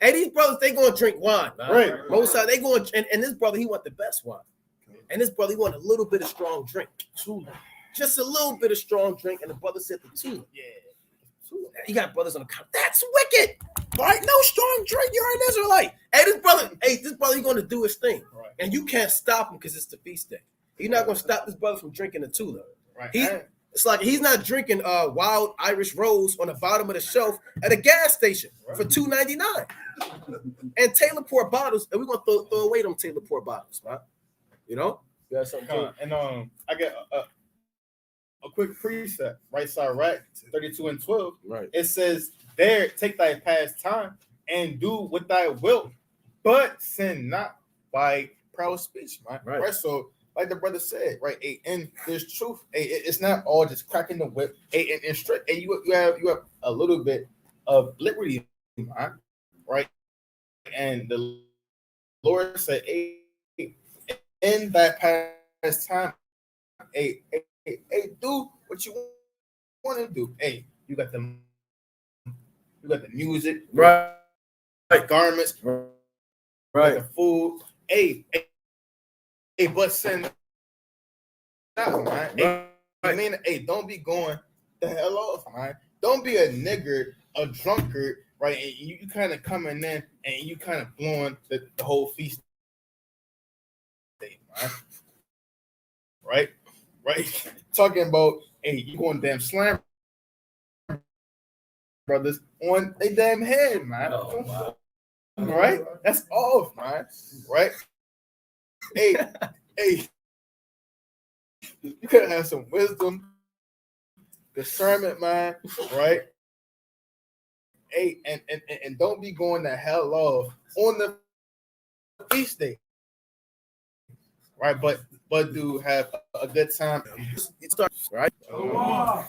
Hey, these brothers, they gonna drink wine, man. Right. Most of they going and this brother, he want the best wine. And this brother, he want a little bit of strong drink. Just a little bit of strong drink. And the brother said the two. Yeah. You got brothers on the count. That's wicked. Right? No strong drink. You're an Israelite. Hey, this brother, he gonna do his thing. Right. And you can't stop him because it's the feast day. You're not gonna stop this brother from drinking the Tula. Right. It's like he's not drinking wild Irish rose on the bottom of the shelf at a gas station for $2.99. And Taylor Port bottles, and we're gonna throw away them Taylor Port bottles, right? You know? You got something and I got a quick precept, right? Sirach 32:12. Right. It says, "There, take thy past time and do what thy wilt, but sin not, by proud speech, man. Right. Right. So, like the brother said, right, and there's truth. It's not all just cracking the whip. And straight. And you have a little bit of liberty, man. Right. And the Lord said, hey, in that past time, hey, do what you want to do. Hey, you got the music, Right. garments, Right. the food. Hey, but send out, man. Right. I mean, hey, don't be going the hell off, man. Don't be a nigger, a drunkard, right? And you kind of coming in and you kind of blowing the whole feast day, man. Right? Talking about, hey, you going damn slam brothers on they damn head, man. Oh, wow. Right? That's off, man. Right? Hey, you could have some wisdom, discernment, man. Right? Hey, and don't be going the hell off on the feast day. Right? But do have a good time. It starts, right? Oh, wow.